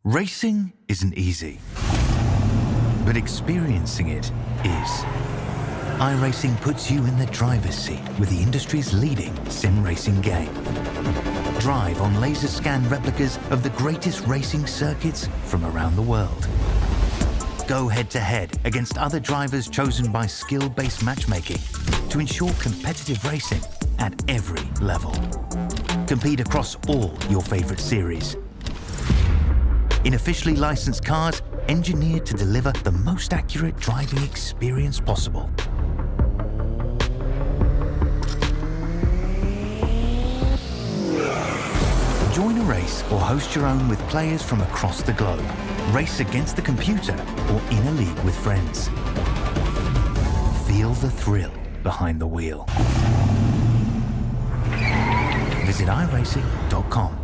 Racing isn't easy, but experiencing it is. iRacing puts you in the driver's seat with the industry's leading sim racing game. Drive on laser scan replicas of the greatest racing circuits from around the world. Go head-to-head against other drivers chosen by skill-based matchmaking to ensure competitive racing at every level. Compete across all your favorite series. In officially licensed cars, engineered to deliver the most accurate driving experience possible. Join a race or host your own with players from across the globe. Race against the computer or in a league with friends. Feel the thrill behind the wheel. Visit iRacing.com.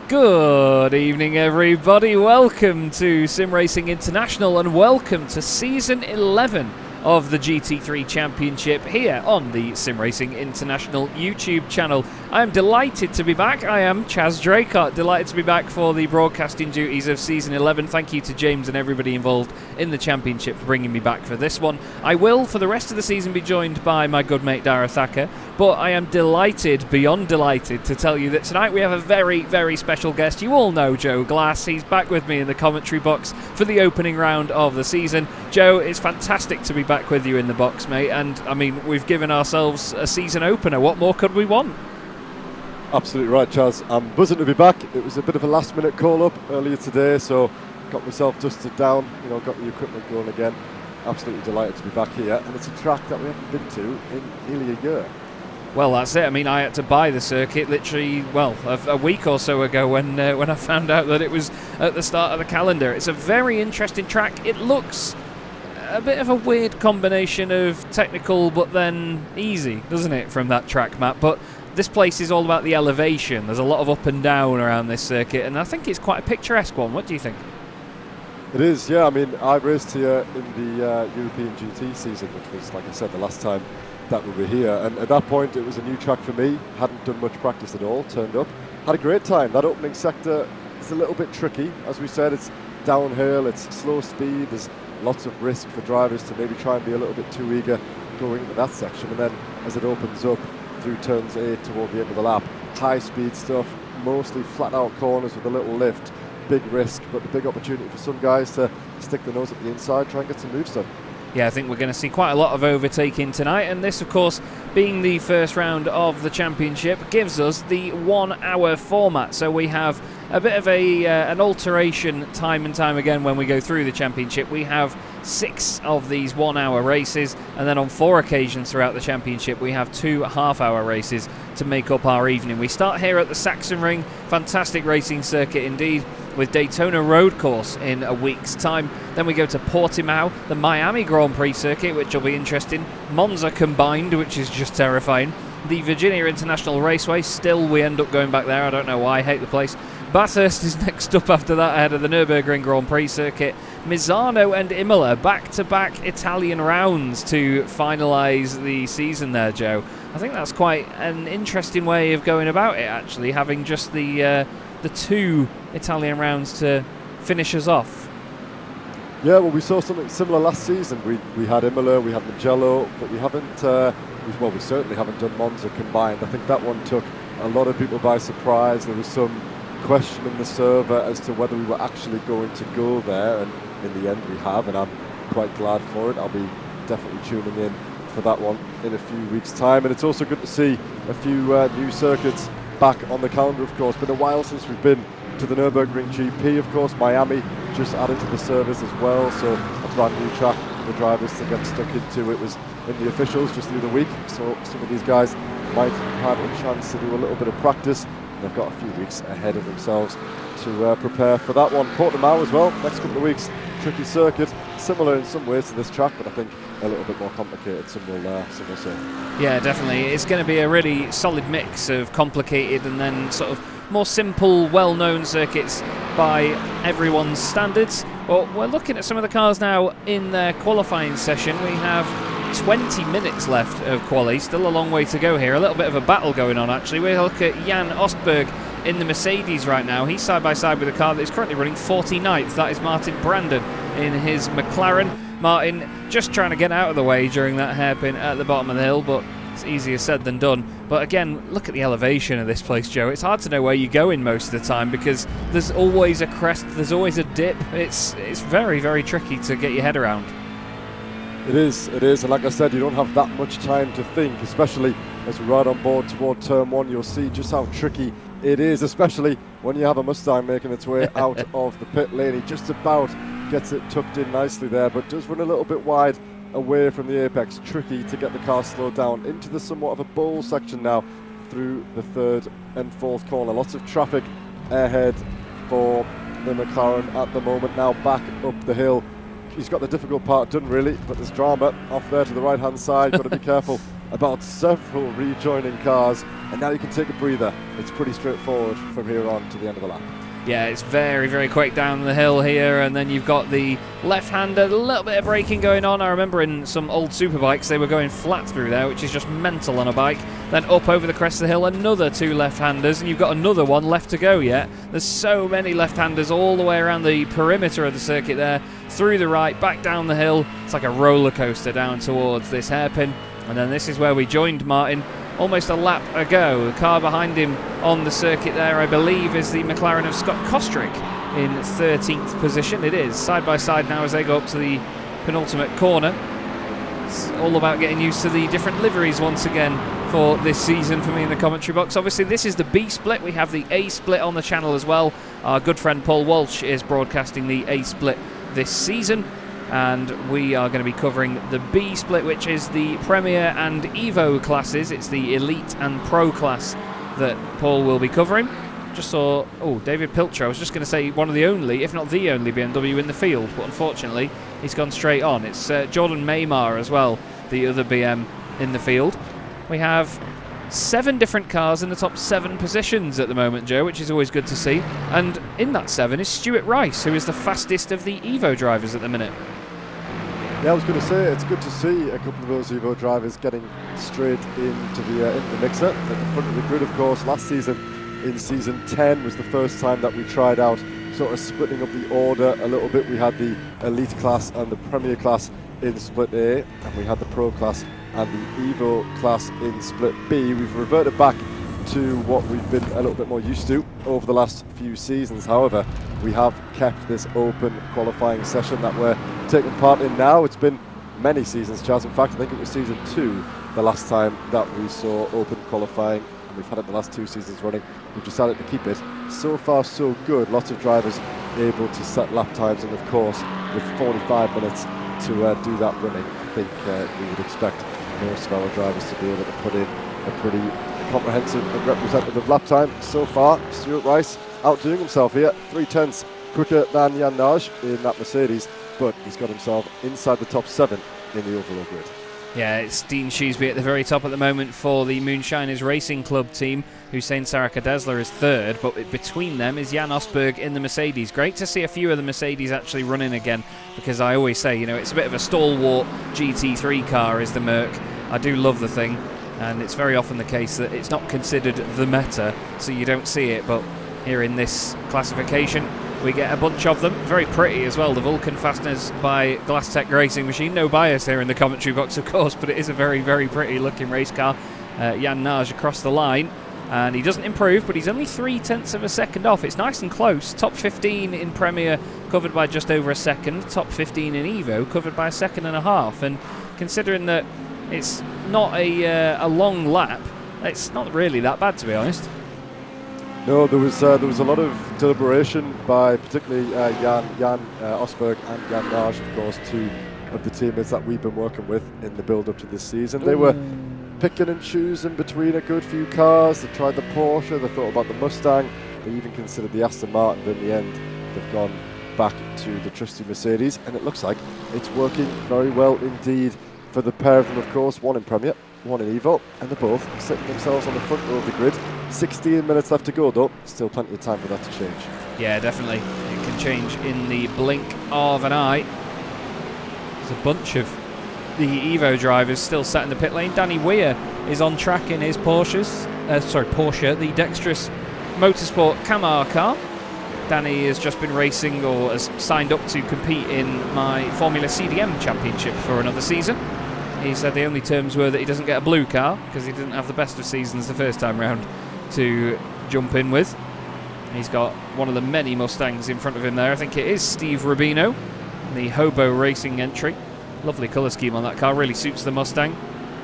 Good evening, everybody. Welcome to SimRacing International and welcome to Season 11 of the GT3 Championship here on the SimRacing International YouTube channel. I am delighted to be back. I am Chaz Draycott, delighted to be back for the broadcasting duties of Season 11. Thank you to James and everybody involved in the championship for bringing me back for this one. I will, for the rest of the season, be joined by my good mate Dara Thacker, but I am delighted, beyond delighted, to tell you that tonight we have a very, very special guest. You all know Joe Glass. He's back with me in the commentary box for the opening round of the season. Joe, it's fantastic to be back with you in the box, mate, and I mean, we've given ourselves a season opener. What more could we want? Absolutely right, Chaz. I'm buzzing to be back. It was a bit of a last-minute call-up earlier today, so got myself dusted down, got the equipment going again. Absolutely delighted to be back here, and it's a track that we haven't been to in nearly a year. Well, that's it. I mean, I had to buy the circuit literally, a week or so ago when I found out that it was at the start of the calendar. It's a very interesting track. It looks a bit of a weird combination of technical but then easy, doesn't it, from that track map? But this place is all about the elevation. There's a lot of up and down around this circuit, and I think it's quite a picturesque one. What do you think? It is, yeah. I mean, I raced here in the European GT season, which was, like I said, the last time that we were here. And at that point, it was a new track for me. Hadn't done much practice at all. Turned up, had a great time. That opening sector is a little bit tricky. As we said, it's downhill, it's slow speed. There's lots of risk for drivers to maybe try and be a little bit too eager going into that section. And then as it opens up through turns 8 toward the end of the lap, high speed stuff, mostly flat out corners with a little lift. Big risk, but a big opportunity for some guys to stick their nose at the inside, try and get some moves done. Yeah, I think we're going to see quite a lot of overtaking tonight, and this, of course, being the first round of the championship, gives us the 1 hour format. So we have a bit of an alteration time and time again when we go through the championship. We have 6 of these 1 hour races, and then on 4 occasions throughout the championship we have 2 half-hour races to make up our evening. We start here at the Sachsenring, fantastic racing circuit indeed, with Daytona Road Course in a week's time. Then we go to Portimao, the Miami Grand Prix circuit, which will be interesting. Monza combined, which is just terrifying. The Virginia International Raceway, still we end up going back there, I don't know why, I hate the place. Bathurst is next up after that, ahead of the Nürburgring Grand Prix circuit. Misano and Imola, back-to-back Italian rounds to finalise the season there, Joe. I think that's quite an interesting way of going about it, actually, having just the 2 Italian rounds to finish us off. Yeah, well, we saw something similar last season. We had Imola, we had Mugello, but we haven't, we certainly haven't done Monza combined. I think that one took a lot of people by surprise. There was some question in the server as to whether we were actually going to go there, and in the end we have, and I'm quite glad for it. I'll be definitely tuning in for that one in a few weeks' time, and it's also good to see a few new circuits back on the calendar. Of course, been a while since we've been to the Nürburgring GP. Of course, Miami just added to the service as well, so a brand new track for the drivers to get stuck into. It was in the officials just the other week, so some of these guys might have had a chance to do a little bit of practice. They've got a few weeks ahead of themselves to prepare for that one. Portimao as well, next couple of weeks. Tricky circuit, similar in some ways to this track, but I think a little bit more complicated, some will say. Yeah, definitely. It's going to be a really solid mix of complicated and then sort of more simple, well-known circuits by everyone's standards. But we're looking at some of the cars now in their qualifying session. We have 20 minutes left of quali, still a long way to go here. A little bit of a battle going on, actually. We look at Jan Ostberg in the Mercedes right now. He's side by side with a car that is currently running 49th. That is Martin Brandon in his McLaren. Martin just trying to get out of the way during that hairpin at the bottom of the hill, but it's easier said than done. But again, look at the elevation of this place, Joe. It's hard to know where you're going most of the time because there's always a crest, there's always a dip. It's very, very tricky to get your head around. It is, and like I said, you don't have that much time to think, especially as we ride on board toward turn one. You'll see just how tricky it is, especially when you have a Mustang making its way out of the pit lane. He just about gets it tucked in nicely there, but does run a little bit wide away from the apex. Tricky to get the car slowed down into the somewhat of a bowl section now through the third and fourth corner. Lots of traffic ahead for the McLaren at the moment. Now back up the hill. He's got the difficult part done, really, but there's drama off there to the right hand side. Got to be careful about several rejoining cars, and now you can take a breather. It's pretty straightforward from here on to the end of the lap. Yeah, it's very, very quick down the hill here, and then you've got the left-hander, a little bit of braking going on. I remember in some old superbikes they were going flat through there, which is just mental on a bike. Then up over the crest of the hill, another two left-handers, and you've got another one left to go yet. There's so many left-handers all the way around the perimeter of the circuit there, through the right, back down the hill. It's like a roller coaster down towards this hairpin. And then this is where we joined Martin almost a lap ago. The car behind him on the circuit there, I believe, is the McLaren of Scott Kostrick in 13th position. It is side by side now as they go up to the penultimate corner. It's all about getting used to the different liveries once again for this season for me in the commentary box. Obviously this is the B split. We have the A split on the channel as well. Our good friend Paul Walsh is broadcasting the A split this season, and we are going to be covering the B split, which is the Premier and EVO classes. It's the Elite and Pro class that Paul will be covering. Just saw, David Pilcher. I was just going to say one of the only, if not the only, BMW in the field, but unfortunately he's gone straight on. It's Jordan Maymar as well, the other BM in the field. We have 7 different cars in the top 7 positions at the moment, Joe, which is always good to see. And in that 7 is Stuart Rice, who is the fastest of the EVO drivers at the minute. Yeah, I was going to say, it's good to see a couple of those EVO drivers getting straight into the mixer. At the front of the grid, of course, last season, in Season 10, was the first time that we tried out sort of splitting up the order a little bit. We had the Elite class and the Premier class in Split A, and we had the Pro class and the EVO class in Split B. We've reverted back to what we've been a little bit more used to over the last few seasons. However, we have kept this open qualifying session that we're taking part in now. It's been many seasons, Charles. In fact, I think it was Season 2 the last time that we saw open qualifying, and we've had it the last 2 seasons running. We've decided to keep it. So far, so good. Lots of drivers able to set lap times, and of course, with 45 minutes to do that running, I think we would expect most of our drivers to be able to put in a pretty comprehensive and representative lap time. So far, Stuart Rice outdoing himself here, 0.3 quicker than Jan Naj in that Mercedes, but he's got himself inside the top 7 in the overall grid. Yeah, it's Dean Shrewsbury at the very top at the moment for the Moonshiners Racing Club team. Hussein Saraka-Desler is third, but between them is Jan Osberg in the Mercedes. Great to see a few of the Mercedes actually running again, because I always say, you know, it's a bit of a stalwart GT3 car is the Merc. I do love the thing, and it's very often the case that it's not considered the meta, so you don't see it, but here in this classification we get a bunch of them. Very pretty as well, the Vulcan fasteners by GlassTech Racing Machine. No bias here in the commentary box, of course, but it is a very, very pretty looking race car. Jan Naj across the line, and he doesn't improve, but he's only 0.3 of a second off. It's nice and close. Top 15 in Premier, covered by just over a second. Top 15 in EVO, covered by a second and a half. And considering that it's not a long lap, it's not really that bad, to be honest. No, there was a lot of deliberation by particularly Jan Osberg and Jan Naj, of course, 2 of the teammates that we've been working with in the build-up to this season. They were picking and choosing between a good few cars. They tried the Porsche, they thought about the Mustang, they even considered the Aston Martin, but in the end they've gone back to the trusty Mercedes, and it looks like it's working very well indeed for the pair of them, of course, one in Premier, one in EVO, and they're both setting themselves on the front row of the grid. 16 minutes left to go though, still plenty of time for that to change. Yeah, definitely. It can change in the blink of an eye. There's a bunch of the Evo drivers still sat in the pit lane. Danny Weir is on track in his Porsche, the Dexterous Motorsport Camar car. Danny has just been racing, or has signed up to compete in my Formula CDM Championship for another season. He said the only terms were that he doesn't get a blue car because he didn't have the best of seasons the first time round to jump in with. He's got one of the many Mustangs in front of him there. I think it is Steve Rubino, the Hobo Racing entry. Lovely colour scheme on that car, really suits the Mustang.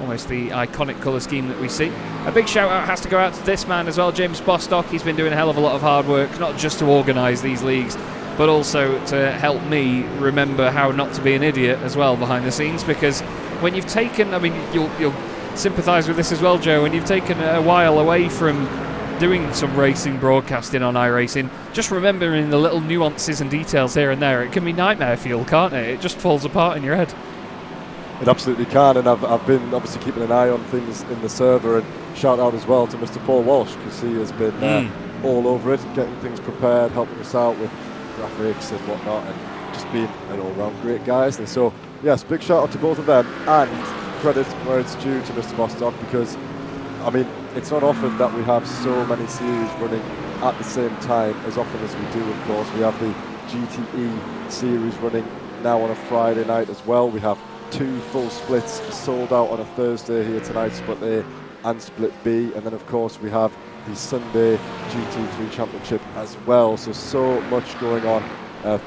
Almost the iconic colour scheme that we see. A big shout out has to go out to this man as well, James Bostock. He's been doing a hell of a lot of hard work, not just to organise these leagues, but also to help me remember how not to be an idiot as well behind the scenes. Because when you've taken, I mean, you'll sympathise with this as well, Joe, when you've taken a while away from doing some racing broadcasting on iRacing, just remembering the little nuances and details here and there, it can be nightmare fuel, can't it? It just falls apart in your head. It absolutely can, and I've been obviously keeping an eye on things in the server, and shout out as well to Mr. Paul Walsh, because he has been all over it, getting things prepared, helping us out with graphics and whatnot, and just being an all-round great guy. And so, yes, big shout out to both of them, and credit where it's due to Mr. Bostock, because, I mean, it's not often that we have so many series running at the same time, as often as we do, of course. We have the GTE series running now on a Friday night as well. We have 2 full splits sold out on a Thursday here tonight, split A and split B, and then of course we have the Sunday GT3 Championship as well. So much going on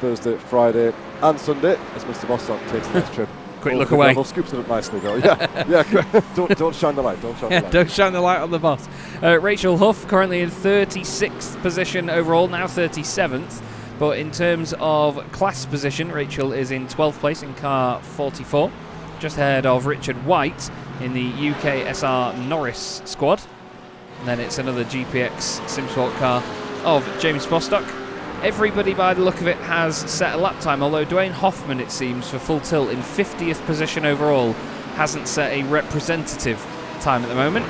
Thursday, Friday and Sunday as Mr. Bostock takes the next trip. Quick look away. Scoops it up nicely though. Yeah. Don't shine the light. Don't shine the light. Don't shine the light on the boss. Rachel Huff currently in 36th position overall, now 37th. But in terms of class position, Rachel is in 12th place in car 44, just ahead of Richard White in the UK SR Norris squad. And then it's another GPX SimSport car of James Bostock. Everybody, by the look of it, has set a lap time, although Dwayne Hoffman, it seems, for Full Tilt in 50th position overall, hasn't set a representative time at the moment.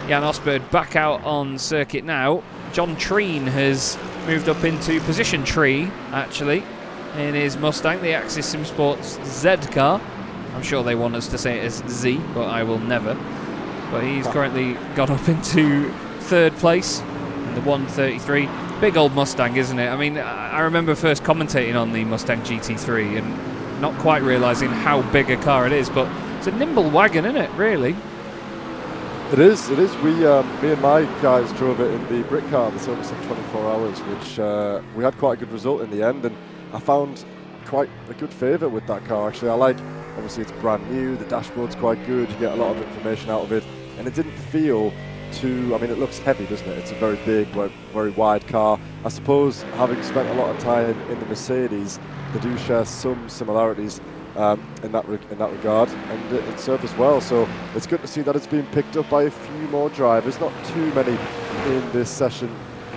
Jan Osberg back out on circuit now. John Treen has moved up into position 3, actually, in his Mustang, the Axis SimSports Z car. I'm sure they want us to say it as Z, but I will never. But he's currently got up into 3rd place in the 133. Big old Mustang, isn't it? I mean, I remember first commentating on the Mustang GT3 and not quite realising how big a car it is, but it's a nimble wagon, isn't it, really? It is. Me and my guys drove it in the Brit car, the Silverstone 24 Hours, which we had quite a good result in the end, and I found quite a good favour with that car, actually. I like, obviously it's brand new, the dashboard's quite good, you get a lot of information out of it, and it didn't feel too, I mean, it looks heavy, doesn't it? It's a very big, very wide car. I suppose, having spent a lot of time in the Mercedes, they do share some similarities in that regard, and it served us well. So it's good to see that it's being picked up by a few more drivers. Not too many in this session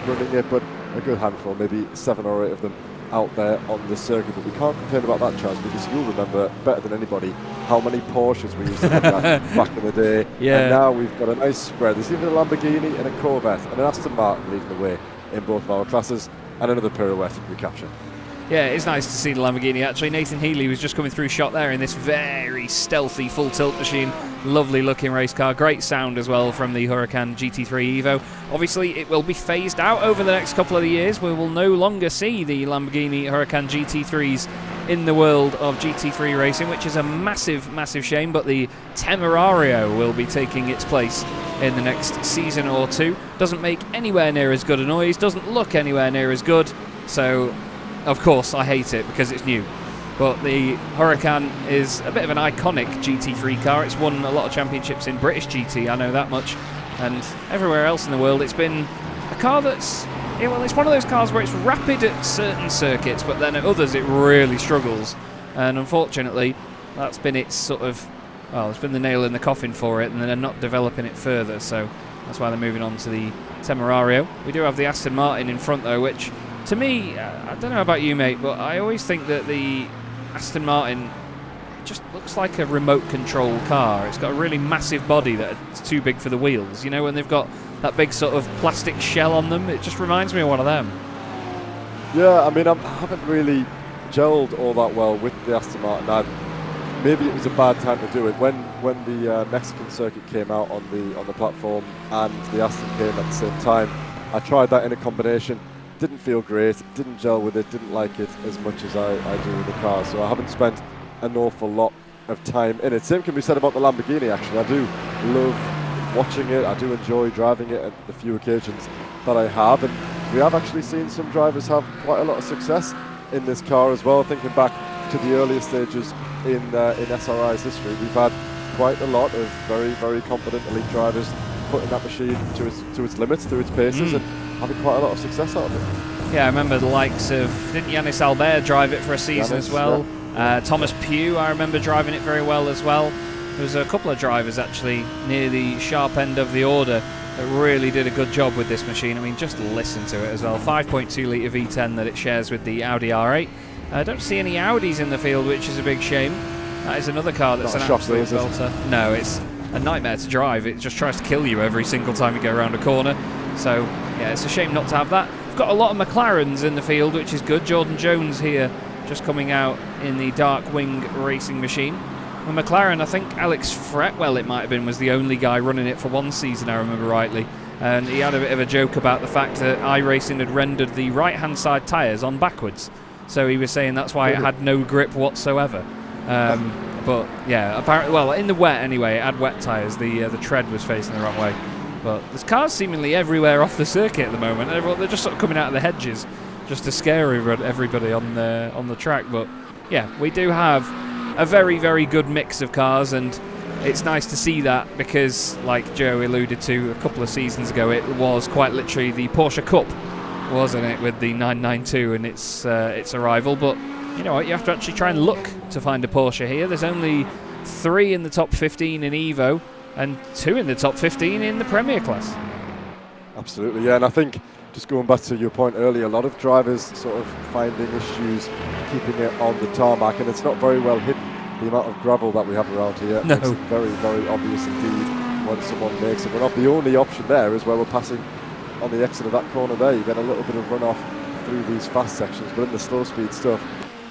running it, but a good handful, maybe 7 or 8 of them out there on the circuit. But we can't complain about that, Chaz, because you'll remember better than anybody how many Porsches we used to look at back in the day. Yeah. And now we've got a nice spread. There's even a Lamborghini and a Corvette and an Aston Martin leading the way in both of our classes, and another pirouette recapture. Yeah, it's nice to see the Lamborghini, actually. Nathan Healy was just coming through shot there in this very stealthy full tilt machine. Lovely looking race car. Great sound as well from the Huracan GT3 EVO. Obviously, it will be phased out over the next couple of years. We will no longer see the Lamborghini Huracan GT3s in the world of GT3 racing, which is a massive, massive shame. But the Temerario will be taking its place in the next season or two. Doesn't make anywhere near as good a noise. Doesn't look anywhere near as good. So, of course, I hate it because it's new. But the Huracan is a bit of an iconic GT3 car. It's won a lot of championships in British GT, I know that much. And everywhere else in the world, it's been a car that's... Yeah, well, it's one of those cars where it's rapid at certain circuits, but then at others it really struggles. And unfortunately, that's been its sort of... Well, it's been the nail in the coffin for it, and they're not developing it further. So that's why they're moving on to the Temerario. We do have the Aston Martin in front, though, which... To me, I don't know about you, mate, but I always think that the Aston Martin just looks like a remote control car. It's got a really massive body that's too big for the wheels. You know, when they've got that big sort of plastic shell on them, it just reminds me of one of them. Yeah, I mean, I haven't really gelled all that well with the Aston Martin. maybe it was a bad time to do it. When the Mexican circuit came out on the platform and the Aston came at the same time, I tried that in a combination. Didn't feel great, didn't gel with it, didn't like it as much as I do with the car. So I haven't spent an awful lot of time in it. Same can be said about the Lamborghini, actually. I do love watching it. I do enjoy driving it at the few occasions that I have. And we have actually seen some drivers have quite a lot of success in this car as well. Thinking back to the earlier stages in SRI's history, we've had quite a lot of very, very competent elite drivers putting that machine to its limits, to its paces, and having quite a lot of success out of it. Yeah, I remember the likes of, didn't Yannis Albert drive it for a season as well? Yeah. Thomas Pugh, I remember driving it very well as well. There was a couple of drivers actually near the sharp end of the order that really did a good job with this machine. I mean, just listen to it as well. 5.2 litre V10 that it shares with the Audi R8. I don't see any Audis in the field, which is a big shame. That is another car that's an absolute belter. No, it's a nightmare to drive. It just tries to kill you every single time you go around a corner. So, yeah, it's a shame not to have that. We've got a lot of McLarens in the field, which is good. Jordan Jones here, just coming out in the Dark Wing racing machine. And McLaren, I think Alex Fretwell, it might have been, was the only guy running it for one season, I remember rightly. And he had a bit of a joke about the fact that iRacing had rendered the right-hand side tyres on backwards. So he was saying that's why it had no grip whatsoever. But yeah, apparently, well, in the wet anyway, it had wet tyres. The tread was facing the wrong way. But there's cars seemingly everywhere off the circuit at the moment. They're just sort of coming out of the hedges just to scare everybody on the track. But yeah, we do have a very, very good mix of cars, and it's nice to see that because, like Joe alluded to a couple of seasons ago, it was quite literally the Porsche Cup, wasn't it, with the 992 and its arrival. But you know what, you have to actually try and look to find a Porsche here. There's only 3 in the top 15 in EVO and 2 in the top 15 in the Premier class. Absolutely, yeah, and I think, just going back to your point earlier, a lot of drivers sort of finding issues keeping it on the tarmac, and it's not very well hidden, the amount of gravel that we have around here. No. It's very, very obvious indeed when someone makes a runoff. The only option there is where we're passing on the exit of that corner there. You get a little bit of runoff through these fast sections, but in the slow speed stuff,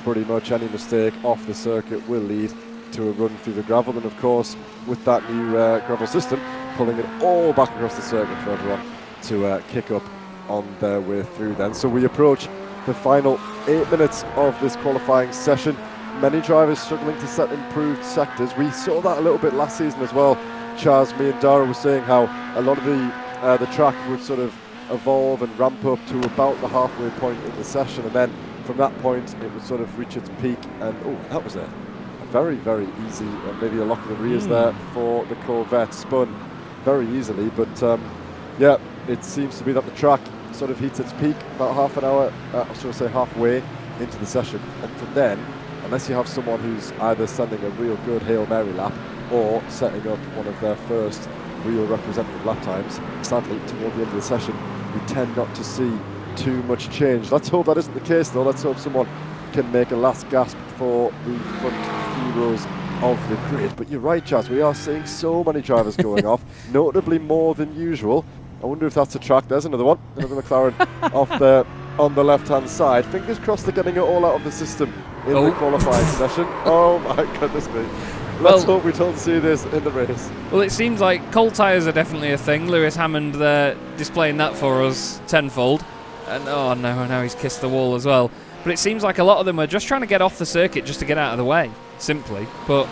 pretty much any mistake off the circuit will lead to a run through the gravel. And of course, with that new gravel system, pulling it all back across the circuit for everyone to kick up on their way through then. So we approach the final 8 minutes of this qualifying session. Many drivers struggling to set improved sectors. We saw that a little bit last season as well. Chaz, me and Dara were saying how a lot of the track would sort of evolve and ramp up to about the halfway point in the session, and then from that point it would sort of reach its peak. And oh, that was a very, very easy, maybe a lock of the rears there for the Corvette. Spun very easily, but yeah, it seems to be that the track sort of heats its peak about half an hour, should I say halfway into the session, and from then, unless you have someone who's either sending a real good Hail Mary lap or setting up one of their first real representative lap times, sadly toward the end of the session we tend not to see too much change. Let's hope that isn't the case though. Let's hope someone can make a last gasp for the front few rows of the grid. But you're right, Chaz, we are seeing so many drivers going off, notably more than usual. I wonder if that's a track. There's another one, another McLaren off there on the left-hand side. Fingers crossed they're getting it all out of the system in the qualifying session. Oh my goodness me. Let's hope we don't see this in the race. Well, it seems like cold tyres are definitely a thing. Lewis Hammond there displaying that for us tenfold. And oh no, now he's kissed the wall as well. But it seems like a lot of them are just trying to get off the circuit just to get out of the way, simply. But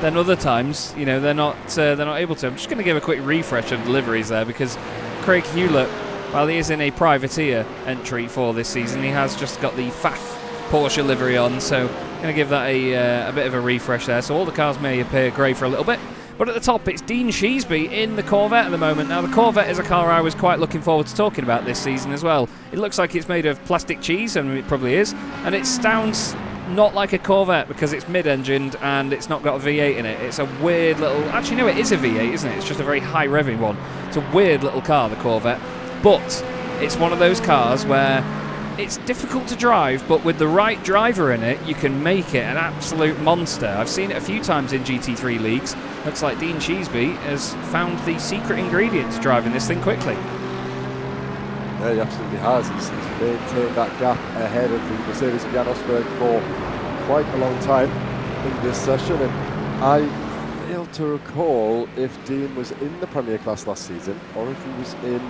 then other times, you know, they're not able to. I'm just going to give a quick refresh of deliveries there, because Craig Hewlett, while he is in a privateer entry for this season, he has just got the FAF Porsche livery on, so I'm going to give that a bit of a refresh there. So all the cars may appear grey for a little bit, but at the top it's Dean Sheasby in the Corvette at the moment. Now the Corvette is a car I was quite looking forward to talking about this season as well. It looks like it's made of plastic cheese, and it probably is, and it sounds not like a Corvette because it's mid-engined and it's not got a V8 in it. It's a weird little... Actually, no, it is a V8, isn't it? It's just a very high-revving one. It's a weird little car, the Corvette. But it's one of those cars where it's difficult to drive, but with the right driver in it, you can make it an absolute monster. I've seen it a few times in GT3 leagues. Looks like Dean Sheasby has found the secret ingredient to driving this thing quickly. Yeah, he absolutely has. He's maintained that gap ahead of the Mercedes of Jan Rosberg for quite a long time. in this session, and I fail to recall if Dean was in the Premier class last season or if he was in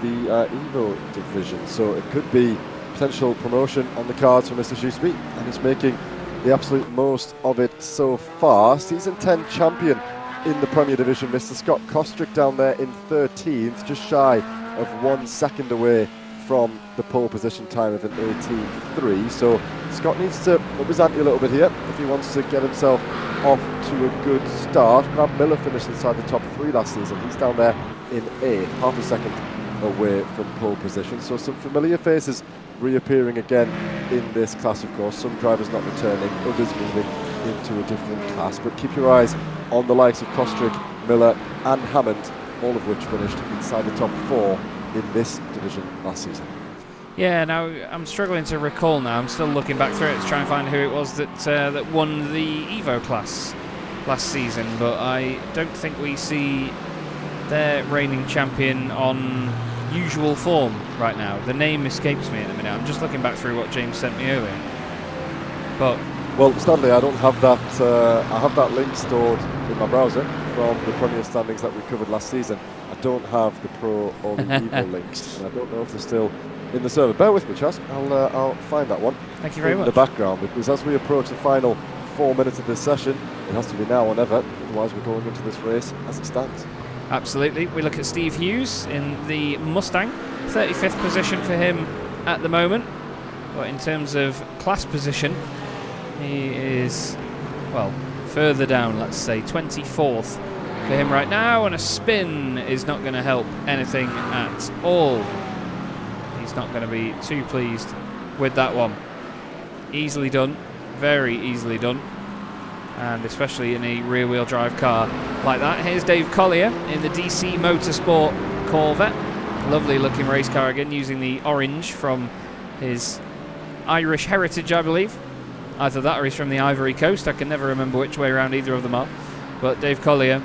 the EVO division. So it could be potential promotion on the cards for Mr. Shoesby, and he's making the absolute most of it so far. Season 10 champion in the Premier Division, Mr. Scott Kostrick down there in 13th, just shy of 1 second away from the pole position time of an 18.3. So Scott needs to up his ante a little bit here if he wants to get himself off to a good start. Grant Miller finished inside the top 3 last season. He's down there in 8th, half a second away from pole position. So some familiar faces reappearing again in this class, of course. Some drivers not returning, others moving into a different class. But keep your eyes on the likes of Kostrick, Miller and Hammond, all of which finished inside the top 4 in this division last season. Yeah, now I'm struggling to recall now. I'm still looking back through it to try and find who it was that won the EVO class last season, but I don't think we see their reigning champion on usual form right now. The name escapes me at the minute. I'm just looking back through what James sent me earlier. But well, sadly, I don't have that. I have that link stored in my browser from the Premier standings that we covered last season. I don't have the Pro or the EVO links, and I don't know if they're still in the server. Bear with me, Chas. I'll find that one. Thank you very much. In the background, because as we approach the final 4 minutes of this session, it has to be now or never. Otherwise, we're going into this race as it stands. Absolutely. We look at Steve Hughes in the Mustang, 35th position for him at the moment. But in terms of class position, he is, well, further down, let's say 24th for him right now, and a spin is not going to help anything at all. He's not going to be too pleased with that one. Easily done, very easily done, and especially in a rear-wheel drive car like that. Here's Dave Collier in the DC Motorsport Corvette. Lovely looking race car again, using the orange from his Irish heritage, I believe. Either that or he's from the Ivory Coast. I can never remember which way around either of them are. But Dave Collier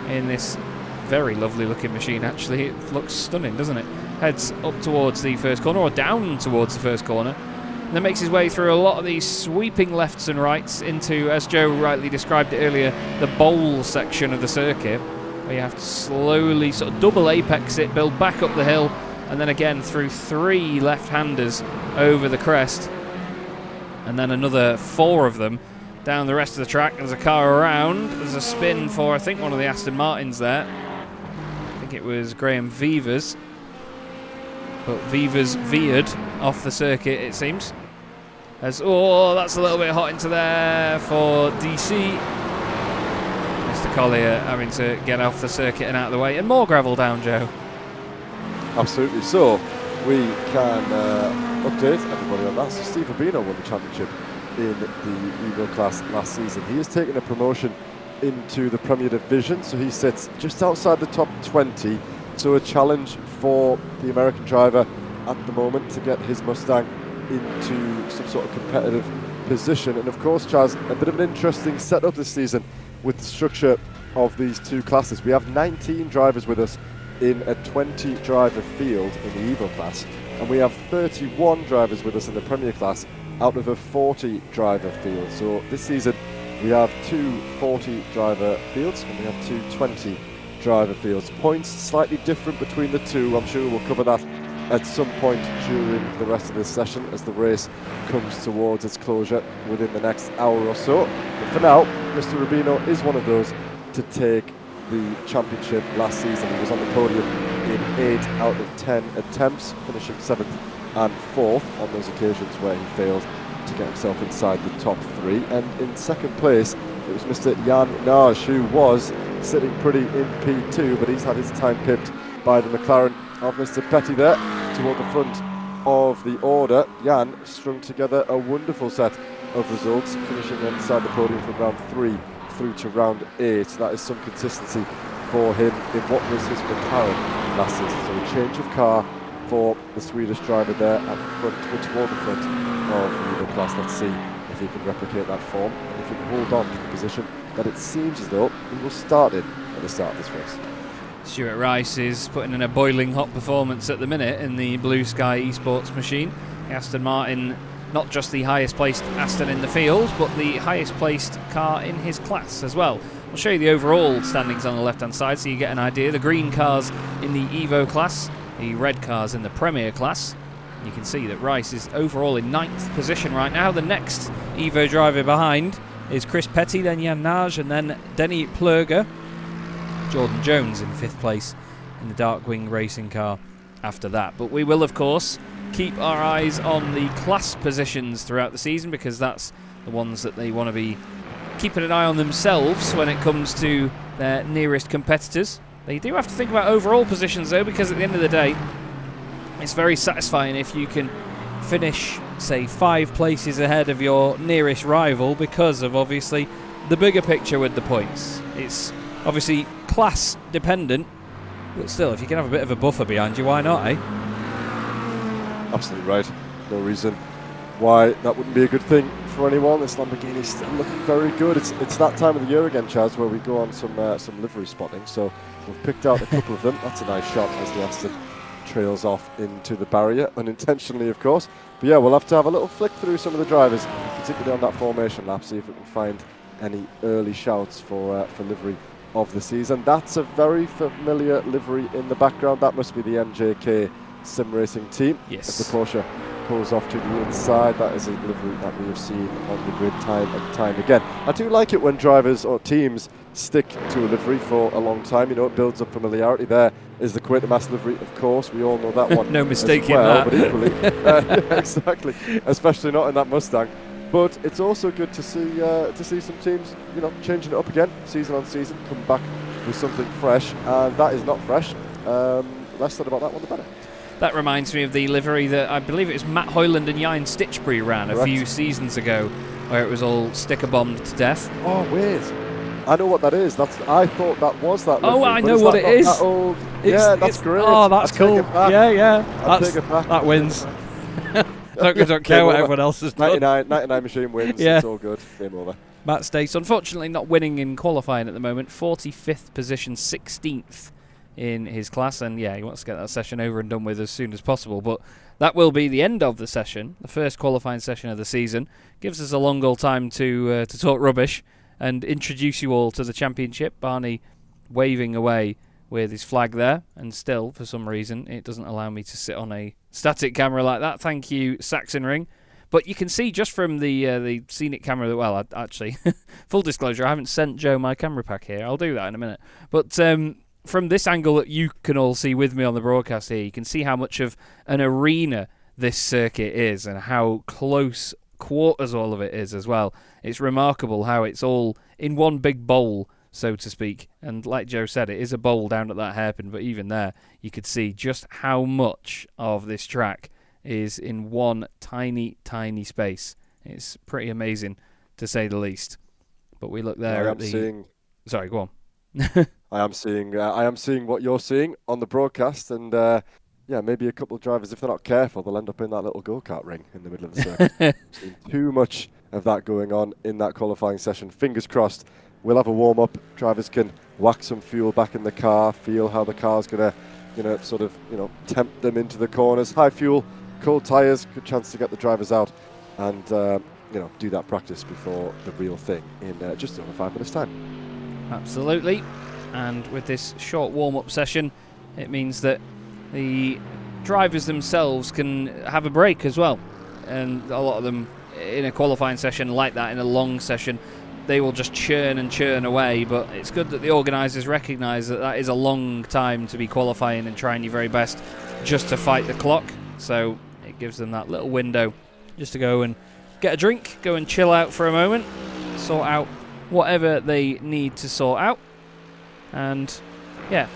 in this very lovely looking machine, actually. It looks stunning, doesn't it? Heads up towards the first corner, or down towards the first corner, and then makes his way through a lot of these sweeping lefts and rights into, as Joe rightly described it earlier, the bowl section of the circuit, where you have to slowly sort of double apex it, build back up the hill, and then again through 3 left-handers over the crest, and then another 4 of them down the rest of the track. There's a car around. There's a spin for, I think, one of the Aston Martins there. I think it was Graham Vivers. But Vivers veered off the circuit, it seems. As, oh, that's a little bit hot into there for DC. Mr. Collier having to get off the circuit and out of the way. And more gravel down, Joe. Absolutely. So we can update everybody on that. So Steve Urbino won the championship in the EVO class last season. He has taken a promotion into the Premier Division, so he sits just outside the top 20. So a challenge for the American driver at the moment to get his Mustang into some sort of competitive position. And of course, Chaz, a bit of an interesting setup this season with the structure of these two classes. We have 19 drivers with us in a 20 driver field in the EVO class, and we have 31 drivers with us in the Premier class out of a 40 driver field. So this season we have 2 40 driver fields and we have 2 20 driver fields. Points slightly different between the two. I'm sure we'll cover that at some point during the rest of this session as the race comes towards its closure within the next hour or so. But for now, Mr. Rubino is one of those to take the championship last season. He was on the podium in 8 out of 10 attempts, finishing 7th and 4th on those occasions where he failed to get himself inside the top 3. And in second place, it was Mr. Jan Nage, who was sitting pretty in P2, but he's had his time pipped by the McLaren of Mr. Petty there toward the front of the order. Jan strung together a wonderful set of results, finishing inside the podium from round 3 through to round 8. That is some consistency for him in what was his McLaren last season. So a change of car for the Swedish driver there at the front, toward the front of the EVO class. Let's see if he can replicate that form and if he can hold on to the position that it seems as though he will start in at the start of this race. Stuart Rice is putting in a boiling hot performance at the minute in the Blue Sky Esports machine. The Aston Martin not just the highest placed Aston in the field, but the highest placed car in his class as well. I'll show you the overall standings on the left hand side so you get an idea. The green cars in the EVO class, the red cars in the Premier class. You can see that Rice is overall in 9th position right now. The next EVO driver behind is Chris Petty, then Jan Nage, and then Denny Plurger. Jordan Jones in 5th place in the Darkwing racing car after that. But we will, of course, keep our eyes on the class positions throughout the season, because that's the ones that they want to be keeping an eye on themselves when it comes to their nearest competitors. They do have to think about overall positions, though, because at the end of the day, it's very satisfying if you can finish, say, 5 places ahead of your nearest rival, because of, obviously, the bigger picture with the points. It's obviously class dependent, but still, if you can have a bit of a buffer behind you, why not, eh? Absolutely right. No reason why that wouldn't be a good thing for anyone. This Lamborghini's still looking very good. It's that time of the year again, Chaz, where we go on some livery spotting. So we've picked out a couple of them. That's a nice shot as the Aston trails off into the barrier, unintentionally, of course. But yeah, we'll have to have a little flick through some of the drivers, particularly on that formation lap, see if we can find any early shouts for livery of the season. That's a very familiar livery in the background. That must be the MJK SimRacing team. Yes. As the Porsche pulls off to the inside, that is a livery that we have seen on the grid time and time again. I do like it when drivers or teams stick to a livery for a long time. You know, it builds up familiarity. There is the Quatermass livery, of course. We all know that one. No mistake in well, that. But equally, yeah, exactly, especially not in that Mustang. But it's also good to see some teams, you know, changing it up again, season on season, come back with something fresh, and that is not fresh. Less said about that one, the better. That reminds me of the livery that I believe it was Matt Hoyland and Jan Stitchbury ran a few seasons ago, where it was all sticker bombed to death. Oh, weird. I know what that is. I thought that was that livery. Oh, I know what it is. Yeah, that's great. Oh, that's cool. Yeah. I'll take it back. That wins. Don't care what everyone else has done. 99 machine wins. Yeah. It's all good. Game over. Matt Stace, unfortunately, not winning in qualifying at the moment. 45th position, 16th in his class, and yeah, he wants to get that session over and done with as soon as possible. But that will be the end of the session, the first qualifying session of the season. Gives us a long old time to talk rubbish and introduce you all to the championship. Barney waving away with his flag there, and still, for some reason, it doesn't allow me to sit on a static camera like that. Thank you, Sachsenring. But you can see just from the scenic camera that, well, actually, full disclosure, I haven't sent Joe my camera pack here. I'll do that in a minute. But from this angle that you can all see with me on the broadcast here, you can see how much of an arena this circuit is and how close quarters all of it is as well. It's remarkable how it's all in one big bowl, so to speak. And like Joe said, it is a bowl down at that hairpin, but even there you could see just how much of this track is in one tiny, tiny space. It's pretty amazing, to say the least. But we look there at the... Sorry, go on. I am seeing what you're seeing on the broadcast, and yeah, maybe a couple of drivers, if they're not careful, they'll end up in that little go-kart ring in the middle of the circuit. Seen too much of that going on in that qualifying session. Fingers crossed. We'll have a warm-up. Drivers can whack some fuel back in the car, feel how the car's going to, sort of, tempt them into the corners. High fuel, cold tyres, good chance to get the drivers out, and do that practice before the real thing in just over 5 minutes' time. Absolutely. And with this short warm-up session, it means that the drivers themselves can have a break as well. And a lot of them in a qualifying session like that, in a long session, they will just churn and churn away. But it's good that the organisers recognise that that is a long time to be qualifying and trying your very best just to fight the clock. So it gives them that little window just to go and get a drink, go and chill out for a moment, sort out whatever they need to sort out. And yeah,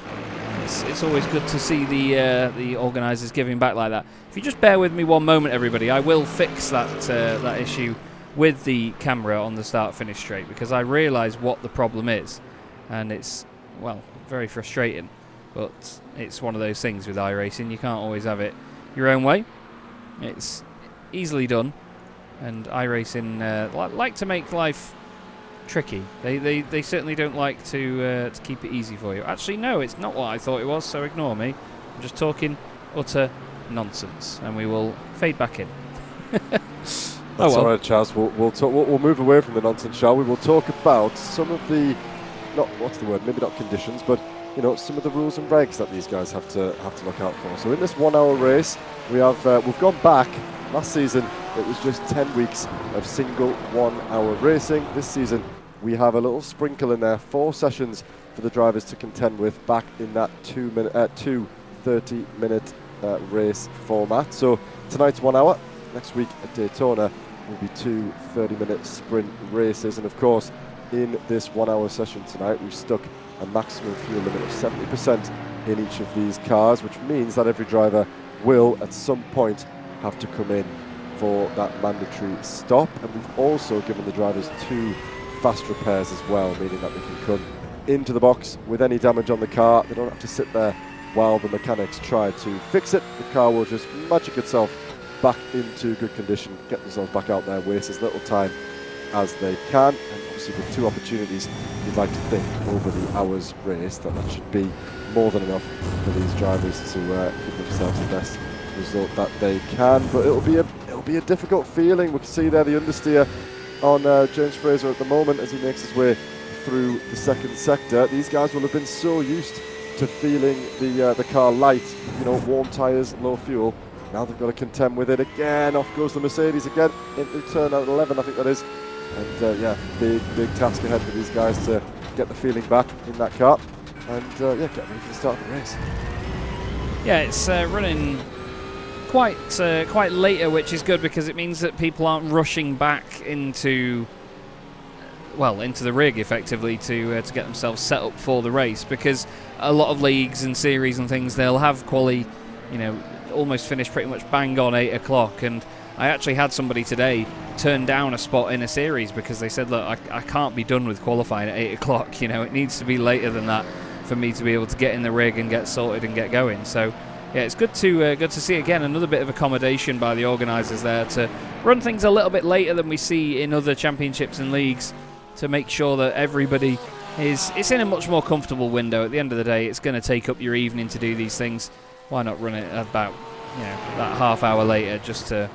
it's always good to see the organisers giving back like that. If you just bear with me one moment, everybody, I will fix that issue with the camera on the start-finish straight, because I realise what the problem is, and it's, well, very frustrating. But it's one of those things with iRacing. You can't always have it your own way. It's easily done, and iRacing like to make life tricky. They certainly don't like to keep it easy for you. Actually, no, it's not what I thought it was, so ignore me. I'm just talking utter nonsense, and we will fade back in. That's well. all right, Chaz. We'll move away from the nonsense, shall we? We'll talk about some of the, maybe not conditions, but some of the rules and regs that these guys have to look out for. So in this 1 hour race, we've gone back. Last season, it was just 10 weeks of single 1 hour racing. This season, we have a little sprinkle in there, 4 sessions for the drivers to contend with back in that 2 30-minute race format. So tonight's 1 hour. Next week at Daytona will be 2 30-minute sprint races. And of course, in this 1 hour session tonight, we've stuck a maximum fuel limit of 70% in each of these cars, which means that every driver will at some point have to come in for that mandatory stop. And we've also given the drivers 2 fast repairs as well, meaning that they can come into the box with any damage on the car. They don't have to sit there while the mechanics try to fix it. The car will just magic itself back into good condition, get themselves back out there, waste as little time as they can. And obviously with 2 opportunities, you'd like to think over the hour's race that should be more than enough for these drivers to give themselves the best result that they can. But it'll be a difficult feeling. We can see there the understeer on James Fraser at the moment as he makes his way through the second sector. These guys will have been so used to feeling the car light, warm tyres, low fuel. Now they've got to contend with it again. Off goes the Mercedes again into turn out 11, I think that is. And big task ahead for these guys to get the feeling back in that car and get ready for the start of the race. Yeah, it's running quite later, which is good because it means that people aren't rushing back into the rig effectively to get themselves set up for the race, because a lot of leagues and series and things, they'll have quali, almost finished pretty much bang on 8 o'clock. And I actually had somebody today turn down a spot in a series because they said, look, I can't be done with qualifying at 8 o'clock. It needs to be later than that for me to be able to get in the rig and get sorted and get going. So yeah, it's good to see again another bit of accommodation by the organisers there to run things a little bit later than we see in other championships and leagues, to make sure that everybody it's in a much more comfortable window. At the end of the day, it's going to take up your evening to do these things. Why not run it about that half hour later, just to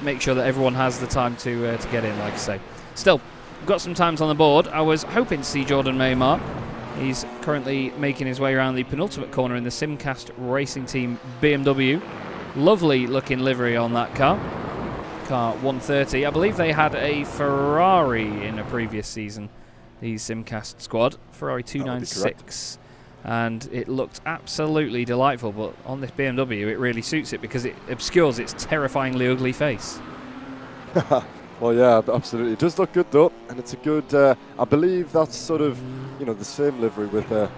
make sure that everyone has the time to get in, like I say. Still, we've got some times on the board. I was hoping to see Jordan Maymar. He's currently making his way around the penultimate corner in the Simcast Racing Team BMW. Lovely looking livery on that car. Car 130. I believe they had a Ferrari in a previous season, the Simcast squad. Ferrari 296. And it looked absolutely delightful, but on this BMW it really suits it because it obscures its terrifyingly ugly face. Well, yeah, absolutely. It does look good though, and it's a good, I believe that's sort of, the same livery with a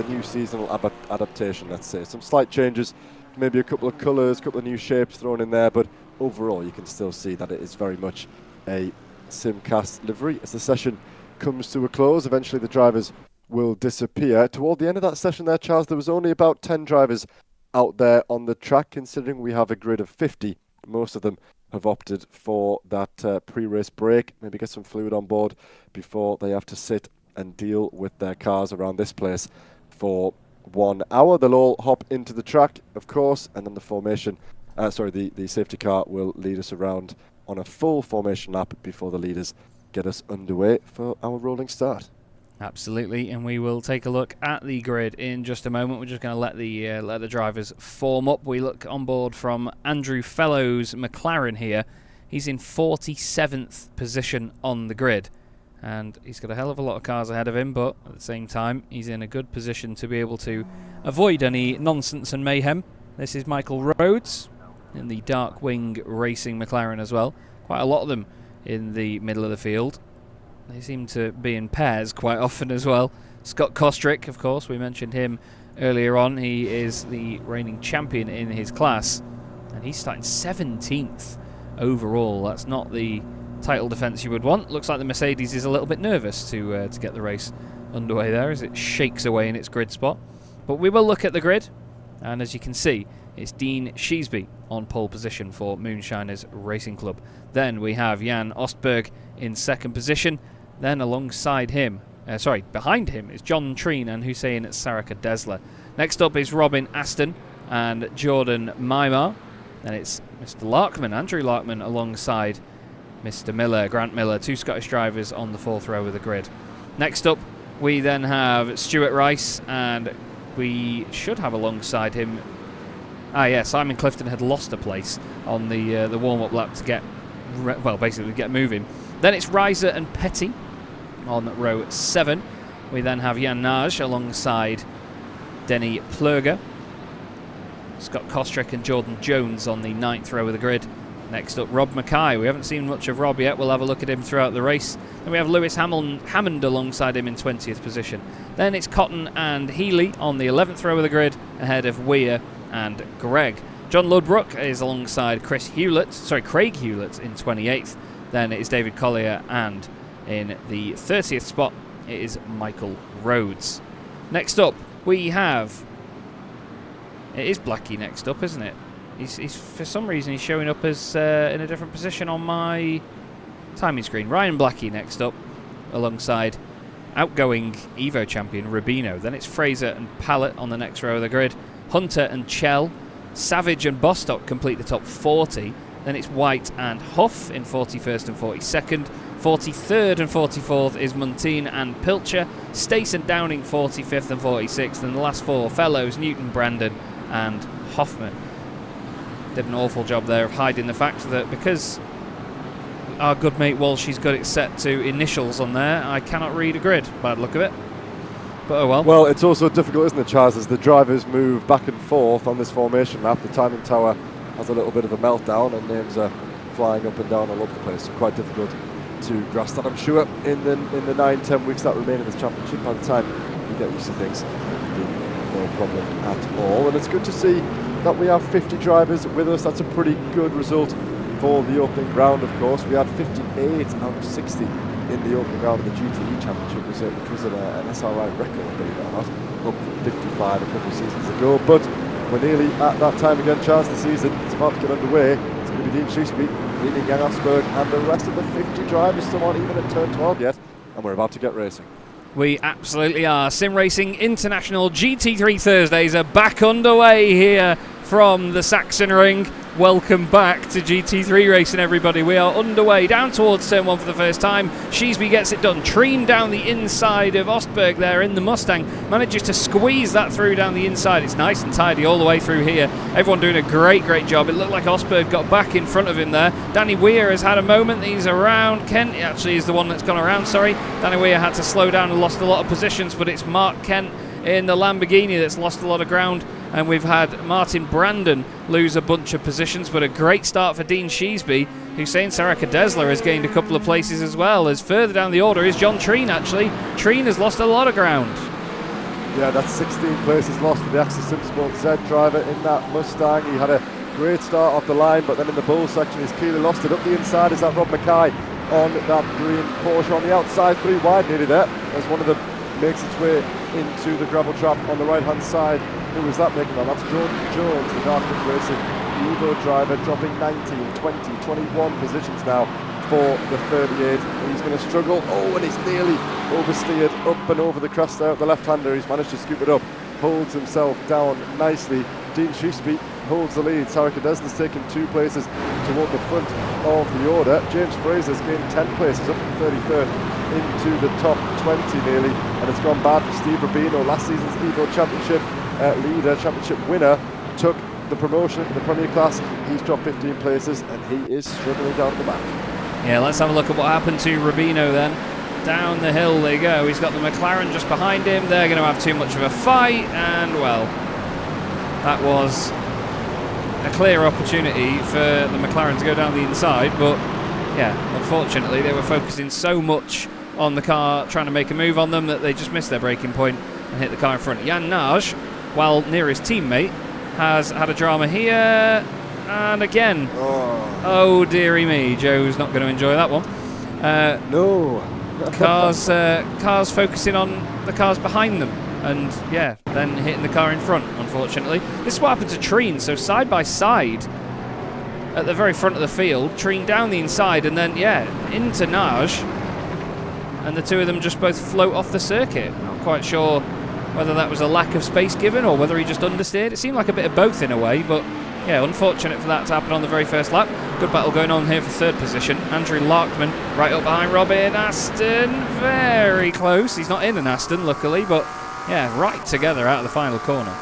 new seasonal adaptation, let's say. Some slight changes, maybe a couple of colours, a couple of new shapes thrown in there, but overall you can still see that it is very much a Simcast livery. As the session comes to a close, eventually the drivers will disappear. Toward the end of that session there, Charles, there was only about 10 drivers out there on the track, considering we have a grid of 50. Most of them have opted for that pre-race break, maybe get some fluid on board before they have to sit and deal with their cars around this place for 1 hour. They'll all hop into the track, of course, and then the safety car will lead us around on a full formation lap before the leaders get us underway for our rolling start. Absolutely, and we will take a look at the grid in just a moment. We're just going to let the drivers form up. We look on board from Andrew Fellows' McLaren here. He's in 47th position on the grid, and he's got a hell of a lot of cars ahead of him, but at the same time he's in a good position to be able to avoid any nonsense and mayhem. This is Michael Rhodes in the Darkwing Racing McLaren as well. Quite a lot of them in the middle of the field. They seem to be in pairs quite often as well. Scott Kostrick, of course, we mentioned him earlier on. He is the reigning champion in his class, and he's starting 17th overall. That's not the title defence you would want. Looks like the Mercedes is a little bit nervous to get the race underway there as it shakes away in its grid spot. But we will look at the grid, and as you can see, it's Dean Sheasby on pole position for Moonshiners Racing Club. Then we have Jan Ostberg in second position. Then alongside him, behind him is John Treen and Hussein Saraka Desler. Next up is Robin Aston and Jordan Maymar. Then it's Mr. Larkman, Andrew Larkman, alongside Mr. Miller, Grant Miller, 2 Scottish drivers on the 4th row of the grid. Next up, we then have Stuart Rice, and we should have alongside him... Simon Clifton had lost a place on the warm-up lap to get... basically get moving. Then it's Reiser and Petty on row 7. We then have Jan Nage alongside Denny Plurger. Scott Kostrick and Jordan Jones on the 9th row of the grid. Next up, Rob Mackay. We haven't seen much of Rob yet. We'll have a look at him throughout the race. Then we have Lewis Hammond alongside him in 20th position. Then it's Cotton and Healy on the 11th row of the grid, ahead of Weir and Gregg. John Ludbrook is alongside Craig Hewlett in 28th. Then it is David Collier, and in the 30th spot, it is Michael Rhodes. Next up, we have... It is Blackie next up, isn't it? He's for some reason he's showing up as in a different position on my timing screen. Ryan Blackie next up, alongside outgoing EVO champion Rubino. Then it's Fraser and Pallett on the next row of the grid. Hunter and Chell, Savage and Bostock complete the top 40. Then it's White and Huff in 41st and 42nd. 43rd and 44th is Muntean and Pilcher. Stace and Downing 45th and 46th. And the last 4 fellows, Newton, Brandon and Hoffman. Did an awful job there of hiding the fact that because our good mate Walshy's got it set to initials on there, I cannot read a grid. Bad look of it. But oh well. Well, it's also difficult, isn't it, Charles, as the drivers move back and forth on this formation lap. The timing tower has a little bit of a meltdown and names are flying up and down all over the place. So quite difficult to grasp that, I'm sure, in the 9-10 weeks that remain in this championship. By the time you get used to things, it'll be no problem at all. And it's good to see that we have 50 drivers with us. That's a pretty good result for the opening round, of course. We had 58 out of 60 in the opening round of the GT3 Championship, which was an SRI record, believe it or not, up from 55 a couple of seasons ago. But we're nearly at that time again, Charles. The season is about to get underway. It's going to be Dean Shrewsbury leading Jan Asperg and the rest of the 50 drivers, some aren't even at turn 12 yet, and we're about to get racing. We absolutely are. SimRacing International GT3 Thursdays are back underway here from the Sachsenring. Welcome back to GT3 racing, everybody. We are underway down towards turn 1 for the first time. Sheesby gets it done. Treen down the inside of Ostberg there in the Mustang. Manages to squeeze that through down the inside. It's nice and tidy all the way through here. Everyone doing a great job. It looked like Ostberg got back in front of him there. Danny Weir has had a moment. He's around. Kent actually is the one that's gone around, sorry. Danny Weir had to slow down and lost a lot of positions, but it's Mark Kent in the Lamborghini that's lost a lot of ground. And we've had Martin Brandon lose a bunch of positions, but a great start for Dean Sheesby. Hussein Saraka Desler has gained a couple of places as well. As further down the order is John Treen, actually. Treen has lost a lot of ground. Yeah, that's 16 places lost for the Axel Simsport Z driver in that Mustang. He had a great start off the line, but then in the bull section he's clearly lost it. Up the inside is that Rob Mackay on that green Porsche on the outside, 3 wide, nearly there, as one of them makes its way into the gravel trap on the right hand side. Who was that making that? That's Jordan Jones, the Dartmouth Racing EVO driver, dropping 19, 20, 21 positions now for the 38. He's going to struggle. Oh, and he's nearly oversteered up and over the crest there. The left-hander, he's managed to scoop it up, holds himself down nicely. Dean Sheesby holds the lead. Saraka Desler's taken 2 places toward the front of the order. James Fraser's gained 10 places, up from 33rd into the top 20 nearly, and it's gone bad for Steve Rubino. Last season's EVO Championship leader, championship winner, took the promotion in the Premier class. He's dropped 15 places and he is struggling down the back. Yeah, let's have a look at what happened to Rubino then. Down the hill they go. He's got the McLaren just behind him. They're going to have too much of a fight, and well, that was a clear opportunity for the McLaren to go down the inside, but yeah, unfortunately they were focusing so much on the car trying to make a move on them that they just missed their braking point and hit the car in front. Jan Nage, while near his teammate, has had a drama here, and again, oh dearie me, Joe's not going to enjoy that one. No. Cars focusing on the cars behind them, and yeah, then hitting the car in front, unfortunately. This is what happened to Treen, so side by side at the very front of the field, Treen down the inside, and then yeah, into Nage, and the two of them just both float off the circuit. Not quite sure whether that was a lack of space given or whether he just understeered. It seemed like a bit of both in a way, but yeah, unfortunate for that to happen on the very first lap. Good battle going on here for third position. Andrew Larkman right up behind Robin Aston. Very close. He's not in an Aston, luckily, but yeah, right together out of the final corner.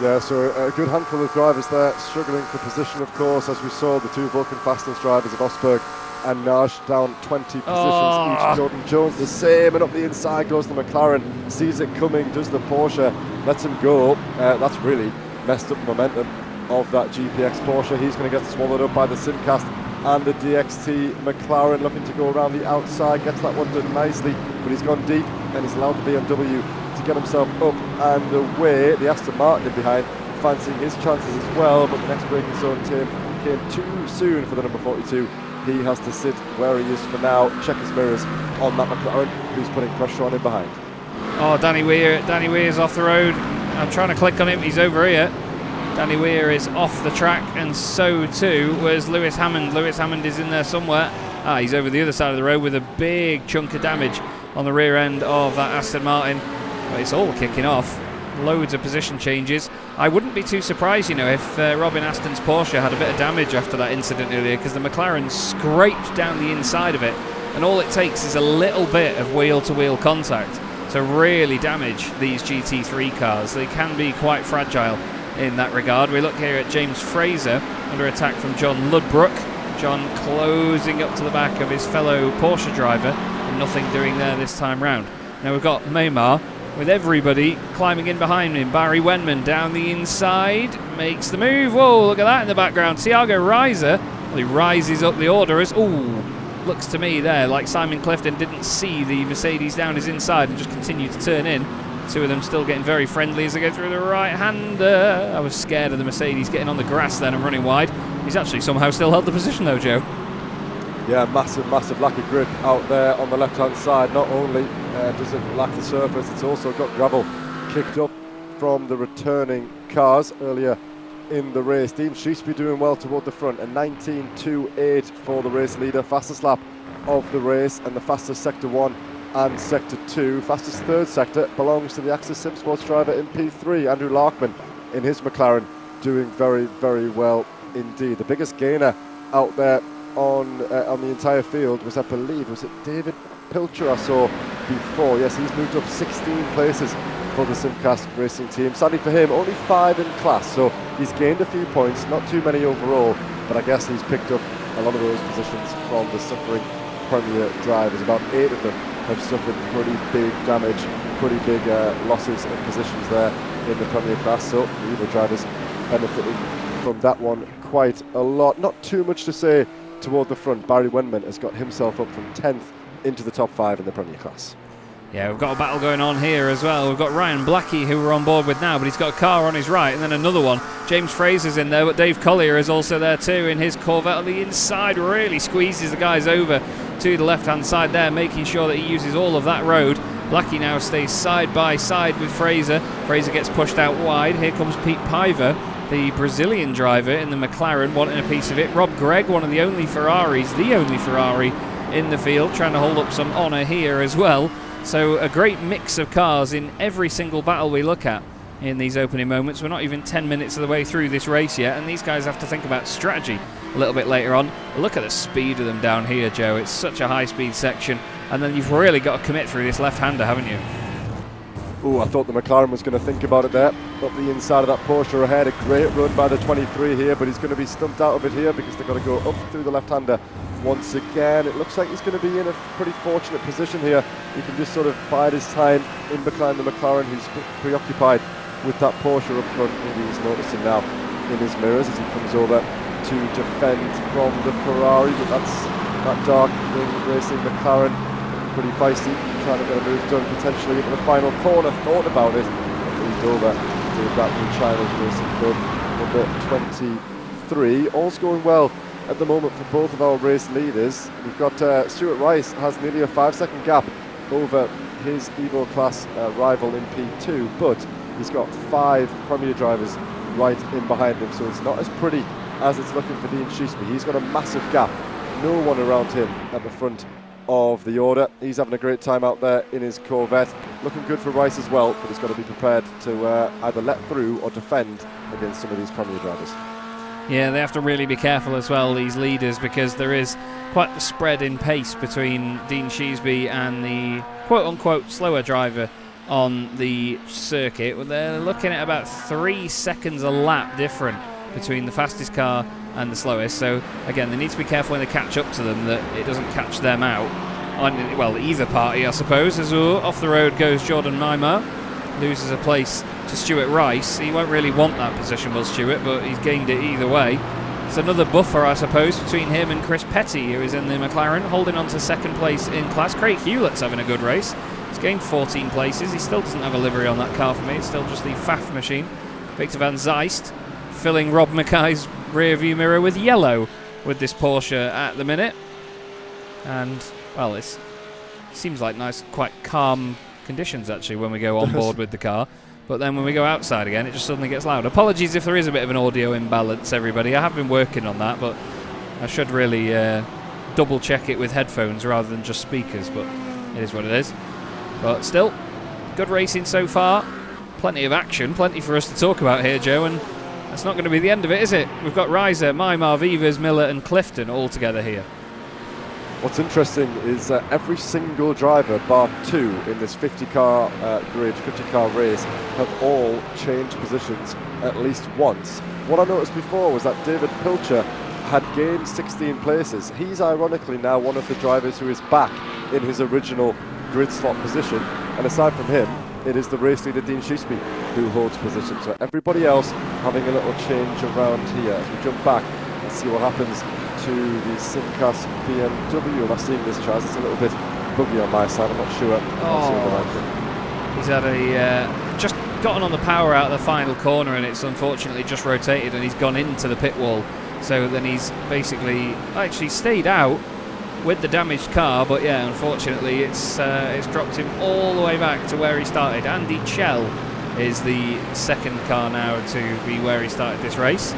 Yeah, so a good handful of drivers there struggling for position, of course, as we saw the two Vulcan fastness drivers of Osberg and Naj down 20 positions each. Jordan Jones the same, and up the inside goes the McLaren, sees it coming, does the Porsche, lets him go. That's really messed up the momentum of that GPX Porsche. He's going to get swallowed up by the Simcast and the DXT McLaren, looking to go around the outside, gets that one done nicely, but he's gone deep and he's allowed the BMW to get himself up and away. The Aston Martin in behind, fancying his chances as well, but the next braking zone came too soon for the number 42. He has to sit where he is for now, check his mirrors on that McLaren, who's putting pressure on him behind. Oh, Danny Weir's off the road. I'm trying to click on him, he's over here. Danny Weir is off the track, and so too was Lewis Hammond. Lewis Hammond is in there somewhere. He's over the other side of the road with a big chunk of damage on the rear end of that Aston Martin. But it's all kicking off. Loads of position changes. I wouldn't be too surprised, if Robin Aston's Porsche had a bit of damage after that incident earlier, because the McLaren scraped down the inside of it, and all it takes is a little bit of wheel-to-wheel contact to really damage these GT3 cars. They can be quite fragile in that regard. We look here at James Fraser under attack from John Ludbrook. John closing up to the back of his fellow Porsche driver, and nothing doing there this time round. Now we've got Maymar with everybody climbing in behind him. Barry Wenman down the inside, makes the move. Whoa, look at that in the background. Thiago Reiser, well, he rises up the order as, looks to me there like Simon Clifton didn't see the Mercedes down his inside and just continued to turn in. Two of them still getting very friendly as they go through the right-hander. I was scared of the Mercedes getting on the grass then and running wide. He's actually somehow still held the position though, Joe. Yeah, massive lack of grip out there on the left-hand side. Not only does it lack the surface, it's also got gravel kicked up from the returning cars earlier in the race. Dean Sheesby doing well toward the front, a 19.28 for the race leader, fastest lap of the race, and the fastest Sector 1 and Sector 2. Fastest third sector belongs to the Axis Sim Sports driver in P3, Andrew Larkman, in his McLaren, doing very, very well indeed. The biggest gainer out there on the entire field was, I believe, was it David Pilcher I saw before? Yes, he's moved up 16 places for the Simcast racing team. Sadly for him, only 5 in class, so he's gained a few points, not too many overall, but I guess he's picked up a lot of those positions from the suffering Premier drivers. About 8 of them have suffered pretty big damage, pretty big losses of positions there in the Premier class, so the EVO drivers benefiting from that one quite a lot. Not too much to say toward the front. Barry Wenman has got himself up from 10th into the top 5 in the Premier class. Yeah, we've got a battle going on here as well. We've got Ryan Blackie, who we're on board with now, but he's got a car on his right, and then another one. James Fraser's in there, but Dave Collier is also there too in his Corvette on the inside. Really squeezes the guys over to the left-hand side there, making sure that he uses all of that road. Blackie now stays side by side with Fraser. Fraser gets pushed out wide. Here comes Pete Piver, the Brazilian driver in the McLaren, wanting a piece of it. Rob Gregg, one of the only Ferraris, the only Ferrari in the field, trying to hold up some honour here as well. So a great mix of cars in every single battle we look at in these opening moments. We're not even 10 minutes of the way through this race yet, and these guys have to think about strategy a little bit later on. Look at the speed of them down here, Joe. It's such a high-speed section, and then you've really got to commit through this left-hander, haven't you? Oh, I thought the McLaren was going to think about it there. Up the inside of that Porsche ahead, a great run by the 23 here, but he's going to be stumped out of it here because they've got to go up through the left-hander once again. It looks like he's going to be in a pretty fortunate position here. He can just sort of bide his time in behind the McLaren, who's preoccupied with that Porsche up front. Maybe he's noticing now in his mirrors as he comes over to defend from the Ferrari, but that's that dark racing McLaren, pretty feisty, trying to get a move done potentially into the final corner. Thought about it, but moved over to that with China's Racing Club number 23. All's going well at the moment for both of our race leaders. We've got Stuart Rice has nearly a 5-second gap over his EVO class rival in P2, but he's got 5 Premier drivers right in behind him, so it's not as pretty as it's looking for Dean Sheesby. He's got a massive gap, no one around him at the front of the order. He's having a great time out there in his Corvette. Looking good for Rice as well, but he's got to be prepared to either let through or defend against some of these Premier drivers. Yeah, they have to really be careful as well, these leaders, because there is quite the spread in pace between Dean Sheasby and the quote-unquote slower driver on the circuit. Well, they're looking at about 3 seconds a lap different between the fastest car and the slowest. So, again, they need to be careful when they catch up to them that it doesn't catch them out. Well, either party, I suppose. As off the road goes Jordan Maimar. Loses a place to Stuart Rice. He won't really want that position, will Stuart, but he's gained it either way. It's another buffer, I suppose, between him and Chris Petty, who is in the McLaren, holding on to second place in class. Craig Hewlett's having a good race. He's gained 14 places. He still doesn't have a livery on that car for me. It's still just the FAF machine. Victor van Zeist filling Rob Mackay's rear view mirror with yellow with this Porsche at the minute. And, well, it seems like nice, quite calm conditions actually when we go on board with the car, but then when we go outside again it just suddenly gets loud. Apologies if there is a bit of an audio imbalance, everybody. I have been working on that, but I should really double check it with headphones rather than just speakers, but it is what it is. But still, good racing so far, plenty of action, plenty for us to talk about here, Joe, and that's not going to be the end of it, is it? We've got Reiser, Maimar, Vivers, Miller and Clifton all together here. What's interesting is every single driver, bar 2 in this 50-car grid, 50-car race, have all changed positions at least once. What I noticed before was that David Pilcher had gained 16 places. He's ironically now one of the drivers who is back in his original grid slot position. And aside from him, it is the race leader Dean Sheasby who holds position. So everybody else having a little change around here. As we jump back and see what happens to the Simcast BMW. Am I seeing this, Charles? It's a little bit buggy on my side. I'm not sure. He's had a just gotten on the power out of the final corner, and it's unfortunately just rotated, and he's gone into the pit wall. So then he's basically actually stayed out with the damaged car, but yeah, unfortunately it's dropped him all the way back to where he started. Andy Chell is the second car now to be where he started this race.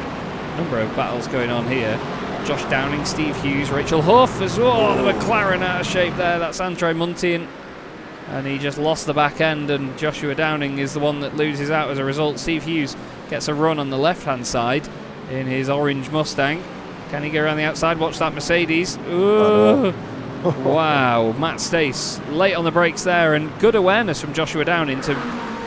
Number of battles going on here. Josh Downing, Steve Hughes, Rachel Huff as well. The McLaren out of shape there. That's Andre Muntean. And he just lost the back end, and Joshua Downing is the one that loses out as a result. Steve Hughes gets a run on the left-hand side in his orange Mustang. Can he go around the outside? Watch that Mercedes. Ooh. Wow. Matt Stace late on the brakes there, and good awareness from Joshua Downing to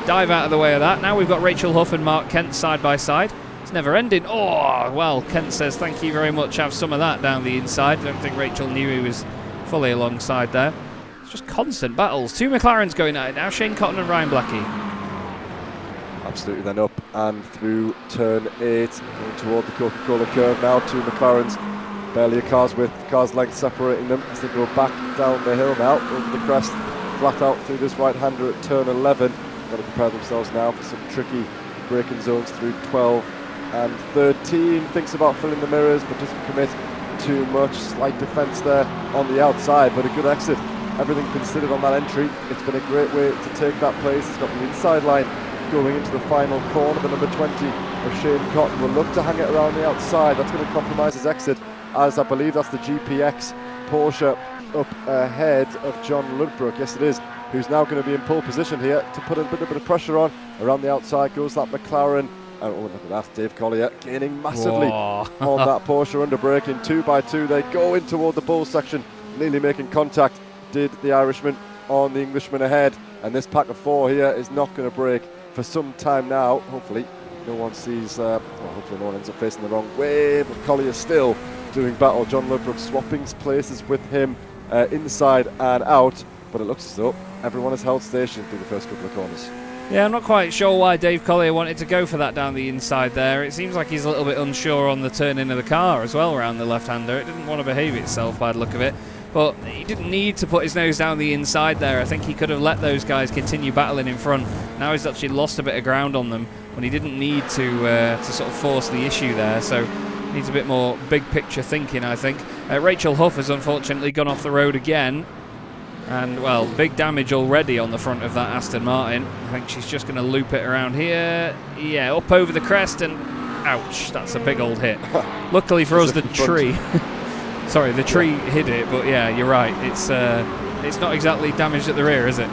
dive out of the way of that. Now we've got Rachel Huff and Mark Kent side by side. It's never ending. Oh, well, Kent says thank you very much. Have some of that down the inside. I don't think Rachel knew he was fully alongside there. It's just constant battles. 2 McLarens going at it now. Shane Cotton and Ryan Blackie. Absolutely, then up and through turn 8, going toward the Coca-Cola curve now. 2 McLarens, barely a car's width, car's length separating them as they go back down the hill now, over the crest, flat out through this right-hander at turn 11. Got to prepare themselves now for some tricky braking zones through 12 and 13. Thinks about filling the mirrors, but doesn't commit too much. Slight defence there on the outside, but a good exit. Everything considered on that entry. It's been a great way to take that place. It's got the inside line going into the final corner. The number 20 of Shane Cotton will look to hang it around the outside. That's going to compromise his exit, as I believe that's the GPX Porsche up ahead of John Ludbrook. Yes, it is. Who's now going to be in pole position here to put a bit of pressure on. Around the outside goes that McLaren. Oh, look at that, Dave Collier gaining massively on that Porsche under braking. 2 by 2, they go in toward the pole section, nearly making contact, did the Irishman on the Englishman ahead. And this pack of 4 here is not going to break for some time now. Hopefully no one sees, hopefully no one ends up facing the wrong way, but Collier still doing battle. John Ludbrook swapping places with him inside and out, but it looks as though everyone has held station through the first couple of corners. Yeah, I'm not quite sure why Dave Collier wanted to go for that down the inside there. It seems like he's a little bit unsure on the turn-in of the car as well around the left-hander. It didn't want to behave itself by the look of it. But he didn't need to put his nose down the inside there. I think he could have let those guys continue battling in front. Now he's actually lost a bit of ground on them when he didn't need to sort of force the issue there. So needs a bit more big-picture thinking, I think. Rachel Huff has unfortunately gone off the road again. And, well, big damage already on the front of that Aston Martin. I think she's just going to loop it around here. Yeah, up over the crest and ouch, that's a big old hit. Luckily for us, the tree. Sorry, the tree hid it, but yeah, you're right. It's not exactly damaged at the rear, is it?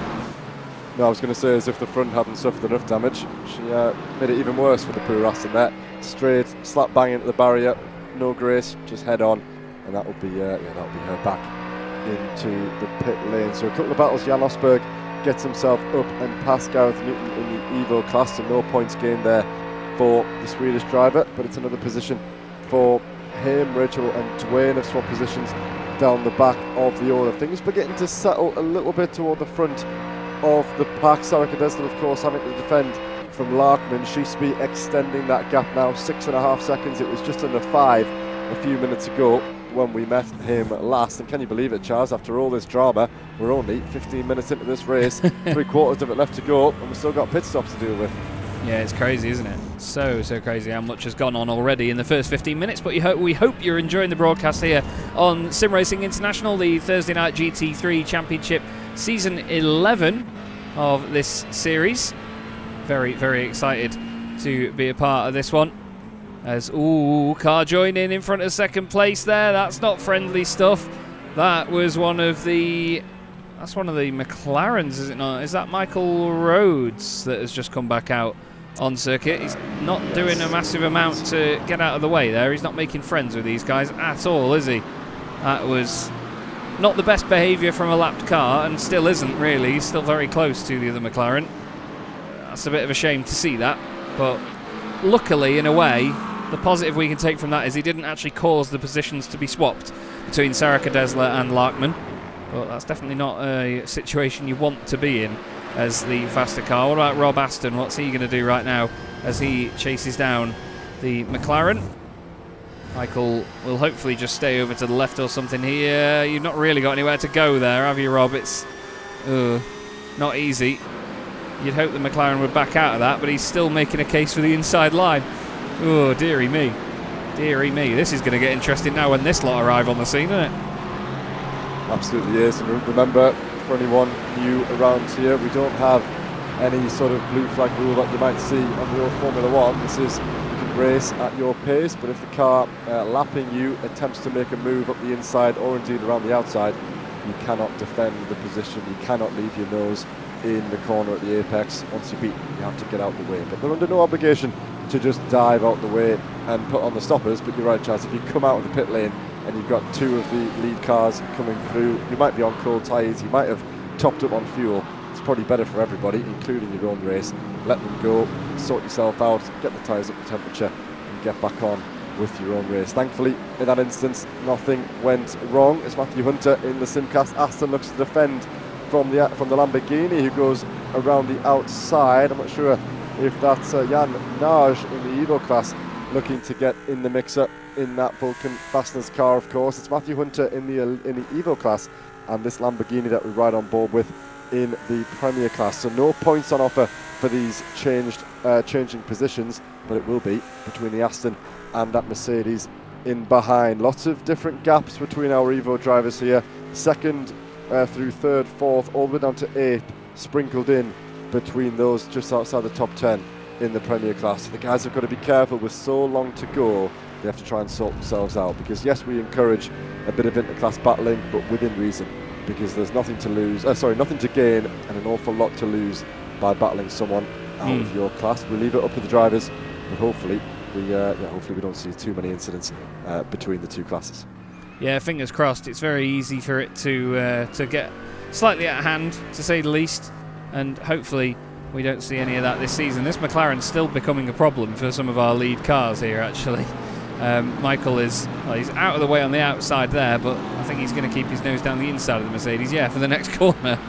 No, I was going to say, as if the front hadn't suffered enough damage. She made it even worse for the poor Aston there. Straight, slap bang into the barrier, no grace, just head on, and that will be her back into the pit lane. So a couple of battles. Jan Osberg gets himself up and past Gareth Newton in the EVO class, so no points gained there for the Swedish driver, but it's another position for him. Rachel and Dwayne have swapped positions down the back of the order. Things beginning to settle a little bit toward the front of the pack. Sarah Cadesla, of course, having to defend from Larkman. Sheesby extending that gap now, 6.5 seconds. It was just under 5 a few minutes ago when we met him last. And can you believe it, Charles, after all this drama, we're only 15 minutes into this race, 3/4 of it left to go, and we've still got pit stops to deal with. Yeah, it's crazy, isn't it? So crazy how much has gone on already in the first 15 minutes, but we hope you're enjoying the broadcast here on SimRacing International, the Thursday night GT3 Championship, Season 11 of this series. Very, very excited to be a part of this one. As, car joining in front of second place there. That's not friendly stuff. That was one of the McLarens, is it not? Is that Michael Rhodes that has just come back out on circuit? He's not doing a massive amount to get out of the way there. He's not making friends with these guys at all, is he? That was not the best behaviour from a lapped car, and still isn't really. He's still very close to the other McLaren. That's a bit of a shame to see that, but luckily, in a way, the positive we can take from that is he didn't actually cause the positions to be swapped between Sarah Cadesla and Larkman. But that's definitely not a situation you want to be in as the faster car. What about Rob Aston? What's he going to do right now as he chases down the McLaren? Michael will hopefully just stay over to the left or something here. You've not really got anywhere to go there, have you, Rob? It's not easy. You'd hope the McLaren would back out of that, but he's still making a case for the inside line. Oh, dearie me. Dearie me. This is going to get interesting now when this lot arrive on the scene, isn't it? Absolutely is. And remember, for anyone new around here, we don't have any sort of blue flag rule that you might see on the old Formula One. This is, you can race at your pace, but if the car lapping you attempts to make a move up the inside or indeed around the outside, you cannot defend the position. You cannot leave your nose in the corner at the apex. Once you're beaten, you have to get out of the way. But they're under no obligation to just dive out the way and put on the stoppers. But you're right, Chaz, if you come out of the pit lane and you've got two of the lead cars coming through, you might be on cold tyres, you might have topped up on fuel. It's probably better for everybody, including your own race. Let them go, sort yourself out, get the tyres up to temperature and get back on with your own race. Thankfully, in that instance, nothing went wrong. It's Matthew Hunter in the Simcast. Aston looks to defend from the Lamborghini, who goes around the outside. I'm not sure if that's Jan Naj in the EVO class looking to get in the mix-up in that Vulcan Fasteners car, of course. It's Matthew Hunter in the EVO class and this Lamborghini that we ride on board with in the Premier class. So no points on offer for these changing positions, but it will be between the Aston and that Mercedes in behind. Lots of different gaps between our EVO drivers here. Second through third, fourth, all the way down to eighth, sprinkled in between those just outside the top 10 in the Premier class. The guys have got to be careful with so long to go. They have to try and sort themselves out, because yes, we encourage a bit of interclass battling, but within reason, because there's nothing to lose, nothing to gain and an awful lot to lose by battling someone out of your class. We leave it up to the drivers, but hopefully we don't see too many incidents between the two classes. Yeah, fingers crossed. It's very easy for it to get slightly out of hand, to say the least, and hopefully we don't see any of that this season. This McLaren's still becoming a problem for some of our lead cars here, actually. Michael he's out of the way on the outside there, but I think he's going to keep his nose down the inside of the Mercedes, for the next corner.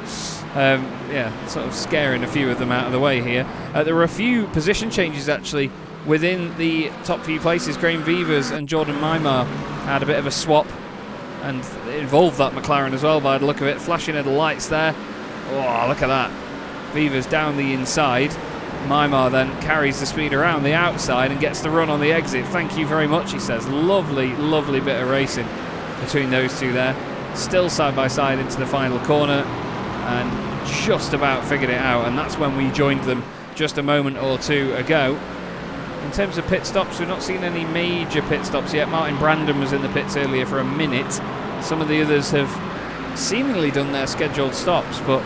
Sort of scaring a few of them out of the way here. There were a few position changes, actually, within the top few places. Graham Vivers and Jordan Mimar had a bit of a swap, and it involved that McLaren as well by the look of it. Flashing of the lights there. Oh, look at that. Vivers down the inside. Mimar then carries the speed around the outside and gets the run on the exit. Thank you very much, he says. Lovely, lovely bit of racing between those two there. Still side by side into the final corner, and just about figured it out, and that's when we joined them just a moment or two ago. In terms of pit stops, we've not seen any major pit stops yet. Martin Brandon was in the pits earlier for a minute. Some of the others have seemingly done their scheduled stops, but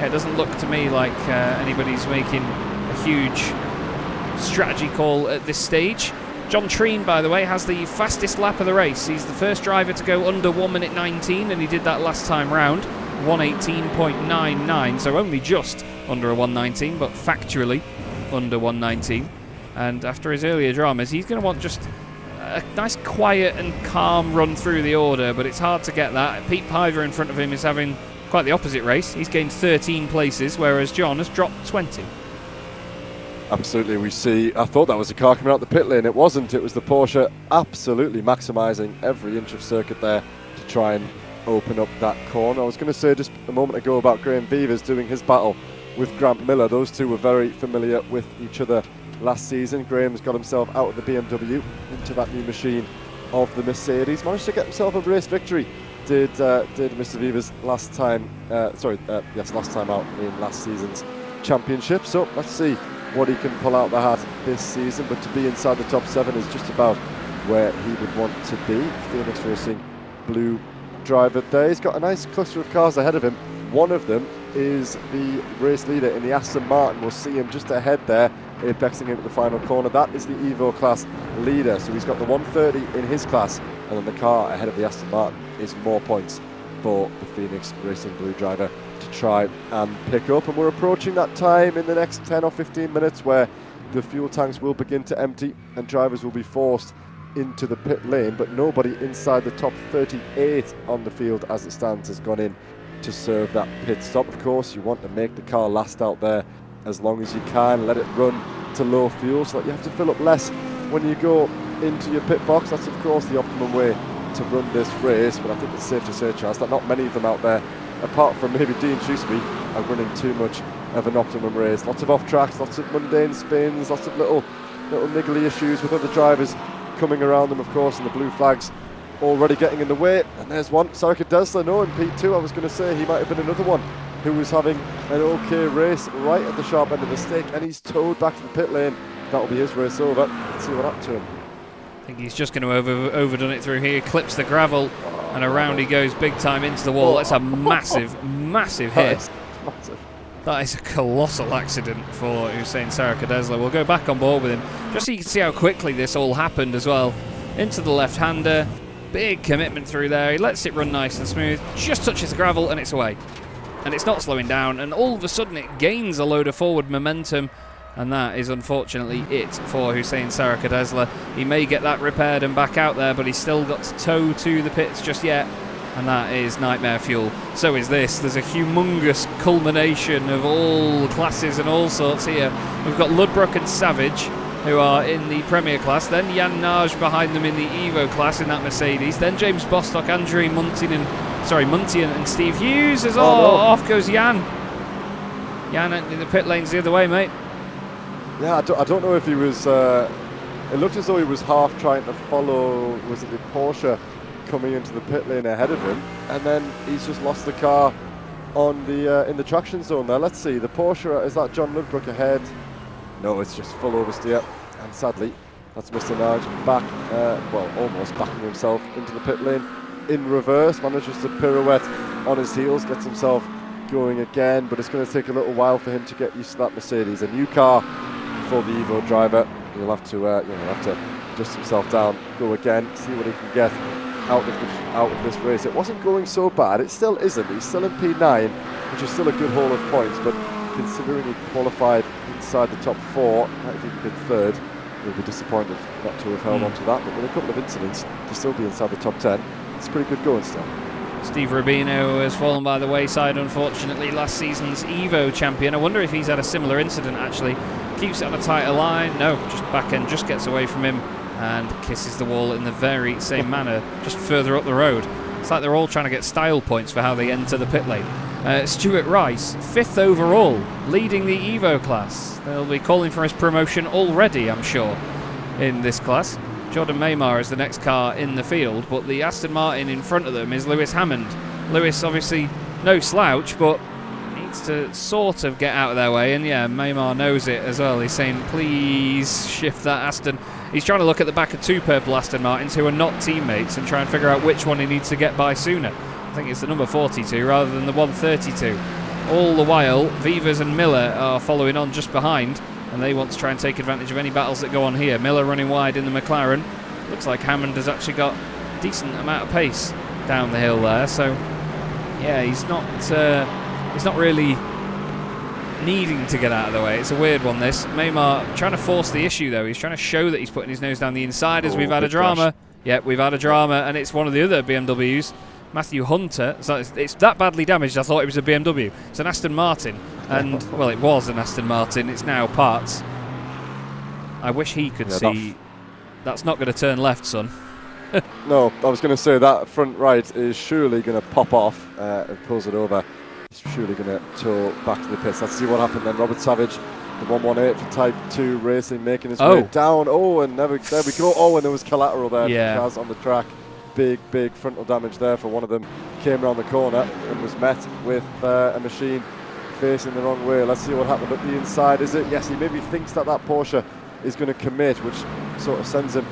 it doesn't look to me like anybody's making a huge strategy call at this stage. John Treen, by the way, has the fastest lap of the race. He's the first driver to go under 1 minute 19, and he did that last time round, 1:18.99, so only just under a 1:19, but factually under 1:19. And after his earlier dramas, he's going to want just a nice quiet and calm run through the order, but it's hard to get that. Pete Piver in front of him is having quite the opposite race. He's gained 13 places, whereas John has dropped 20. Absolutely, we see. I thought that was a car coming out the pit lane. It wasn't. It was the Porsche absolutely maximising every inch of circuit there to try and open up that corner. I was going to say just a moment ago about Graham Beavers doing his battle with Grant Miller. Those two were very familiar with each other last season. Graham's got himself out of the BMW into that new machine of the Mercedes. Managed to get himself a race victory. Did Mr. Beavers last time? Last time out in last season's championship. So let's see what he can pull out the hat this season, but to be inside the top 7 is just about where he would want to be. Phoenix Racing blue driver there. He's got a nice cluster of cars ahead of him. One of them is the race leader in the Aston Martin. We'll see him just ahead there, apexing into the final corner. That is the EVO class leader, so he's got the 130 in his class, and then the car ahead of the Aston Martin is more points for the Phoenix Racing blue driver to try and pick up. And we're approaching that time in the next 10 or 15 minutes where the fuel tanks will begin to empty and drivers will be forced into the pit lane, but nobody inside the top 38 on the field as it stands has gone in to serve that pit stop. Of course, you want to make the car last out there as long as you can, let it run to low fuel so that you have to fill up less when you go into your pit box. That's of course the optimum way to run this race, but I think it's safe to say, Charles, that not many of them out there, apart from maybe Dean Shrewsbury, are running too much of an optimum race. Lots of off tracks, lots of mundane spins, lots of little niggly issues with other drivers coming around them, of course, and the blue flags already getting in the way. And there's one, Sarika Desler, no, in P2, I was going to say he might have been another one who was having an okay race right at the sharp end of the stick, and he's towed back to the pit lane. That'll be his race over. Let's see what happened to him. I think he's just going to overdone it through here, clips the gravel, and around he goes big time into the wall. That's a massive, massive hit. That is a colossal accident for Hussein Sarika Desler. We'll go back on board with him, just so you can see how quickly this all happened as well. Into the left-hander, big commitment through there. He lets it run nice and smooth, just touches the gravel and it's away. And it's not slowing down, and all of a sudden it gains a load of forward momentum. And that is unfortunately it for Hussein Sarika Desler. He may get that repaired and back out there, but he's still got to tow to the pits just yet. And that is nightmare fuel. So is this. There's a humongous culmination of all classes and all sorts here. We've got Ludbrook and Savage, who are in the Premier class. Then Jan Nage behind them in the EVO class in that Mercedes. Then James Bostock, Andrei Muntian and Steve Hughes. Off goes Jan. Jan in the pit lane's the other way, mate. Yeah, I don't know if he was... it looked as though he was half trying to follow, was it the Porsche coming into the pit lane ahead of him, and then he's just lost the car on the in the traction zone there. Let's see, the Porsche, is that John Ludbrook ahead? No, it's just full oversteer, and sadly, that's Mr. Nage back, almost backing himself into the pit lane in reverse, manages to pirouette on his heels, gets himself going again, but it's going to take a little while for him to get used to that Mercedes. A new car for the EVO driver. He'll have to dust himself down, go again, see what he can get out of this race. It wasn't going so bad. It still isn't. He's still in P9, which is still a good haul of points, but considering he qualified inside the top 4, might have even been third, he'll be disappointed not to have held on to that, but with a couple of incidents to still be inside the top 10, it's pretty good going still. Steve Rubino has fallen by the wayside, unfortunately, last season's EVO champion. I wonder if he's had a similar incident, actually. Keeps it on a tighter line. No, just back end just gets away from him and kisses the wall in the very same manner, just further up the road. It's like they're all trying to get style points for how they enter the pit lane. Stuart Rice, 5th overall, leading the EVO class. They'll be calling for his promotion already, I'm sure, in this class. Jordan Maymar is the next car in the field, but the Aston Martin in front of them is Lewis Hammond. Lewis, obviously, no slouch, but needs to sort of get out of their way, and yeah, Maymar knows it as well. He's saying, please shift that Aston. He's trying to look at the back of 2 purple Aston Martins who are not teammates and try and figure out which one he needs to get by sooner. I think it's the number 42 rather than the 132. All the while, Vivas and Miller are following on just behind, and they want to try and take advantage of any battles that go on here. Miller running wide in the McLaren. Looks like Hammond has actually got a decent amount of pace down the hill there, so yeah, he's not really needing to get out of the way. It's a weird one, this. Maymar trying to force the issue, though. He's trying to show that he's putting his nose down the inside as we've had a drama. Yep, we've had a drama, and it's one of the other BMWs, Matthew Hunter. So it's that badly damaged, I thought it was a BMW. It's an Aston Martin, and, well, it was an Aston Martin. It's now parts. I wish he could see. That's not going to turn left, son. No, I was going to say that front right is surely going to pop off and pulls it over. He's surely going to tow back to the pits. Let's see what happened then. Robert Savage, the 118 for Type 2 Racing, making his way down. Oh, and there we go. Oh, and there was collateral there. Yeah. Cars on the track. Big frontal damage there for one of them. Came around the corner and was met with a machine facing the wrong way. Let's see what happened up the inside. Is it? Yes, he maybe thinks that Porsche is going to commit, which sort of sends him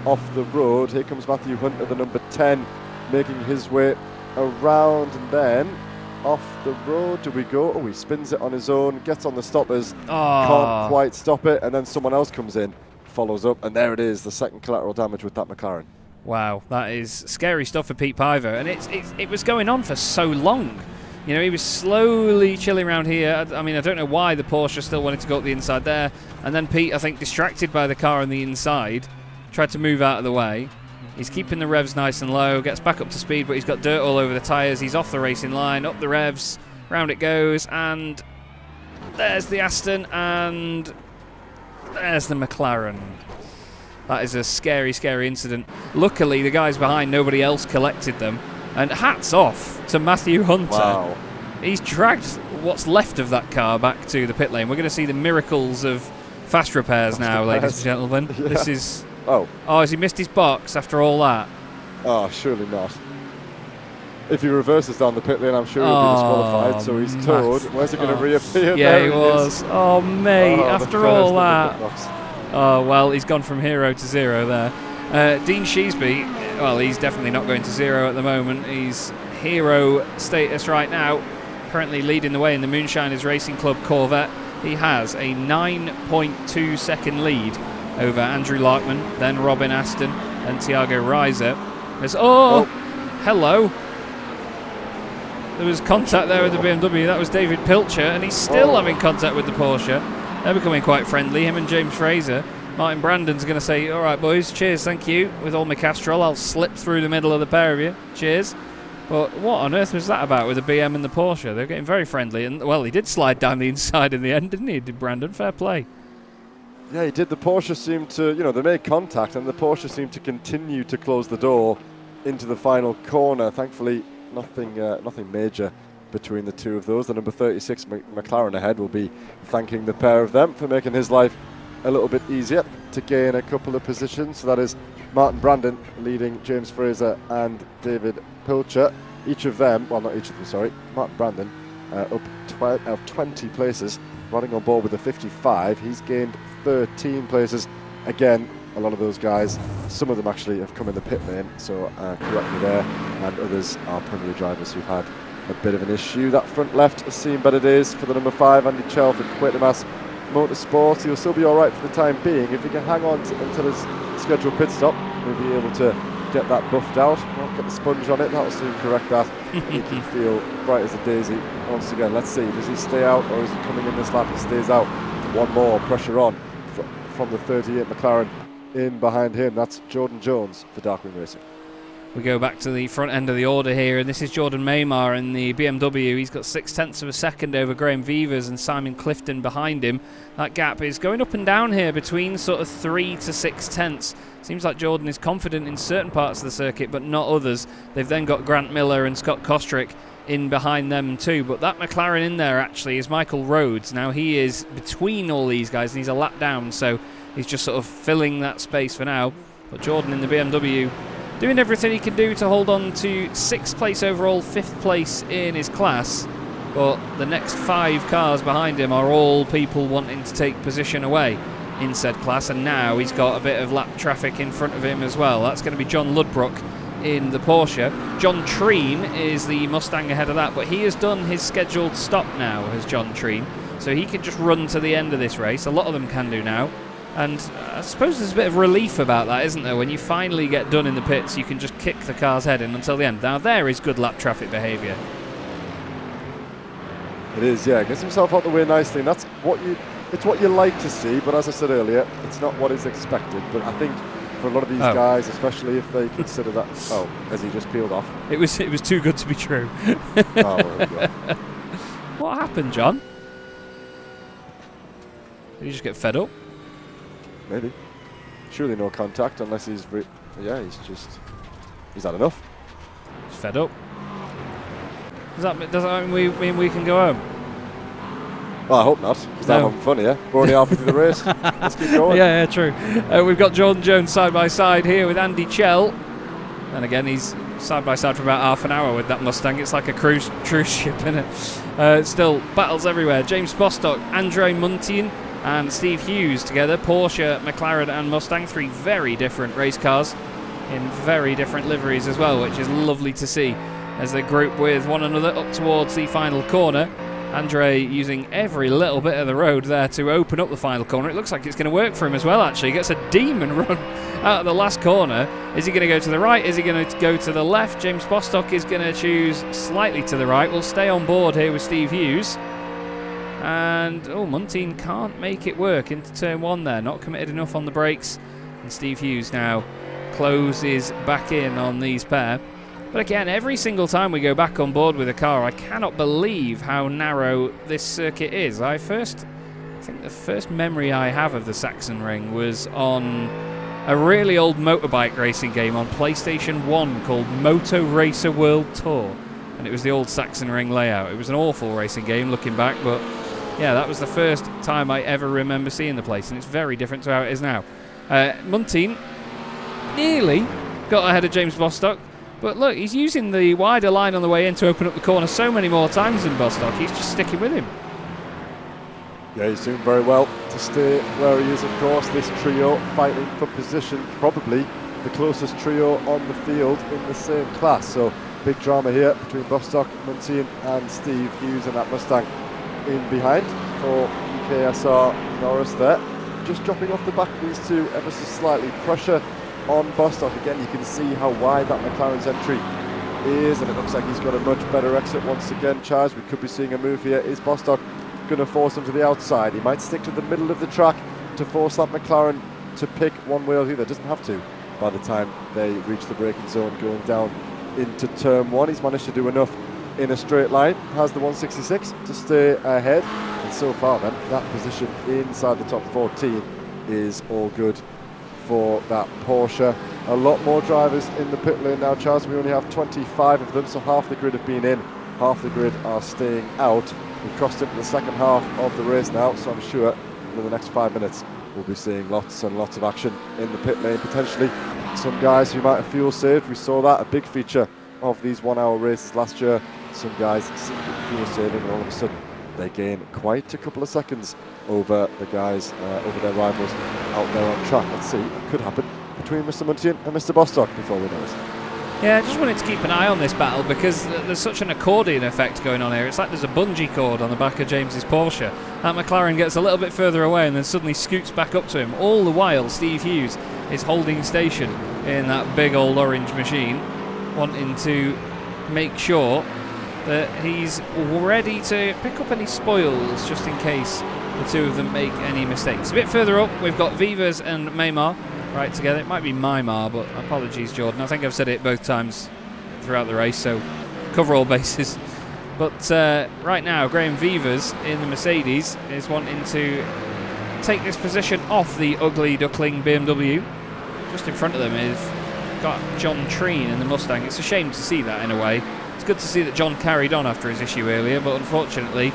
off the road. Here comes Matthew Hunter, the number 10, making his way around, and then off the road do we go. Oh, he spins it on his own, gets on the stoppers, can't quite stop it, and then someone else comes in, follows up, and there it is, the second collateral damage with that McLaren. Wow, that is scary stuff for Pete Piver, and it was going on for so long. You know, he was slowly chilling around here. I mean, I don't know why the Porsche still wanted to go up the inside there, and then Pete, I think, distracted by the car on the inside, tried to move out of the way. He's keeping the revs nice and low, gets back up to speed, but he's got dirt all over the tyres. He's off the racing line, up the revs, round it goes, and there's the Aston, and there's the McLaren. That is a scary, scary incident. Luckily, the guys behind, nobody else collected them. And hats off to Matthew Hunter. Wow. He's dragged what's left of that car back to the pit lane. We're going to see the miracles of fast repairs now, ladies and gentlemen. Yeah. This is... Oh, has he missed his box after all that? Oh, surely not. If he reverses down the pit lane, I'm sure he'll be disqualified, so he's towed. Where's he going to reappear? Yeah, there he was. Oh, mate, after all that. Oh, well, he's gone from hero to zero there. Dean Sheesby, well, he's definitely not going to zero at the moment. He's hero status right now, currently leading the way in the Moonshiners Racing Club Corvette. He has a 9.2 second lead over Andrew Larkman, then Robin Aston, and Thiago Reiser. Hello. There was contact there with the BMW. That was David Pilcher, and he's still having contact with the Porsche. They're becoming quite friendly, him and James Fraser. Martin Brandon's going to say, all right, boys, cheers, thank you. With all my Castrol, I'll slip through the middle of the pair of you. Cheers. But what on earth was that about with the BM and the Porsche? They're getting very friendly. And, well, he did slide down the inside in the end, didn't he, Brandon? Fair play. Yeah, he did. The Porsche seemed to, they made contact, and the Porsche seemed to continue to close the door into the final corner. Thankfully, nothing major between the two of those. The number 36 McLaren ahead will be thanking the pair of them for making his life a little bit easier to gain a couple of positions. So that is Martin Brandon leading James Fraser and David Pilcher. Each of them, well, not each of them, sorry, Martin Brandon up 20 places, running on board with a 55. He's gained 13 places. Again, a lot of those guys, some of them actually have come in the pit lane, so correct me there, and others are Premier drivers who've had a bit of an issue. That front left has seen better days for the number 5, Andy Chell for Quatermass Motorsport. He'll still be all right for the time being. If he can hang on until his scheduled pit stop, he'll be able to get that buffed out. Won't get the sponge on it, that'll soon correct that. He can feel bright as a daisy once again. Let's see, does he stay out, or is he coming in this lap and stays out? One more, pressure on from the 38 McLaren in behind him. That's Jordan Jones for Darkwing Racing. We go back to the front end of the order here, and this is Jordan Maymar in the BMW. He's got 0.6 of a second over Graham Vivas and Simon Clifton behind him. That gap is going up and down here between sort of 3 to 0.6. Seems like Jordan is confident in certain parts of the circuit, but not others. They've then got Grant Miller and Scott Kostrick in behind them too. But that McLaren in there actually is Michael Rhodes. Now he is between all these guys, and he's a lap down, so he's just sort of filling that space for now. But Jordan in the BMW doing everything he can do to hold on to 6th place overall, 5th place in his class. but the next 5 cars behind him are all people wanting to take position away in said class, and now he's got a bit of lap traffic in front of him as well. That's going to be John Ludbrook in the Porsche. John Treen is the Mustang ahead of that, but he has done his scheduled stop now, has John Treen, so he can just run to the end of this race. A lot of them can do now, and I suppose there's a bit of relief about that, isn't there? When you finally get done in the pits, you can just kick the car's head in until the end. Now there is good lap traffic behaviour. It is, yeah. Gets himself out the way nicely, and that's it's what you like to see, but as I said earlier, it's not what is expected. But I think for a lot of these guys, especially if they consider that, as he just peeled off. It was too good to be true. What happened, John? Did he just get fed up? Maybe. Surely no contact unless he's he's had enough. He's fed up. Does that mean we can go home? Well, I hope not, because I'm having fun here. We're only halfway through the race. Let's keep going. Yeah, true. We've got Jordan Jones side by side here with Andy Chell. And again, he's side by side for about half an hour with that Mustang. It's like a cruise ship, isn't it? Still, battles everywhere. James Bostock, Andre Muntean and Steve Hughes together. Porsche, McLaren and Mustang. 3 very different race cars in very different liveries as well, which is lovely to see as they group with one another up towards the final corner. Andre using every little bit of the road there to open up the final corner. It looks like it's going to work for him as well, actually. He gets a demon run out of the last corner. Is he going to go to the right? Is he going to go to the left? James Bostock is going to choose slightly to the right. We'll stay on board here with Steve Hughes. And, Muntean can't make it work into turn 1 there. Not committed enough on the brakes. And Steve Hughes now closes back in on these pair. But again, every single time we go back on board with a car, I cannot believe how narrow this circuit is. I think the first memory I have of the Sachsenring was on a really old motorbike racing game on PlayStation 1 called Moto Racer World Tour. And it was the old Sachsenring layout. It was an awful racing game looking back, but yeah, that was the first time I ever remember seeing the place, and it's very different to how it is now. Muntean nearly got ahead of James Bostock. But look, he's using the wider line on the way in to open up the corner so many more times than Bostock. He's just sticking with him. Yeah, he's doing very well to stay where he is, of course. This trio fighting for position, probably the closest trio on the field in the same class. So big drama here between Bostock, Muntean and Steve Hughes and that Mustang in behind for UKSR Norris there. Just dropping off the back of these two ever so slightly. Pressure on Bostock. Again, you can see how wide that McLaren's entry is, and it looks like he's got a much better exit once again. Charles, we could be seeing a move here. Is Bostock going to force him to the outside? He might stick to the middle of the track to force that McLaren to pick one way or the other. Doesn't have to by the time they reach the braking zone going down into turn 1. He's managed to do enough in a straight line, has the 166 to stay ahead, and so far then that position inside the top 14 is all good for that Porsche. A lot more drivers in the pit lane now, Charles. We only have 25 of them, so half the grid have been in, half the grid are staying out. We've crossed into the second half of the race now, so I'm sure in the next 5 minutes we'll be seeing lots and lots of action in the pit lane. Potentially some guys who might have fuel saved. We saw that, a big feature of these 1 hour races last year. Some guys seem to be fuel saving, and all of a sudden they gain quite a couple of seconds over the guys, over their rivals out there on track. Let's see, it could happen between Mr. Muntean and Mr. Bostock before we know it. Yeah, I just wanted to keep an eye on this battle because there's such an accordion effect going on here. It's like there's a bungee cord on the back of James's Porsche. That McLaren gets a little bit further away and then suddenly scoots back up to him. All the while, Steve Hughes is holding station in that big old orange machine, wanting to make sure that he's ready to pick up any spoils just in case the two of them make any mistakes. A bit further up, we've got Vivas and Maymar right together. It might be Maymar, but apologies, Jordan. I think I've said it both times throughout the race, so cover all bases. But right now, Graham Vivas in the Mercedes is wanting to take this position off the ugly duckling BMW. Just in front of them is got John Treen in the Mustang. It's a shame to see that in a way. It's good to see that John carried on after his issue earlier, but unfortunately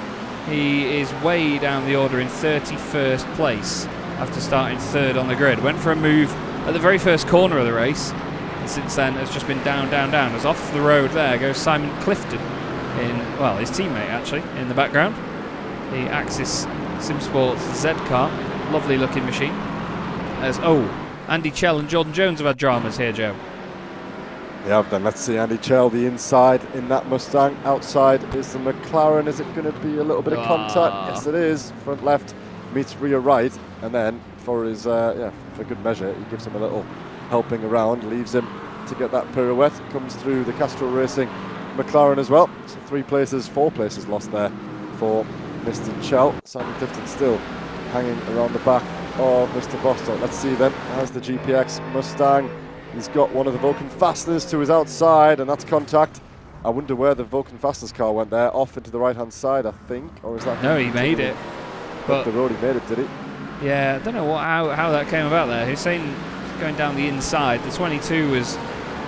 he is way down the order in 31st place after starting 3rd on the grid. Went for a move at the very first corner of the race, and since then has just been down, down, down. As off the road there goes Simon Clifton well, his teammate actually, in the background. The Axis SimSports Z car. Lovely looking machine. As, Andy Chell and Jordan Jones have had dramas here, Joe. They have then. Let's see Andy Chell, the inside in that Mustang. Outside is the McLaren. Is it going to be a little bit of contact? Yes, it is. Front left meets rear right. And then for his, for good measure, he gives him a little helping around, leaves him to get that pirouette. Comes through the Castrol Racing McLaren as well. So 4 places lost there for Mr. Chell. Simon Clifton still hanging around the back of Mr. Bostock. Let's see then, as the GPX Mustang. He's got one of the Vulcan Fasteners to his outside, and that's contact. I wonder where the Vulcan Fasteners car went there, off into the right-hand side, I think, or is that? No, he made it. But the road, he made it, did he? Yeah, I don't know how that came about there. Hussein going down the inside. The 22 was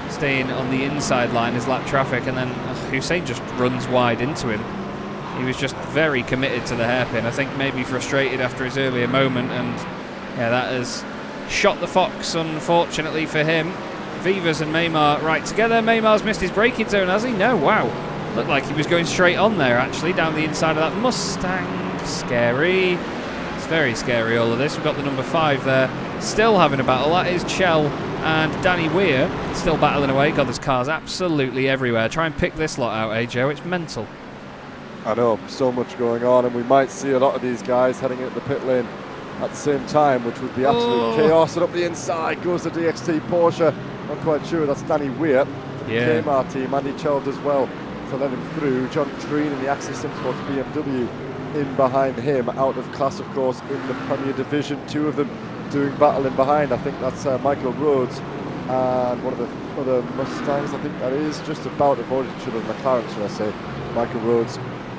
staying on the inside line as lap traffic, and then Hussein just runs wide into him. He was just very committed to the hairpin. I think maybe frustrated after his earlier moment, and yeah, that has shot the fox, unfortunately for him. Vivas and Maymar right together. Maymar's missed his braking zone, has he? No, wow. Looked like he was going straight on there, actually, down the inside of that Mustang. Scary. It's very scary, all of this. We've got the number 5 there, still having a battle. That is Chell and Danny Weir, still battling away. God, there's cars absolutely everywhere. Try and pick this lot out, Joe. It's mental. I know, so much going on, and we might see a lot of these guys heading into the pit lane at the same time, which would be absolute chaos. And up the inside goes the DXT Porsche. Not quite sure, that's Danny Weir for the KMR team. Andy Chell as well to let him through. John Treen in the Axis SimSports BMW in behind him. Out of class, of course, in the Premier Division. 2 of them doing battle in behind. I think that's Michael Rhodes and one of the other Mustangs. I think that is just about avoided each other. McLaren, should I say. Michael Rhodes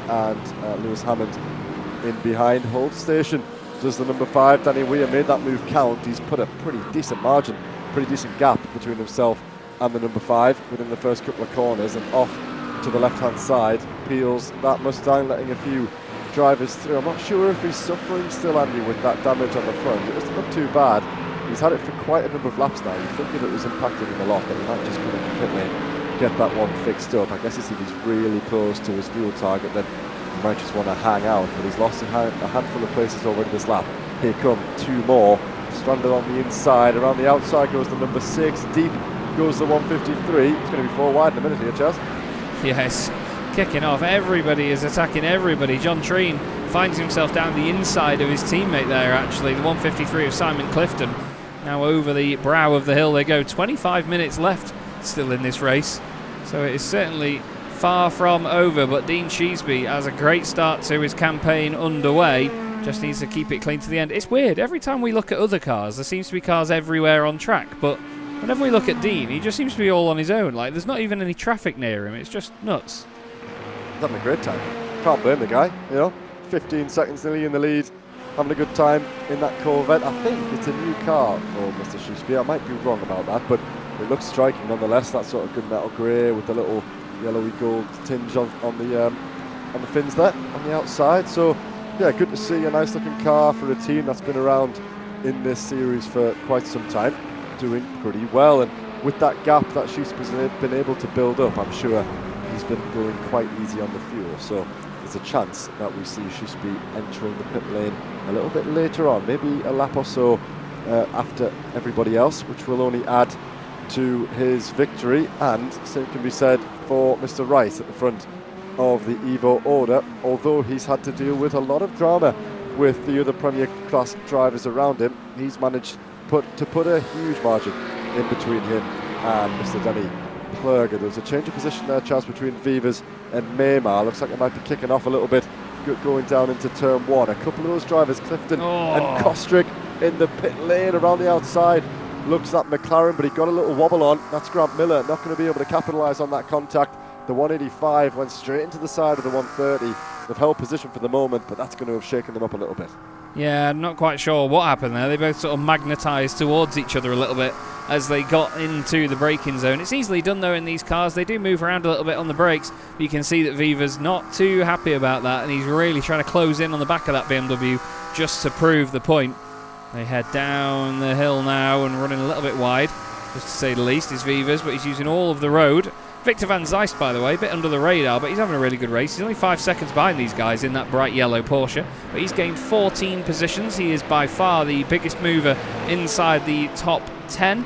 and Lewis Hammond in behind. Hold station does the number 5. Danny Weir made that move count. He's put a pretty decent margin, pretty decent gap between himself and the number 5 within the first couple of corners, and off to the left hand side peels that Mustang, letting a few drivers through. I'm not sure if he's suffering still, Andy, with that damage on the front. It doesn't look too bad. He's had it for quite a number of laps now. You'd think if it was impacting him a lot, that he might just come in the pit lane, get that one fixed up. I guess if he's really close to his fuel target, then he might just want to hang out, but he's lost a handful of places already this lap. Here come 2 more, stranded on the inside. Around the outside goes the number 6, deep goes the 153. It's going to be 4 wide in a minute here, Chaz. Yes, kicking off. Everybody is attacking everybody. John Treen finds himself down the inside of his teammate there, actually. The 153 of Simon Clifton. Now over the brow of the hill they go. 25 minutes left still in this race, so it is certainly far from over, but Dean Sheasby has a great start to his campaign underway. Just needs to keep it clean to the end. It's weird, every time we look at other cars there seems to be cars everywhere on track, but whenever we look at Dean he just seems to be all on his own. Like, there's not even any traffic near him. It's just nuts. He's having a great time. Can't blame the guy, you know. 15 seconds nearly in the lead, having a good time in that Corvette. I think it's a new car for Mr. Sheasby. I might be wrong about that, but it looks striking nonetheless. That sort of good metal grey with the little yellowy gold tinge on the fins there on the outside. So yeah, good to see a nice looking car for a team that's been around in this series for quite some time, doing pretty well. And with that gap that she's been able to build up, I'm sure he's been going quite easy on the fuel. So there's a chance that we see Sheasby entering the pit lane a little bit later on, maybe a lap or so after everybody else, which will only add to his victory. And same can be said for Mr. Rice at the front of the EVO order, although he's had to deal with a lot of drama with the other Premier class drivers around him. He's managed to put a huge margin in between him and Mr. Danny Plurger. There was a change of position there, Chaz, between Vivas and Maymar. Looks like it might be kicking off a little bit going down into turn 1. A couple of those drivers, Clifton and Kostrick, in the pit lane around the outside. Looks at McLaren, but he got a little wobble on. That's Grant Miller, not going to be able to capitalise on that contact. The 185 went straight into the side of the 130. They've held position for the moment, but that's going to have shaken them up a little bit. Yeah, I'm not quite sure what happened there. They both sort of magnetised towards each other a little bit as they got into the braking zone. It's easily done though in these cars. They do move around a little bit on the brakes, but you can see that Viva's not too happy about that, and he's really trying to close in on the back of that BMW just to prove the point. They head down the hill now and running a little bit wide, just to say the least, is Vivas, but he's using all of the road. Victor Van Zijst, by the way, a bit under the radar, but he's having a really good race. He's only 5 seconds behind these guys in that bright yellow Porsche, but he's gained 14 positions. He is by far the biggest mover inside the top 10,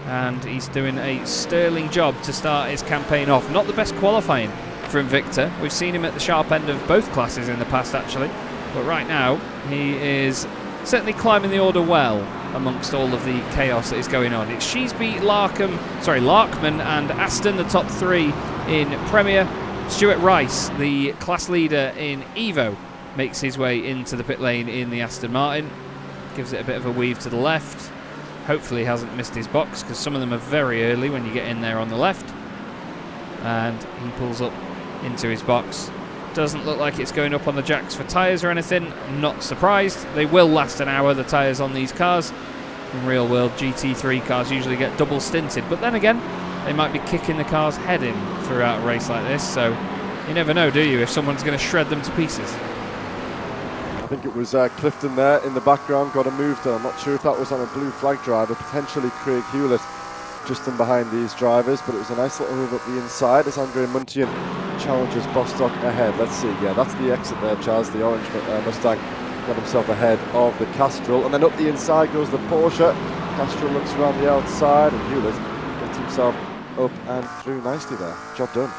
and he's doing a sterling job to start his campaign off. Not the best qualifying from Victor. We've seen him at the sharp end of both classes in the past, actually, but right now he is certainly climbing the order well amongst all of the chaos that is going on. It's Sheesby, Larkman and Aston, the top 3 in Premier. Stuart Rice, the class leader in EVO, makes his way into the pit lane in the Aston Martin. Gives it a bit of a weave to the left. Hopefully he hasn't missed his box, because some of them are very early when you get in there on the left. And he pulls up into his box. Doesn't look like it's going up on the jacks for tyres or anything. I'm not surprised. They will last an hour, the tyres on these cars. In real world, GT3 cars usually get double stinted. But then again, they might be kicking the car's head in throughout a race like this. So you never know, do you, if someone's going to shred them to pieces. I think it was Clifton there in the background, got a move done. I'm not sure if that was on a blue flag driver, potentially Craig Hewlett just in behind these drivers, but it was a nice little move up the inside as Andre Muntian challenges Bostock ahead. Let's see, yeah, that's the exit there, Charles. The orange Mustang got himself ahead of the Castrol, and then up the inside goes the Porsche. Castrol looks around the outside, and Hewlett gets himself up and through nicely there. Job done.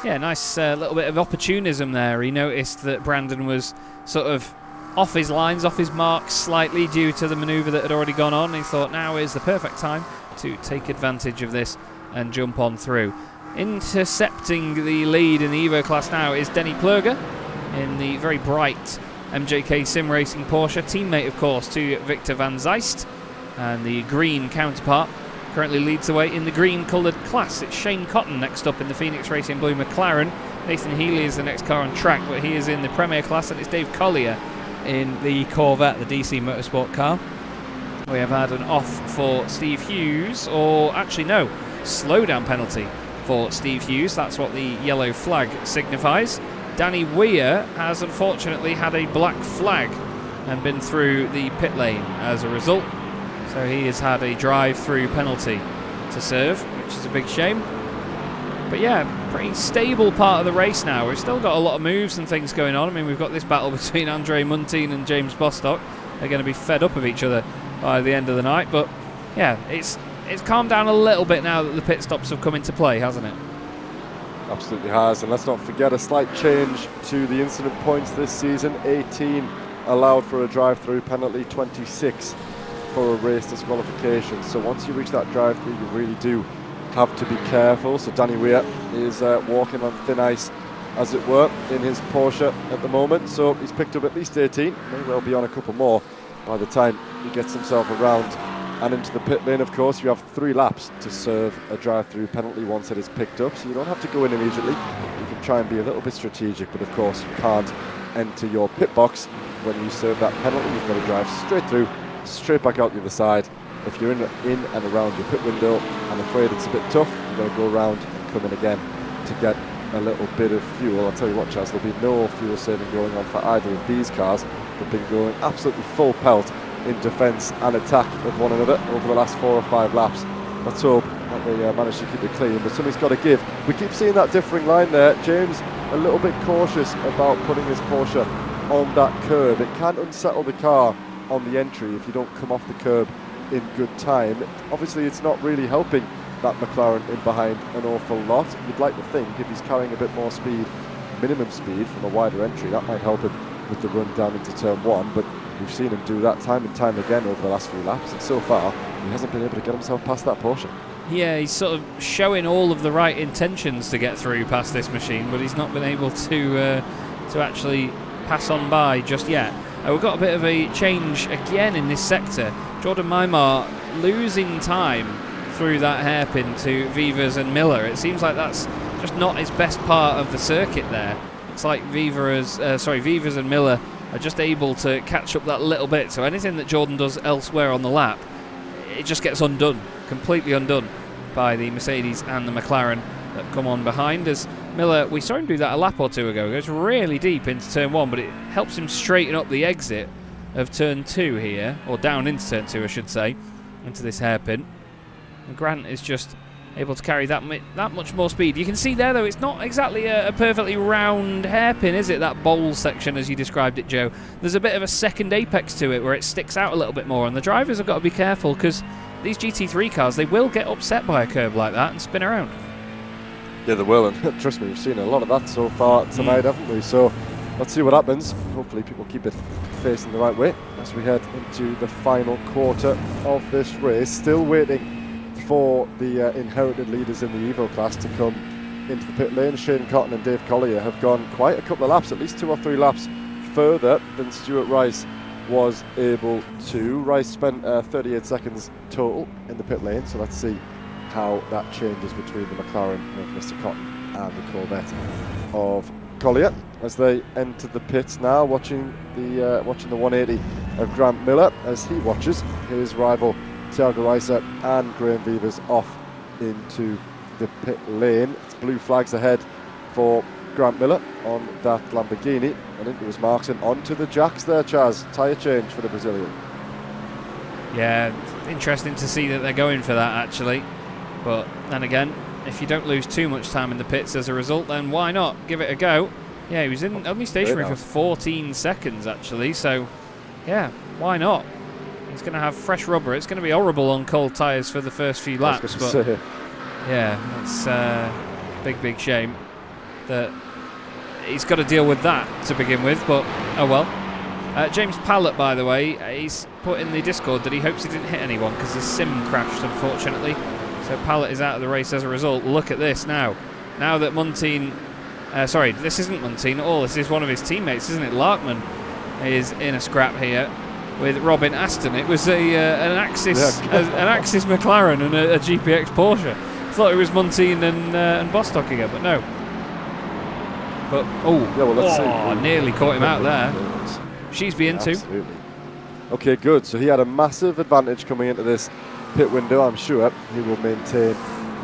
Yeah, nice little bit of opportunism there. He noticed that Brandon was sort of off his lines, off his marks slightly due to the manoeuvre that had already gone on. He thought now is the perfect time to take advantage of this and jump on through. Intercepting the lead in the EVO class now is Denny Plurger in the very bright MJK SimRacing Porsche, teammate of course to Victor Van Zijst, and the green counterpart currently leads the way in the green coloured class. It's Shane Cotton next up in the Phoenix Racing Blue McLaren. Nathan Healy is the next car on track, but he is in the Premier class, and it's Dave Collier in the Corvette, the DC Motorsport car. We have had an off for Steve Hughes, or actually no, slowdown penalty for Steve Hughes. That's what the yellow flag signifies. Danny Weir has unfortunately had a black flag and been through the pit lane as a result. So he has had a drive-through penalty to serve, which is a big shame. But yeah, pretty stable part of the race now. We've still got a lot of moves and things going on. I mean, we've got this battle between Andre Muntean and James Bostock. They're going to be fed up of each other by the end of the night. But yeah, it's calmed down a little bit now that the pit stops have come into play, hasn't it? Absolutely has. And let's not forget a slight change to the incident points this season. 18 allowed for a drive-through penalty, 26 for a race disqualification. So once you reach that drive-through, you really do have to be careful. So Danny Weir is walking on thin ice, as it were, in his Porsche at the moment. So he's picked up at least 18, may well be on a couple more by the time he gets himself around and into the pit lane. Of course, you have 3 laps to serve a drive-through penalty once it is picked up, so you don't have to go in immediately. You can try and be a little bit strategic, but of course you can't enter your pit box when you serve that penalty. You've got to drive straight through, straight back out the other side. If you're in and around your pit window, I'm afraid it's a bit tough. You've got to go around and come in again to get a little bit of fuel. I'll tell you what, Chaz, there'll be no fuel saving going on for either of these cars. They've been going absolutely full pelt in defence and attack of one another over the last 4 or 5 laps. Let's hope that they manage to keep it clean, but something's got to give. We keep seeing that differing line there. James a little bit cautious about putting his Porsche on that curb. It can unsettle the car on the entry if you don't come off the curb in good time. Obviously it's not really helping that McLaren in behind an awful lot. You'd like to think if he's carrying a bit more speed, minimum speed from a wider entry, that might help him with the run down into turn 1, but we've seen him do that time and time again over the last few laps, and so far he hasn't been able to get himself past that Porsche. Yeah, he's sort of showing all of the right intentions to get through past this machine, but he's not been able to actually pass on by just yet. We've got a bit of a change again in this sector. Jordan Maimar losing time through that hairpin to Vivers and Miller. It seems like that's just not his best part of the circuit there. It's like Vivers and Miller are just able to catch up that little bit. So anything that Jordan does elsewhere on the lap, it just gets undone, completely undone by the Mercedes and the McLaren that come on behind. As Miller, we saw him do that a lap or two ago. He goes really deep into turn 1, but it helps him straighten up the exit of turn 2 here, or down into turn 2 I should say, into this hairpin. And Grant is just able to carry that much more speed. You can see there, though, it's not exactly a perfectly round hairpin, is it? That bowl section, as you described it, Joe. There's a bit of a second apex to it where it sticks out a little bit more, and the drivers have got to be careful because these GT3 cars, they will get upset by a curve like that and spin around. Yeah, they will, and trust me, we've seen a lot of that so far tonight, haven't we? So let's see what happens. Hopefully people keep it facing the right way as we head into the final quarter of this race. Still waiting for the inherited leaders in the EVO class to come into the pit lane. Shane Cotton and Dave Collier have gone quite a couple of laps, at least 2 or 3 laps further than Stuart Rice was able to. Rice spent 38 seconds total in the pit lane, so let's see how that changes between the McLaren of Mr. Cotton and the Corvette of Collier as they enter the pits now, watching the 180 of Grant Miller as he watches his rival Thiago Reiser and Graham Vivers off into the pit lane. It's blue flags ahead for Grant Miller on that Lamborghini, and into his marks and onto the jacks there, Chaz. Tyre change for the Brazilian. Yeah, it's interesting to see that they're going for that, actually. But then again, if you don't lose too much time in the pits as a result, then why not give it a go? Yeah, he was only stationary for 14 seconds, actually, so yeah, why not? He's going to have fresh rubber. It's going to be horrible on cold tyres for the first few laps, but yeah, it's a big shame that he's got to deal with that to begin with, but oh well. James Pallett, by the way, he's put in the Discord that he hopes he didn't hit anyone because his sim crashed, unfortunately. So Pallett is out of the race as a result. Look at this now. Now that Muntean... sorry, this isn't Muntean at all. This is one of his teammates, isn't it? Larkman is in a scrap here with Robin Aston. It was an Axis McLaren and a GPX Porsche. Thought it was Muntean and Bostock again, but no. But let's see. Nearly caught him out there. She's being too. Absolutely. Okay, good. So he had a massive advantage coming into this pit window. I'm sure he will maintain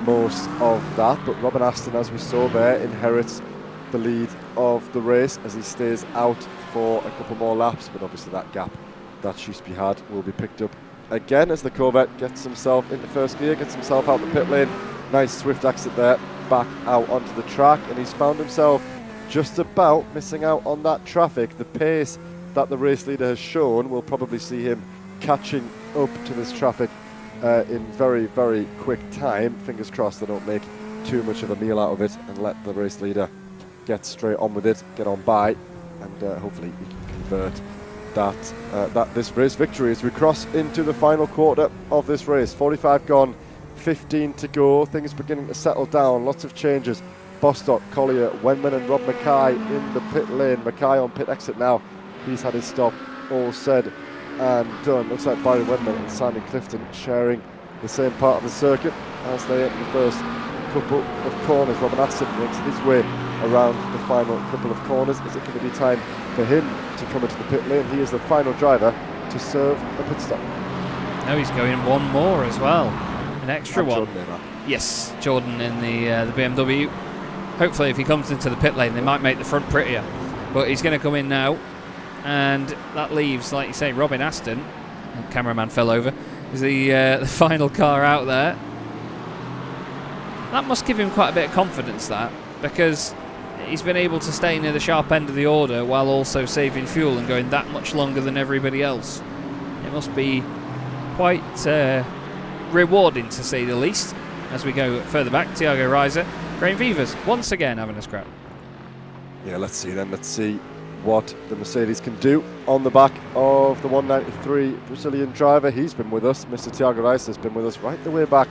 most of that. But Robin Aston, as we saw there, inherits the lead of the race as he stays out for a couple more laps. But obviously that gap that Schussby had will be picked up again as the Corvette gets himself into first gear, gets himself out the pit lane. Nice swift exit there, back out onto the track, and he's found himself just about missing out on that traffic. The pace that the race leader has shown will probably see him catching up to this traffic in very quick time. Fingers crossed they don't make too much of a meal out of it and let the race leader get straight on with it, get on by, and hopefully he can convert this race victory as we cross into the final quarter of this race. 45 gone, 15 to go. Things beginning to settle down. Lots of changes. Bostock, Collier, Wenman and Rob Mackay in the pit lane. Mackay on pit exit now. He's had his stop all said and done. Looks like Barry Wenman and Simon Clifton sharing the same part of the circuit as they enter the first couple of corners. Robin Aston makes his way around the final couple of corners. Is it going to be time for him to come into the pit lane? He is the final driver to serve a pit stop. No, he's going one more as well. An extra one. Jordan yes, Jordan in the BMW. Hopefully if he comes into the pit lane they might make the front prettier. But he's going to come in now. And that leaves, like you say, Robin Aston, the cameraman fell over, is the final car out there. That must give him quite a bit of confidence, that, because he's been able to stay near the sharp end of the order while also saving fuel and going that much longer than everybody else. It must be quite rewarding, to say the least. As we go further back, Thiago Reiser, Graham Vivers, once again having a scrap. Yeah, let's see then. Let's see what the Mercedes can do on the back of the 193 Brazilian driver. He's been with us. Mr. Thiago Reiser has been with us right the way back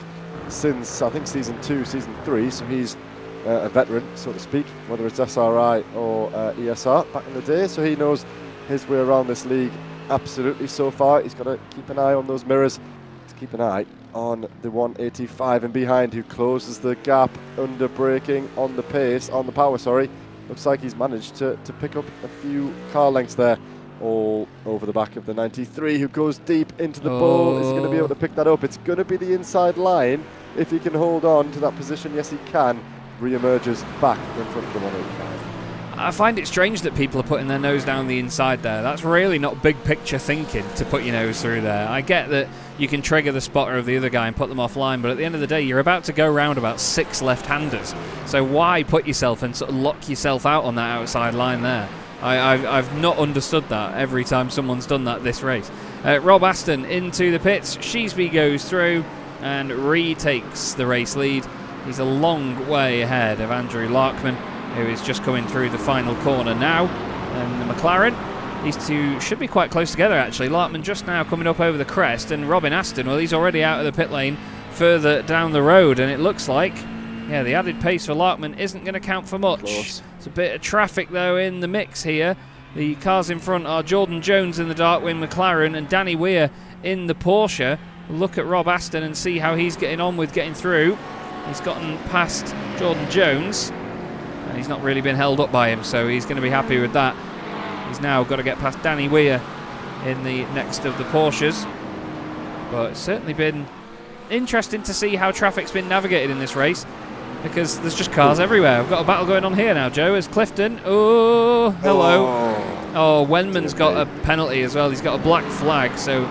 since, I think, Season 2, Season 3. So he's a veteran, so to speak, whether it's SRI or ESR back in the day. So he knows his way around this league absolutely so far. He's got to keep an eye on those mirrors, to keep an eye on the 185 and behind, who closes the gap under braking on the pace, on the power, sorry. Looks like he's managed to pick up a few car lengths there, all over the back of the 93, who goes deep into the bowl. Is he going to be able to pick that up? It's going to be the inside line. If he can hold on to that position, yes he can. Re-emerges back in front of the 185. I find it strange that people are putting their nose down the inside there. That's really not big picture thinking to put your nose through there. I get that you can trigger the spotter of the other guy and put them offline, but at the end of the day, you're about to go round about 6 left-handers. So why put yourself and sort of lock yourself out on that outside line there? I've not understood that every time someone's done that this race. Rob Aston into the pits. Sheesby goes through and retakes the race lead. He's a long way ahead of Andrew Larkman, who is just coming through the final corner now. And the McLaren, these two should be quite close together actually. Larkman just now coming up over the crest, and Robin Aston, well, he's already out of the pit lane further down the road, and it looks like, yeah, the added pace for Larkman isn't going to count for much. Close. It's a bit of traffic though in the mix here. The cars in front are Jordan Jones in the Darkwing McLaren and Danny Weir in the Porsche. Look at Rob Aston and see how he's getting on with getting through. He's gotten past Jordan Jones, and he's not really been held up by him, so he's going to be happy with that. He's now got to get past Danny Weir in the next of the Porsches. But it's certainly been interesting to see how traffic's been navigated in this race, because there's just cars everywhere. I've got a battle going on here now, Joe. As Clifton, oh, hello. Oh, Wenman's got a penalty as well. He's got a black flag, so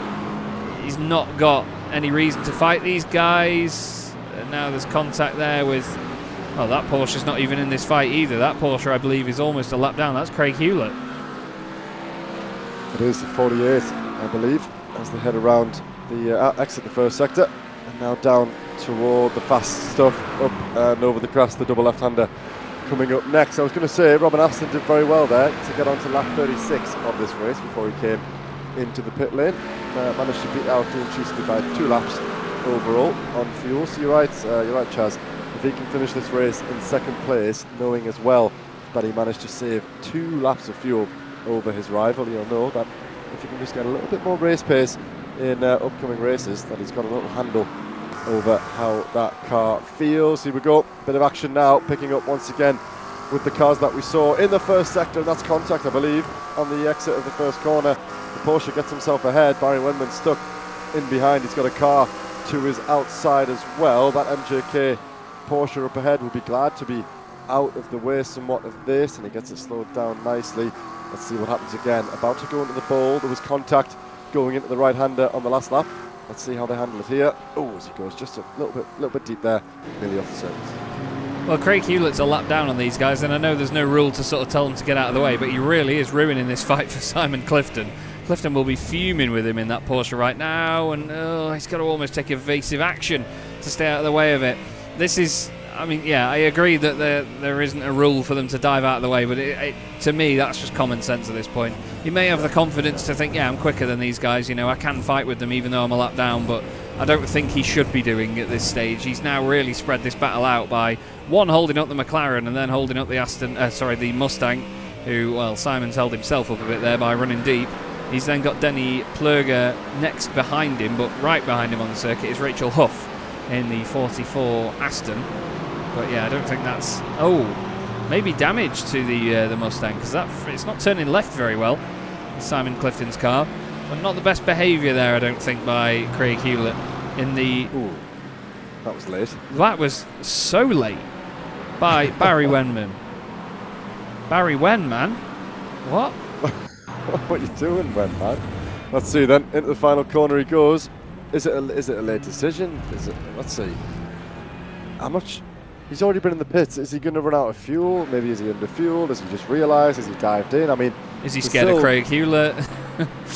he's not got any reason to fight these guys. And now there's contact there with... Oh, that Porsche's not even in this fight either. That Porsche, I believe, is almost a lap down. That's Craig Hewlett. It is the 48, I believe, as they head around the exit the first sector. And now down toward the fast stuff, up and over the crest, the double left-hander coming up next. I was going to say, Robin Aston did very well there to get onto lap 36 of this race before he came into the pit lane. Managed to beat out Dean Cheesby by 2 laps overall on fuel. So you're right, Chaz. If he can finish this race in second place, knowing as well that he managed to save 2 laps of fuel over his rival, you'll know that if he can just get a little bit more race pace in upcoming races, that he's got a little handle over how that car feels. Here we go, bit of action now, picking up once again with the cars that we saw in the first sector, and that's contact, I believe, on the exit of the first corner. The Porsche gets himself ahead. Barry Wenman stuck in behind. He's got a car to his outside as well. That MJK Porsche up ahead will be glad to be out of the way somewhat of this, and he gets it slowed down nicely. Let's see what happens again. About to go into the bowl. There was contact going into the right-hander on the last lap. Let's see how they handle it here. Oh, as he goes just a little bit deep there, nearly off the surface. Well, Craig Hewlett's a lap down on these guys, and I know there's no rule to sort of tell him to get out of the way, but he really is ruining this fight for Simon Clifton. Clifton will be fuming with him in that Porsche right now, and he's got to almost take evasive action to stay out of the way of it. This is, I mean, yeah, I agree that there isn't a rule for them to dive out of the way, but to me, that's just common sense at this point. You may have the confidence to think, yeah, I'm quicker than these guys, you know, I can fight with them even though I'm a lap down, but I don't think he should be doing at this stage. He's now really spread this battle out by, one, holding up the McLaren and then holding up the Mustang, who, well, Simon's held himself up a bit there by running deep. He's then got Denny Plurger next behind him, but right behind him on the circuit is Rachel Huff in the 44 Aston. But yeah, I don't think that's... Oh, maybe damage to the Mustang, because it's not turning left very well, Simon Clifton's car. But not the best behaviour there, I don't think, by Craig Hewlett in the... Ooh, that was late. That was so late by Barry Wenman. Barry Wenman? What? What are you doing, Wenman? Let's see then. Into the final corner he goes. Is it a late decision? Let's see. How much? He's already been in the pits. Is he going to run out of fuel? Maybe is he under fuel? Does he just realise? Has he dived in? I mean, is he scared of Craig Hewlett?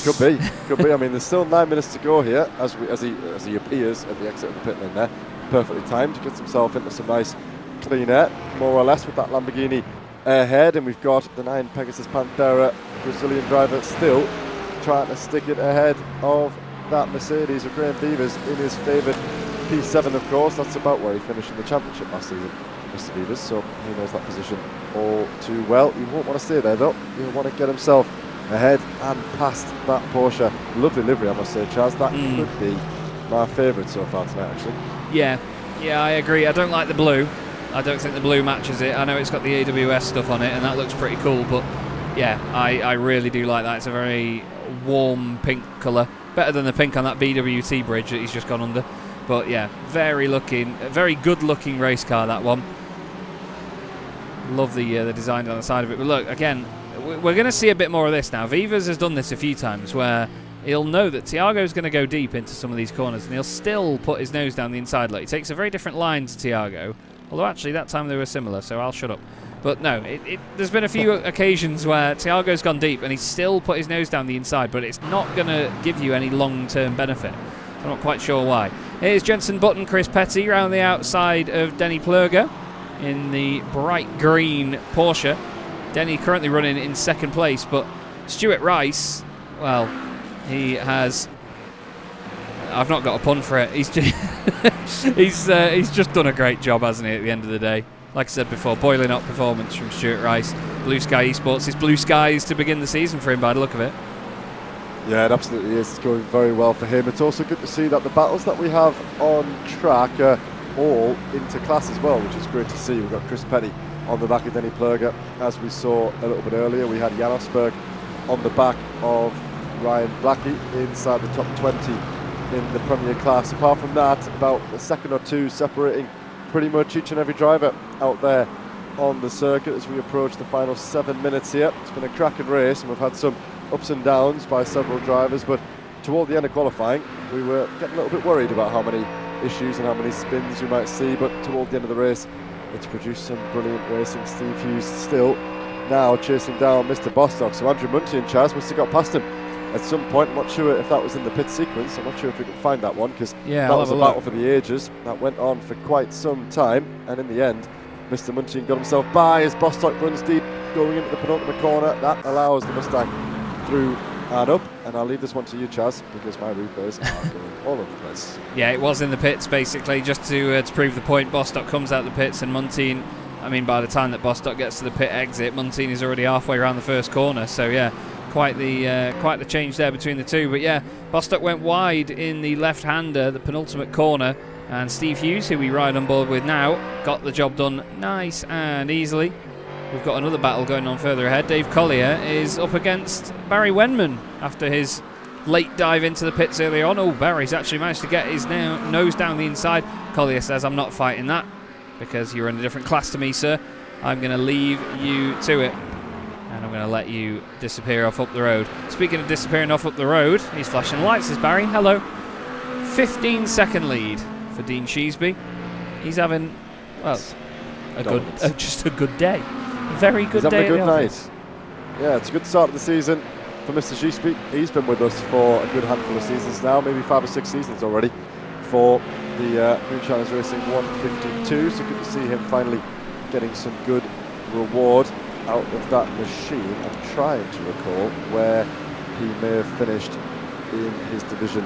Could be. I mean, there's still 9 minutes to go here as he appears at the exit of the pit lane there. Perfectly timed. Gets himself into some nice clean air, more or less, with that Lamborghini ahead. And we've got the 9 Pegasus Panthera Brazilian driver still trying to stick it ahead of that Mercedes of Graham Beavers in his favoured P7, of course. That's about where he finished in the championship last season, Mr. Beavers, so he knows that position all too well. He won't want to stay there though. He'll want to get himself ahead and past that Porsche. Lovely livery, I must say, Chaz. That could be my favourite so far tonight, actually. Yeah, I agree. I don't like the blue. I don't think the blue matches it. I know it's got the AWS stuff on it, and that looks pretty cool, but yeah, I really do like that. It's a very warm pink colour. Better than the pink on that BWT bridge that he's just gone under. But yeah, very good looking race car, that one. Love the design on the side of it. But look, again, we're going to see a bit more of this now. Vivas has done this a few times where he'll know that Tiago's going to go deep into some of these corners, and he'll still put his nose down the inside. Like, he takes a very different line to Tiago, although actually that time they were similar, so I'll shut up. But no, there's been a few occasions where Tiago's gone deep and he's still put his nose down the inside, but it's not going to give you any long-term benefit. I'm not quite sure why. Here's Jenson Button, Chris Petty round the outside of Denny Plurger in the bright green Porsche. Denny currently running in second place, but Stuart Rice, well, he has... I've not got a pun for it. He's just, he's just done a great job, hasn't he, at the end of the day. Like I said before, boiling up performance from Stuart Rice. Blue Sky Esports. It's blue skies to begin the season for him by the look of it. Yeah, it absolutely is. It's going very well for him. It's also good to see that the battles that we have on track are all interclass as well, which is great to see. We've got Chris Petty on the back of Denny Plurger. As we saw a little bit earlier, we had Jan Osberg on the back of Ryan Blackie inside the top 20 in the Premier class. Apart from that, about a second or two separating pretty much each and every driver out there on the circuit as we approach the final 7 minutes here. It's been a cracking race, and we've had some ups and downs by several drivers, but toward the end of qualifying we were getting a little bit worried about how many issues and how many spins you might see, but toward the end of the race it's produced some brilliant racing. Steve Hughes still now chasing down Mr. Bostock, so Andrew Munty and Chaz must have got past him at some point. I'm not sure if that was in the pit sequence. I'm not sure if we can find that one, because that was a battle for the ages that went on for quite some time, and in the end Mr. Munty got himself by as Bostock runs deep going into the penultimate corner. That allows the Mustang through and up, and I'll leave this one to you, Chaz, because my replays are going all over the place. Yeah, it was in the pits basically, just to prove the point. Bostock comes out the pits, and Muntean, I mean, by the time that Bostock gets to the pit exit, Muntean is already halfway around the first corner. So yeah, quite the change there between the two. But yeah, Bostock went wide in the left-hander, the penultimate corner, and Steve Hughes, who we ride on board with now, got the job done nice and easily. We've got another battle going on further ahead. Dave Collier is up against Barry Wenman after his late dive into the pits earlier on. Oh, Barry's actually managed to get his nose down the inside. Collier says, I'm not fighting that because you're in a different class to me, sir. I'm going to leave you to it, and I'm going to let you disappear off up the road. Speaking of disappearing off up the road, he's flashing lights, says Barry. Hello. 15-second lead for Dean Sheesby. He's having, well, just a good day. Very good day. He's having a good night. Yeah, it's a good start of the season for Mr. Sheesby. He's been with us for a good handful of seasons now, maybe 5 or 6 seasons already for the Moonshiners Racing 152. So good to see him finally getting some good reward out of that machine. I'm trying to recall where he may have finished in his division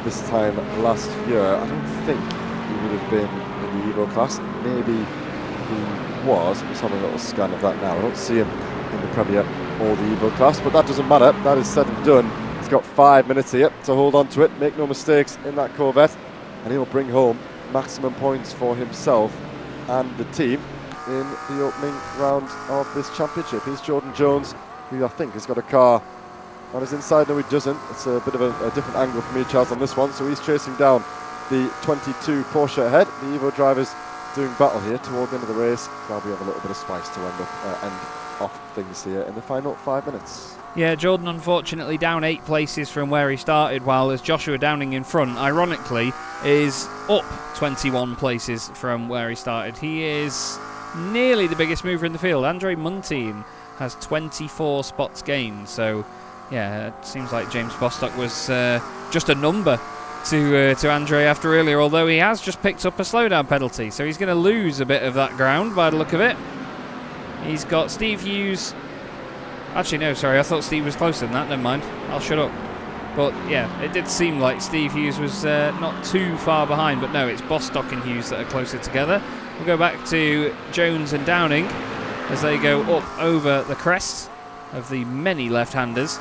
this time last year. I don't think he would have been in the Evo class. Maybe he was. I'm just having a little scan of that now. I don't see him in the Premier or the Evo class, but that doesn't matter. That is said and done. He's got 5 minutes here to hold on to it, make no mistakes in that Corvette, and he'll bring home maximum points for himself and the team in the opening round of this championship. Here's Jordan Jones, who I think has got a car on his inside. No, he doesn't. It's a bit of a different angle for me, Charles, on this one. So he's chasing down the 22 Porsche ahead. The Evo drivers doing battle here toward the end of the race. Now we have a little bit of spice to end off things here in the final 5 minutes. Yeah, Jordan unfortunately down 8 places from where he started, while as Joshua Downing in front, ironically, is up 21 places from where he started. He is nearly the biggest mover in the field. Andre Muntean has 24 spots gained, so yeah, it seems like James Bostock was just a number to Andre after earlier, although he has just picked up a slowdown penalty, so he's going to lose a bit of that ground by the look of it. He's got Steve Hughes. Actually, no, sorry, I thought Steve was closer than that. Never mind, I'll shut up. But yeah, it did seem like Steve Hughes was not too far behind, but no, it's Bostock and Hughes that are closer together. We'll go back to Jones and Downing as they go up over the crest of the many left-handers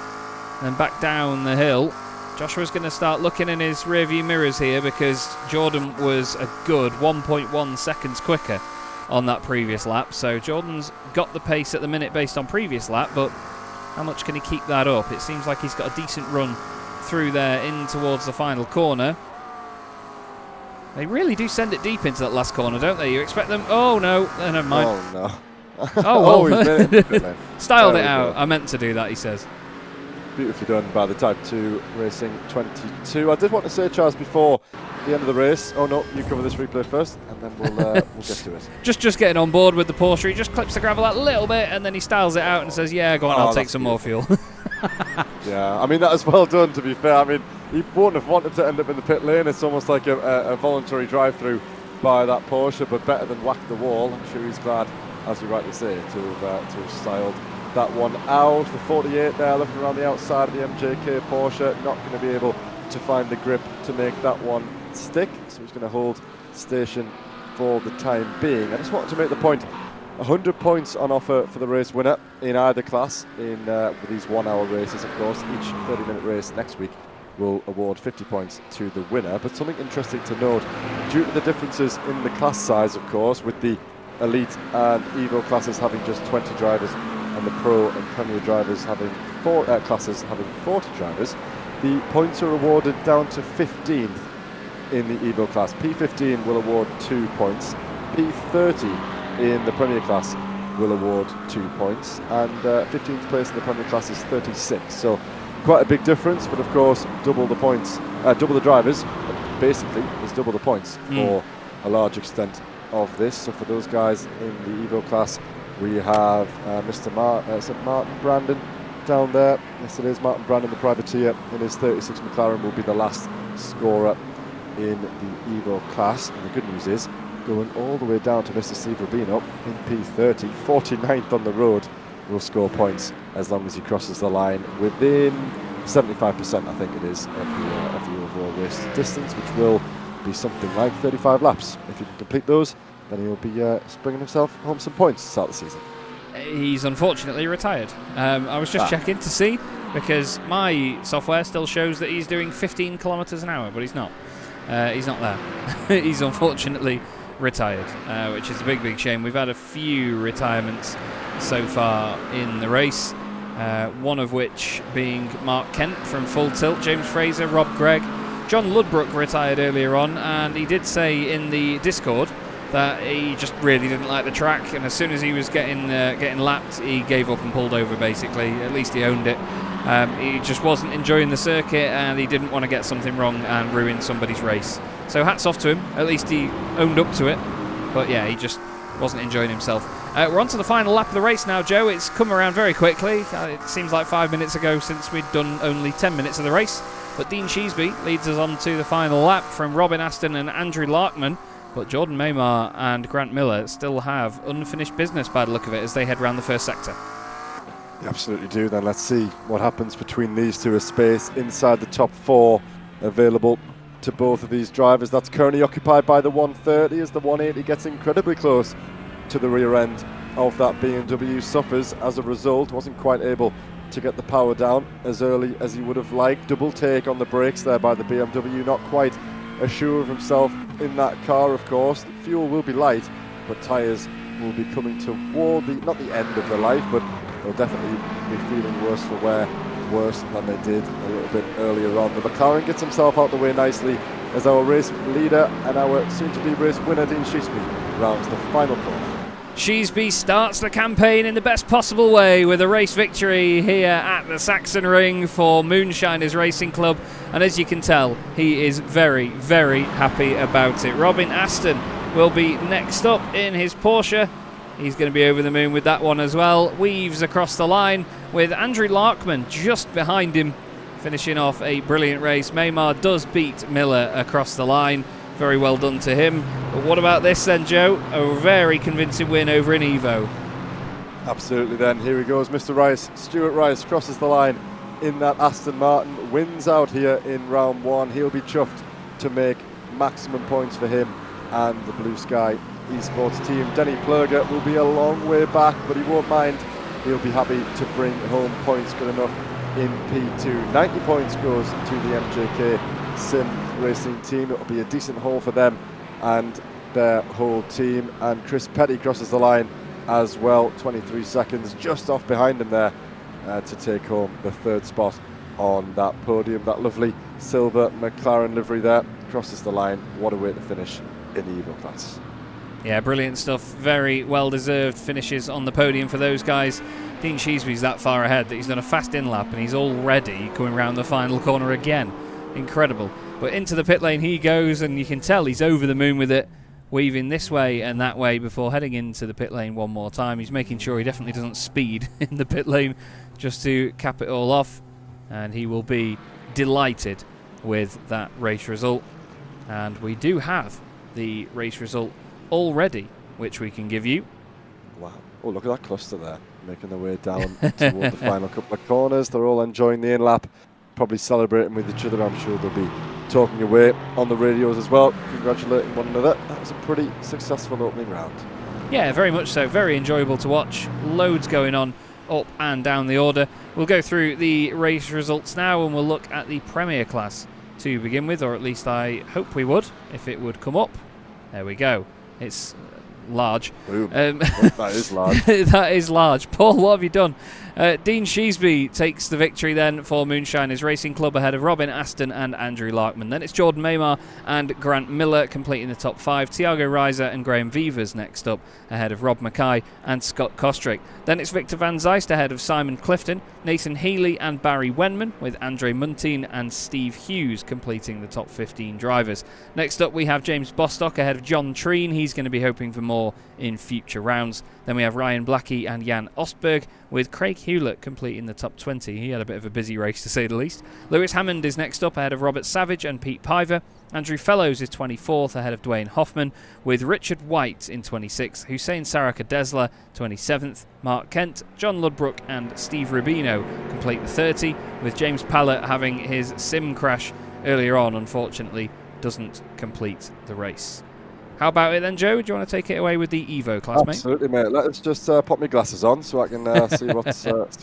and back down the hill. Joshua's going to start looking in his rearview mirrors here, because Jordan was a good 1.1 seconds quicker on that previous lap. So Jordan's got the pace at the minute based on previous lap, but how much can he keep that up? It seems like he's got a decent run through there in towards the final corner. They really do send it deep into that last corner, don't they? You expect them... Oh, no. Never mind. Oh, no. Oh, well. He's made it in the pit lane. Styled There it we out. go. I meant to do that, he says. Beautifully done by the Type 2 Racing 22. I did want to say, Charles, before the end of the race, oh no, you cover this replay first, and then we'll get to it. Just getting on board with the Porsche. He just clips the gravel a little bit, and then he styles it out and says, yeah, go on, I'll take some more fuel. Yeah, I mean, that is well done, to be fair. I mean, he wouldn't have wanted to end up in the pit lane. It's almost like a voluntary drive-through by that Porsche, but better than whack the wall. I'm sure he's glad, as you rightly say, to have styled that one out. The 48 there, looking around the outside of the MJK Porsche, not going to be able to find the grip to make that one stick, so he's going to hold station for the time being. I just wanted to make the point, 100 points on offer for the race winner in either class in with these 1 hour races. Of course, each 30-minute race next week will award 50 points to the winner. But something interesting to note, due to the differences in the class size, of course, with the Elite and Evo classes having just 20 drivers and the Pro and Premier drivers having classes having 40 drivers, the points are awarded down to 15th in the Evo class. P15 will award 2 points. P30 in the Premier class will award 2 points, and 15th place in the Premier class is 36. So quite a big difference, but of course double the points, double the drivers. Basically, there's double the points for a large extent of this. So for those guys in the Evo class, we have Mr. Martin Brandon down there. Yes, it is Martin Brandon, the privateer, in his 36 McLaren will be the last scorer in the Evo class. And the good news is, going all the way down to Mr. Steve Rubino in P30, 49th on the road, will score points as long as he crosses the line within 75%, I think it is, of the overall race distance, which will be something like 35 laps. If he can complete those, then he'll be bringing himself home some points to start the season. He's unfortunately retired. I was just checking to see, because my software still shows that he's doing 15 kilometres an hour, but he's not. He's not there. He's unfortunately retired, which is a big shame. We've had a few retirements so far in the race, one of which being Mark Kent from Full Tilt, James Fraser, Rob Gregg. John Ludbrook retired earlier on, and he did say in the Discord that he just really didn't like the track, and as soon as he was getting lapped, he gave up and pulled over, basically. At least he owned it. He just wasn't enjoying the circuit, and he didn't want to get something wrong and ruin somebody's race. So hats off to him. At least he owned up to it. But yeah, he just wasn't enjoying himself. We're on to the final lap of the race now, Joe. It's come around very quickly. It seems like 5 minutes ago since we'd done only 10 minutes of the race. But Dean Sheasby leads us on to the final lap from Robin Aston and Andrew Larkman. But Jordan Maymar and Grant Miller still have unfinished business by the look of it as they head round the first sector. You absolutely do. Then let's see what happens between these two. A space inside the top 4 available to both of these drivers. That's currently occupied by the 130 as the 180 gets incredibly close to the rear end of that BMW. Suffers as a result, wasn't quite able to get the power down as early as he would have liked. Double take on the brakes there by the BMW, not quite as sure of himself in that car, of course. The fuel will be light, but tyres will be coming toward not the end of their life, but they'll definitely be feeling worse for wear, worse than they did a little bit earlier on. The McLaren gets himself out the way nicely as our race leader and our soon-to-be race winner, Dean Sheasby, rounds the final corner. Sheasby starts the campaign in the best possible way with a race victory here at the Sachsenring for Moonshiners Racing Club, and as you can tell, he is very happy about it. Robin Aston will be next up in his Porsche. He's going to be over the moon with that one as well. Weaves across the line with Andrew Larkman just behind him, finishing off a brilliant race. Maymar does beat Miller across the line. Very well done to him. But what about this then, Joe? A very convincing win over in Evo. Absolutely then. Here he goes, Mr. Rice. Stuart Rice crosses the line in that Aston Martin. Wins out here in round 1. He'll be chuffed to make maximum points for him and the Blue Sky Esports team. Denny Plurger will be a long way back, but he won't mind. He'll be happy to bring home points good enough in P2. 90 points goes to the MJK Sim Racing team. It'll be a decent haul for them and their whole team. And Chris Petty crosses the line as well, 23 seconds just off behind him there to take home the 3rd spot on that podium. That lovely silver McLaren livery there crosses the line. What a way to finish in the Evo class. Yeah, brilliant stuff. Very well-deserved finishes on the podium for those guys. Dean Sheesby's that far ahead that he's done a fast in-lap and he's already coming round the final corner again. Incredible. But into the pit lane he goes, and you can tell he's over the moon with it, weaving this way and that way before heading into the pit lane one more time. He's making sure he definitely doesn't speed in the pit lane just to cap it all off, and he will be delighted with that race result. And we do have the race result already, which we can give you. Wow. Oh, look at that cluster there, making their way down toward the final couple of corners. They're all enjoying the in-lap, probably celebrating with each other. I'm sure they'll be talking away on the radios as well, congratulating one another. That was a pretty successful opening round. Yeah, very much so. Very enjoyable to watch. Loads going on up and down the order. We'll go through the race results now, and we'll look at the Premier class to begin with, or at least I hope we would, if it would come up. There we go. It's large. Boom. That is large. That is large. Paul, what have you done? Dean Sheesby takes the victory then for Moonshiners Racing Club ahead of Robin Aston and Andrew Larkman. Then it's Jordan Maymar and Grant Miller completing the top 5. Tiago Reiser and Graham Vivers next up ahead of Rob Mackay and Scott Kostrick. Then it's Victor Van Zeist ahead of Simon Clifton, Nathan Healy and Barry Wenman, with Andre Muntean and Steve Hughes completing the top 15 drivers. Next up we have James Bostock ahead of John Treen. He's going to be hoping for more in future rounds. Then we have Ryan Blackie and Jan Ostberg, with Craig Hewlett completing the top 20. He had a bit of a busy race, to say the least. Lewis Hammond is next up ahead of Robert Savage and Pete Piver. Andrew Fellows is 24th ahead of Dwayne Hoffman, with Richard White in 26th, Hussein Saraka Desla 27th, Mark Kent, John Ludbrook and Steve Rubino complete the 30, with James Pallett having his sim crash earlier on, unfortunately, doesn't complete the race. How about it then, Joe? Do you want to take it away with the EVO class, mate? Absolutely, mate. Let's just pop my glasses on so I can see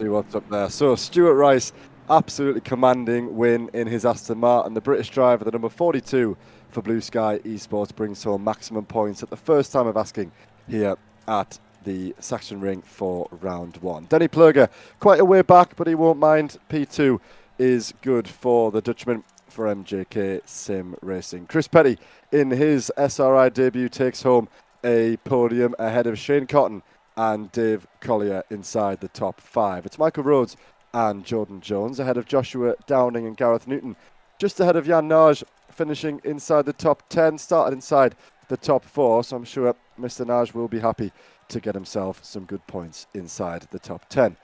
what's up there. So Stuart Rice, absolutely commanding win in his Aston Martin. The British driver, the number 42 for Blue Sky Esports, brings home maximum points at the first time of asking here at the Sachsenring for round 1. Denny Plurger, quite a way back, but he won't mind. P2 is good for the Dutchman for MJK Sim Racing. Chris Petty, in his SRI debut, takes home a podium ahead of Shane Cotton and Dave Collier inside the top 5. It's Michael Rhodes and Jordan Jones ahead of Joshua Downing and Gareth Newton. Just ahead of Jan Nage, finishing inside the top 10, started inside the top 4, so I'm sure Mr. Nage will be happy to get himself some good points inside the top 10.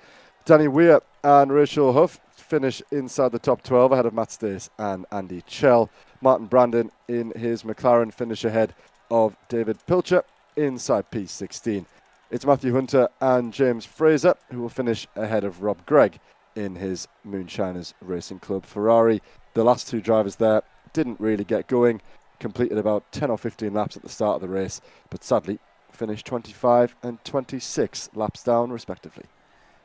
Danny Weir and Rachel Huff finish inside the top 12 ahead of Matt Stace and Andy Chell. Martin Brandon in his McLaren finish ahead of David Pilcher inside P16. It's Matthew Hunter and James Fraser who will finish ahead of Rob Gregg in his Moonshiners Racing Club Ferrari. The last two drivers there didn't really get going, completed about 10 or 15 laps at the start of the race, but sadly finished 25 and 26 laps down respectively.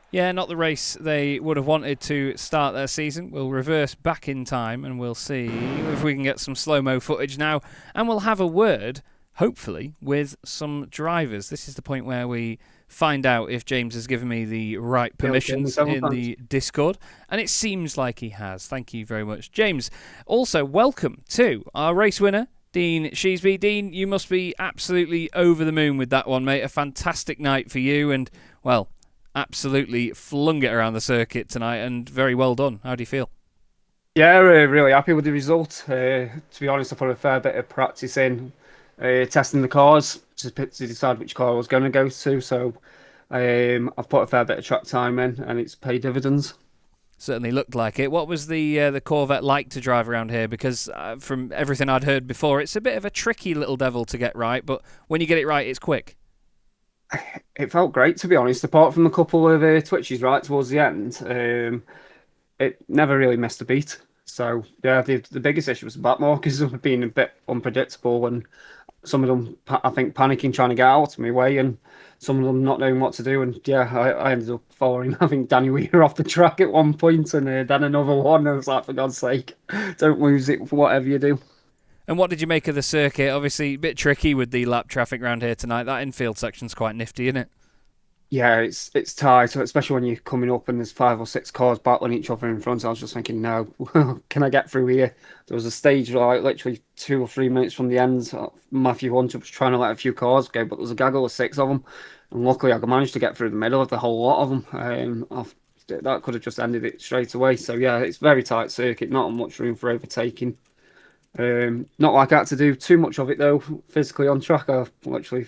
Yeah, not the race they would have wanted to start their season. We'll reverse back in time and we'll see if we can get some slow-mo footage now. And we'll have a word, hopefully, with some drivers. This is the point where we find out if James has given me the right permissions in the Discord. And it seems like he has. Thank you very much, James. Also, welcome to our race winner, Dean Sheesby. Dean, you must be absolutely over the moon with that one, mate. A fantastic night for you and, well, absolutely flung it around the circuit tonight, and very well done. How do you feel? Yeah, really happy with the result. To be honest, I put a fair bit of practice in testing the cars to decide which car I was going to go to. So I've put a fair bit of track time in, and it's paid dividends. Certainly looked like it. What was the Corvette like to drive around here? Because from everything I'd heard before, it's a bit of a tricky little devil to get right, but when you get it right, it's quick. It felt great, to be honest, apart from a couple of twitches right towards the end. It never really missed a beat. So, yeah, the biggest issue was the back markers have been a bit unpredictable, and some of them, I think, panicking, trying to get out of my way, and some of them not knowing what to do. And, yeah, I ended up following, I think, Danny Weir off the track at one point, and then another one. I was like, for God's sake, don't lose it for whatever you do. And what did you make of the circuit? Obviously, a bit tricky with the lap traffic around here tonight. That infield section's quite nifty, isn't it? Yeah, it's tight, especially when you're coming up and there's 5 or 6 cars battling each other in front. I was just thinking, no, can I get through here? There was a stage like literally 2 or 3 minutes from the end. Matthew Hunter was trying to let a few cars go, but there was a gaggle of 6 of them, and luckily I managed to get through the middle of the whole lot of them. That could have just ended it straight away. So yeah, it's very tight circuit, not much room for overtaking. Not like I had to do too much of it though, physically on track. I literally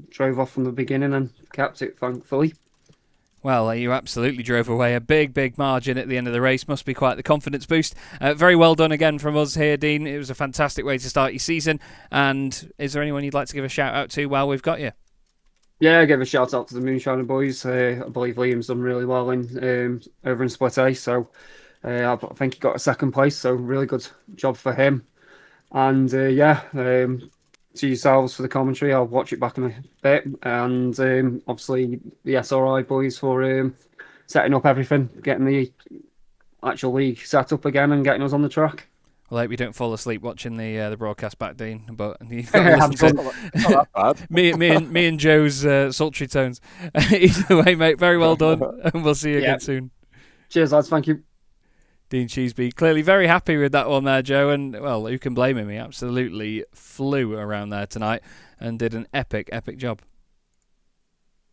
drove off from the beginning and kept it, thankfully. Well, you absolutely drove away a big margin at the end of the race. Must be quite the confidence boost. Very well done again from us here, Dean. It was a fantastic way to start your season. And is there anyone you'd like to give a shout out to while we've got you? Yeah, I give a shout out to the Moonshiner boys. I believe Liam's done really well in over in Split A, so I think he got a second place, so really good job for him. And to yourselves for the commentary. I'll watch it back in a bit. And obviously the SRI boys for setting up everything, getting the actual league set up again and getting us on the track. Well, I hope you don't fall asleep watching the broadcast back, Dean. But you've got to listen to It's not that bad. me and Joe's sultry tones. Either way, mate, very well done. And we'll see you again soon. Cheers, lads. Thank you. Dean Cheeseby, clearly very happy with that one there, Joe. And, well, who can blame him? He absolutely flew around there tonight and did an epic job.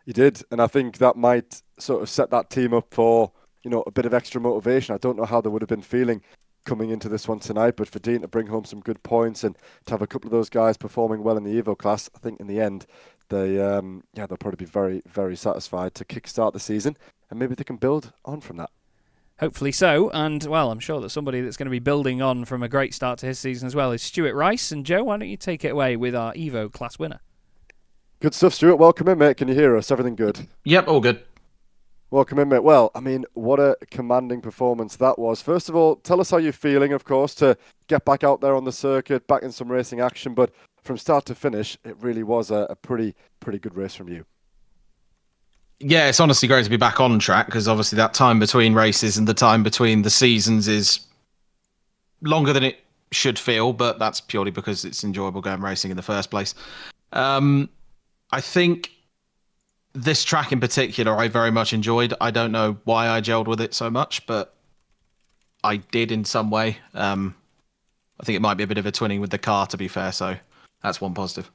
He did, and I think that might sort of set that team up for, a bit of extra motivation. I don't know how they would have been feeling coming into this one tonight, but for Dean to bring home some good points and to have a couple of those guys performing well in the Evo class, I think in the end, they'll probably be very, very satisfied to kickstart the season, and maybe they can build on from that. Hopefully so, and, well, I'm sure that somebody that's going to be building on from a great start to his season as well is Stuart Rice. And, Joe, why don't you take it away with our Evo class winner? Good stuff, Stuart. Welcome in, mate. Can you hear us? Everything good? Yep, all good. Welcome in, mate. Well, I mean, what a commanding performance that was. First of all, tell us how you're feeling, of course, to get back out there on the circuit, back in some racing action. But from start to finish, it really was a pretty good race from you. Yeah, it's honestly great to be back on track because obviously that time between races and the time between the seasons is longer than it should feel, but that's purely because it's enjoyable going racing in the first place. I think this track in particular I very much enjoyed. I don't know why I gelled with it so much, but I did in some way. I think it might be a bit of a twinning with the car, to be fair, so that's one positive.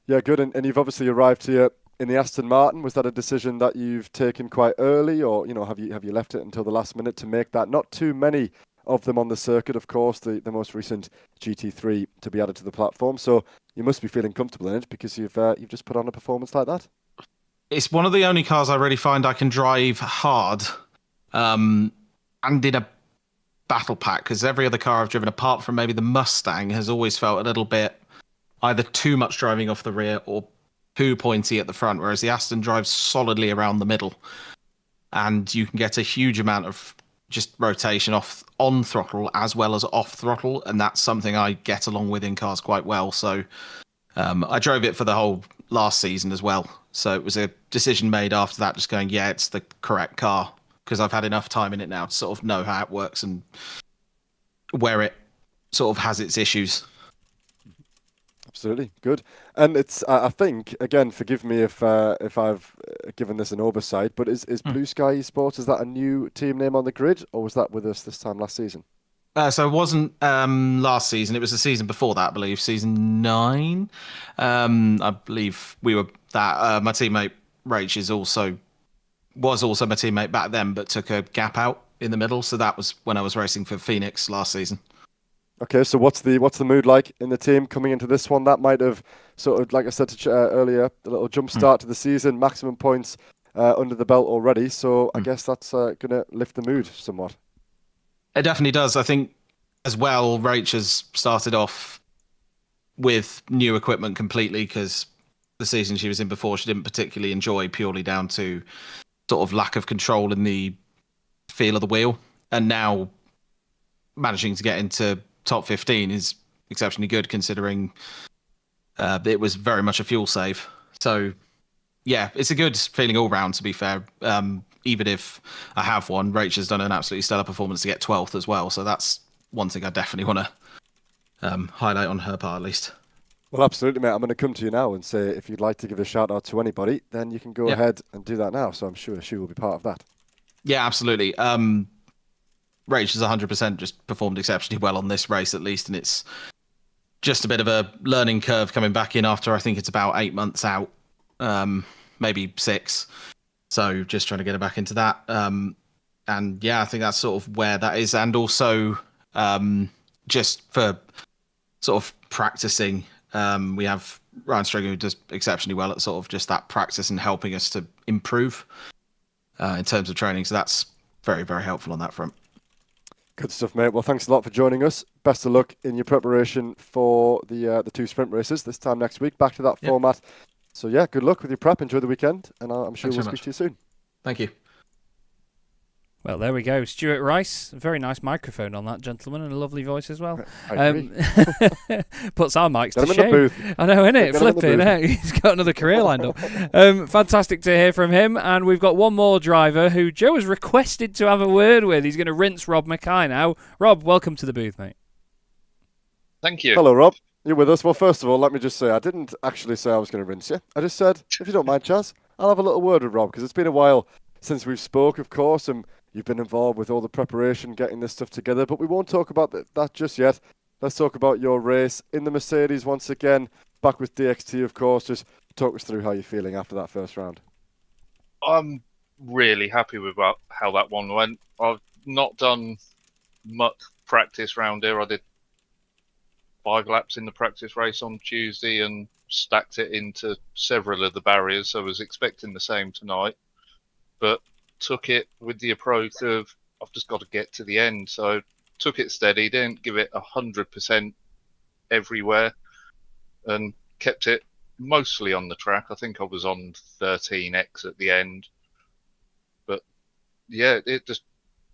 Yeah, good. And you've obviously arrived here in the Aston Martin. Was that a decision that you've taken quite early, or have you left it until the last minute to make that? Not too many of them on the circuit, of course, the most recent GT3 to be added to the platform. So you must be feeling comfortable in it because you've just put on a performance like that. It's one of the only cars I really find I can drive hard and in a battle pack, because every other car I've driven, apart from maybe the Mustang, has always felt a little bit either too much driving off the rear or too pointy at the front, whereas the Aston drives solidly around the middle. And you can get a huge amount of just rotation on throttle as well as off throttle, and that's something I get along with in cars quite well. So I drove it for the whole last season as well. So it was a decision made after that, just going, yeah, it's the correct car, because I've had enough time in it now to sort of know how it works and where it sort of has its issues. Absolutely, good. And it's, I think, again, forgive me if I've given this an oversight, but is Blue Sky Esports, is that a new team name on the grid, or was that with us this time last season? So it wasn't last season. It was the season before that, I believe, season 9. I believe we were that. My teammate Rach was also my teammate back then, but took a gap out in the middle. So that was when I was racing for Phoenix last season. Okay, so what's the mood like in the team coming into this one? That might have sort of, like I said earlier, a little jump start to the season, maximum points under the belt already. So I guess that's going to lift the mood somewhat. It definitely does. I think as well, Rach has started off with new equipment completely, because the season she was in before she didn't particularly enjoy, purely down to sort of lack of control in the feel of the wheel. And now managing to get into top 15 is exceptionally good, considering it was very much a fuel save. So yeah, it's a good feeling all round, to be fair. Even if I have one, Rach has done an absolutely stellar performance to get 12th as well. So that's one thing I definitely want to highlight on her part, at least. Well, absolutely, mate. I'm going to come to you now and say if you'd like to give a shout out to anybody, then you can go ahead and do that now. So I'm sure she will be part of that. Yeah, absolutely. Rach has 100% just performed exceptionally well on this race, at least, and it's just a bit of a learning curve coming back in after I think it's about 8 months out, maybe 6. So just trying to get her back into that. And yeah, I think that's sort of where that is. And also just for sort of practicing, we have Ryan Stringer who does exceptionally well at sort of just that practice and helping us to improve in terms of training. So that's very, very helpful on that front. Good stuff, mate. Well, thanks a lot for joining us. Best of luck in your preparation for the 2 sprint races this time next week. Back to that format. So yeah, good luck with your prep. Enjoy the weekend, and I'm sure we'll speak to you soon. Thank you. Well, there we go. Stuart Rice, a very nice microphone on that gentleman and a lovely voice as well. I agree. Puts our mics Get to him in the shame. booth. I know, innit? Get him in the Flipping booth. out. He's got another career lined up. Fantastic to hear from him. And we've got one more driver who Joe has requested to have a word with. He's going to rinse Rob Mackay now. Rob, welcome to the booth, mate. Thank you. Hello, Rob. You're with us. Well, first of all, let me just say I didn't actually say I was going to rinse you. I just said, if you don't mind, Chaz, I'll have a little word with Rob, because it's been a while since we've spoke, of course, and you've been involved with all the preparation, getting this stuff together, but we won't talk about that just yet. Let's talk about your race in the Mercedes once again, back with DXT, of course. Just talk us through how you're feeling after that first round. I'm really happy with how that one went. I've not done much practice round here. I did 5 laps in the practice race on Tuesday and stacked it into several of the barriers. So I was expecting the same tonight, but took it with the approach of I've just got to get to the end. So took it steady, didn't give it 100% everywhere, and kept it mostly on the track. I think I was on 13x at the end, but yeah, it just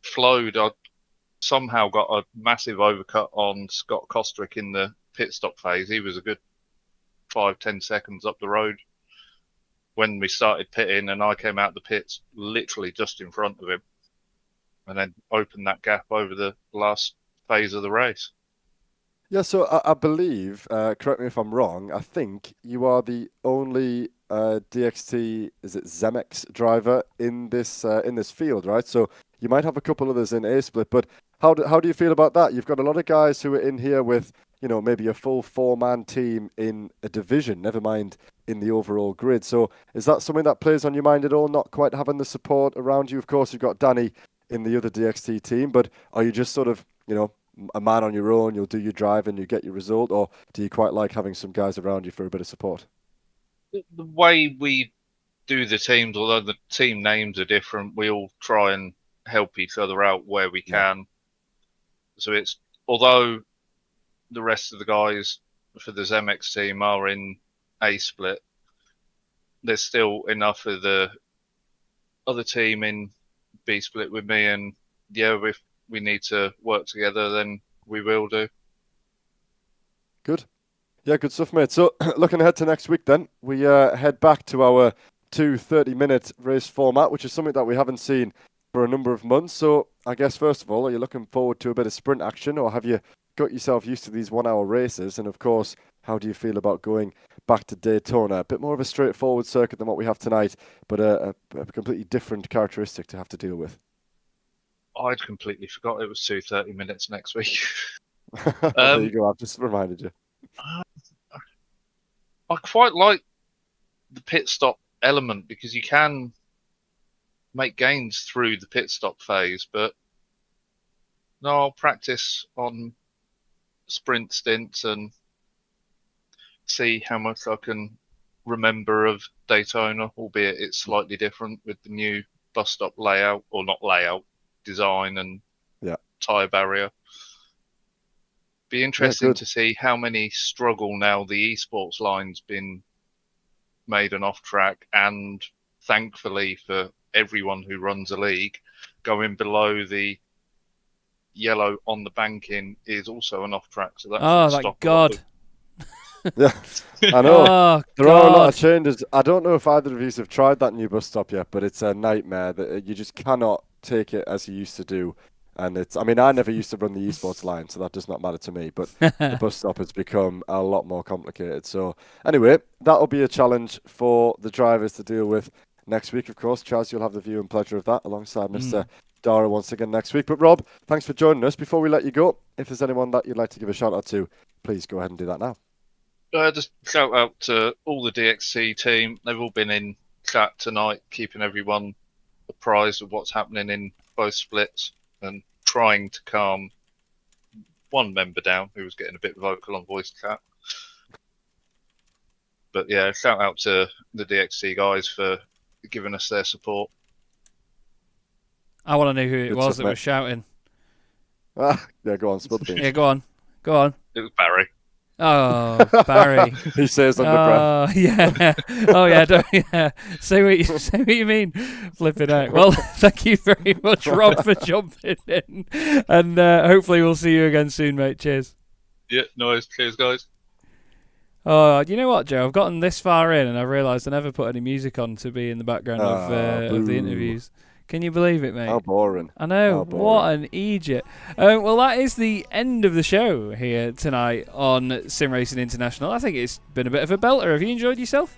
flowed. I somehow got a massive overcut on Scott Kostrick in the pit stop phase. He was a good 5-10 seconds up the road when we started pitting, and I came out the pits literally just in front of him, and then opened that gap over the last phase of the race. Yeah, so I believe, correct me if I'm wrong, I think you are the only DXT, is it Zemex driver in this field, right? So you might have a couple others in A-Split, but how do you feel about that? You've got a lot of guys who are in here with, you know, maybe a full 4-man team in a division, never mind in the overall grid. So is that something that plays on your mind at all, not quite having the support around you? Of course, you've got Danny in the other DXT team, but are you just sort of, you know, a man on your own, you'll do your drive and you get your result, or do you quite like having some guys around you for a bit of support? The way we do the teams, although the team names are different, we all try and help each other out where we can. So it's, although the rest of the guys for the Zemex team are in A-Split, there's still enough of the other team in B-Split with me, and yeah, if we need to work together, then we will do. Good. Yeah, good stuff, mate. So looking ahead to next week then, we head back to our 2 30-minute race format, which is something that we haven't seen for a number of months. So I guess, first of all, are you looking forward to a bit of sprint action, or have you got yourself used to these 1-hour races? And of course, how do you feel about going back to Daytona? A bit more of a straightforward circuit than what we have tonight, but a completely different characteristic to have to deal with. I'd completely forgot it was 2 30 minutes next week. There you go, I've just reminded you. I quite like the pit stop element because you can make gains through the pit stop phase, but no, I'll practice on sprint stints and see how much I can remember of Daytona, albeit it's slightly different with the new bus stop layout, or not layout, design and tyre barrier. Be interesting to see how many struggle now the esports line's been made an off track, and thankfully for everyone who runs a league, going below the yellow on the banking is also an off track. So that thank God. Yeah, I know. There are a lot of God. changes. I don't know if either of you have tried that new bus stop yet, but it's a nightmare. That you just cannot take it as you used to do. And I mean, I never used to run the esports line, so that does not matter to me. But the bus stop has become a lot more complicated. So anyway, that'll be a challenge for the drivers to deal with next week, of course. Chaz, you'll have the view and pleasure of that alongside Mr. Dara once again next week. But Rob, thanks for joining us. Before we let you go, if there's anyone that you'd like to give a shout out to, please go ahead and do that now. Just shout out to all the DXC team. They've all been in chat tonight, keeping everyone apprised of what's happening in both splits and trying to calm one member down who was getting a bit vocal on voice chat. But yeah, shout out to the DXC guys for giving us their support. I want to know who it was that was shouting. Yeah, go on, spill the beans. Yeah, go on. Go on. It was Barry. Oh, Barry. He says under breath. Yeah. Oh, yeah. Say what you mean. Flipping out. Well, thank you very much, Rob, for jumping in. And hopefully we'll see you again soon, mate. Cheers. Yeah, nice. Cheers, guys. Oh, you know what, Joe? I've gotten this far in and I realised I never put any music on to be in the background of the interviews. Can you believe it, mate? How boring. I know. How boring. What an idiot. Well, that is the end of the show here tonight on SimRacing International. I think it's been a bit of a belter. Have you enjoyed yourself?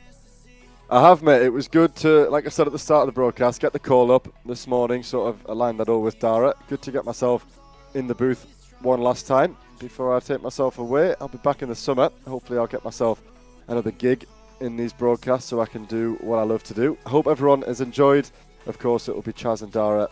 I have, mate. It was good to, like I said at the start of the broadcast, get the call up this morning, sort of align that all with Dara. Good to get myself in the booth one last time before I take myself away. I'll be back in the summer. Hopefully I'll get myself another gig in these broadcasts so I can do what I love to do. I hope everyone has enjoyed. Of course, it will be Chaz and Dara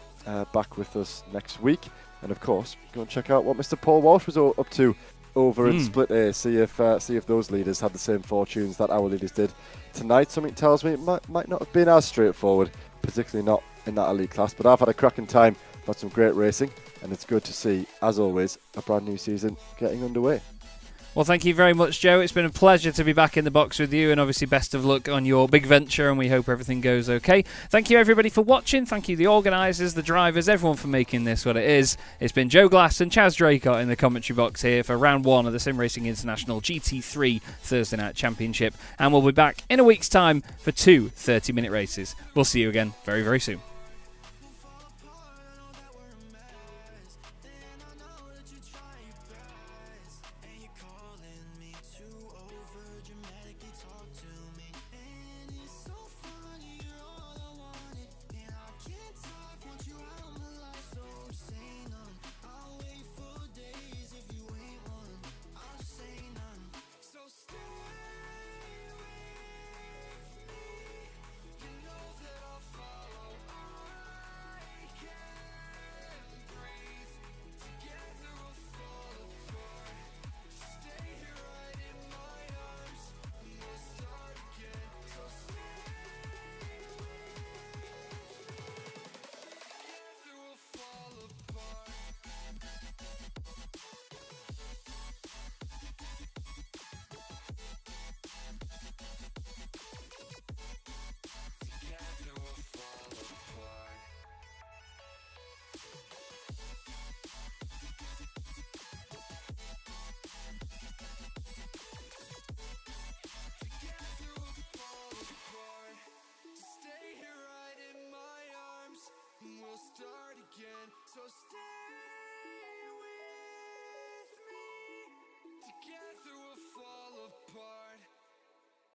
back with us next week. And of course, go and check out what Mr. Paul Walsh was up to over in Split A. See if those leaders had the same fortunes that our leaders did tonight. Something tells me it might not have been as straightforward, particularly not in that elite class. But I've had a cracking time, had some great racing, and it's good to see, as always, a brand new season getting underway. Well, thank you very much, Joe. It's been a pleasure to be back in the box with you, and obviously best of luck on your big venture, and we hope everything goes okay. Thank you, everybody, for watching. Thank you, the organisers, the drivers, everyone for making this what it is. It's been Joe Glass and Chaz Draycott in the commentary box here for round 1 of the SimRacing International GT3 Thursday Night Championship, and we'll be back in a week's time for 2 30-minute races. We'll see you again very, very soon. Start again, so stay.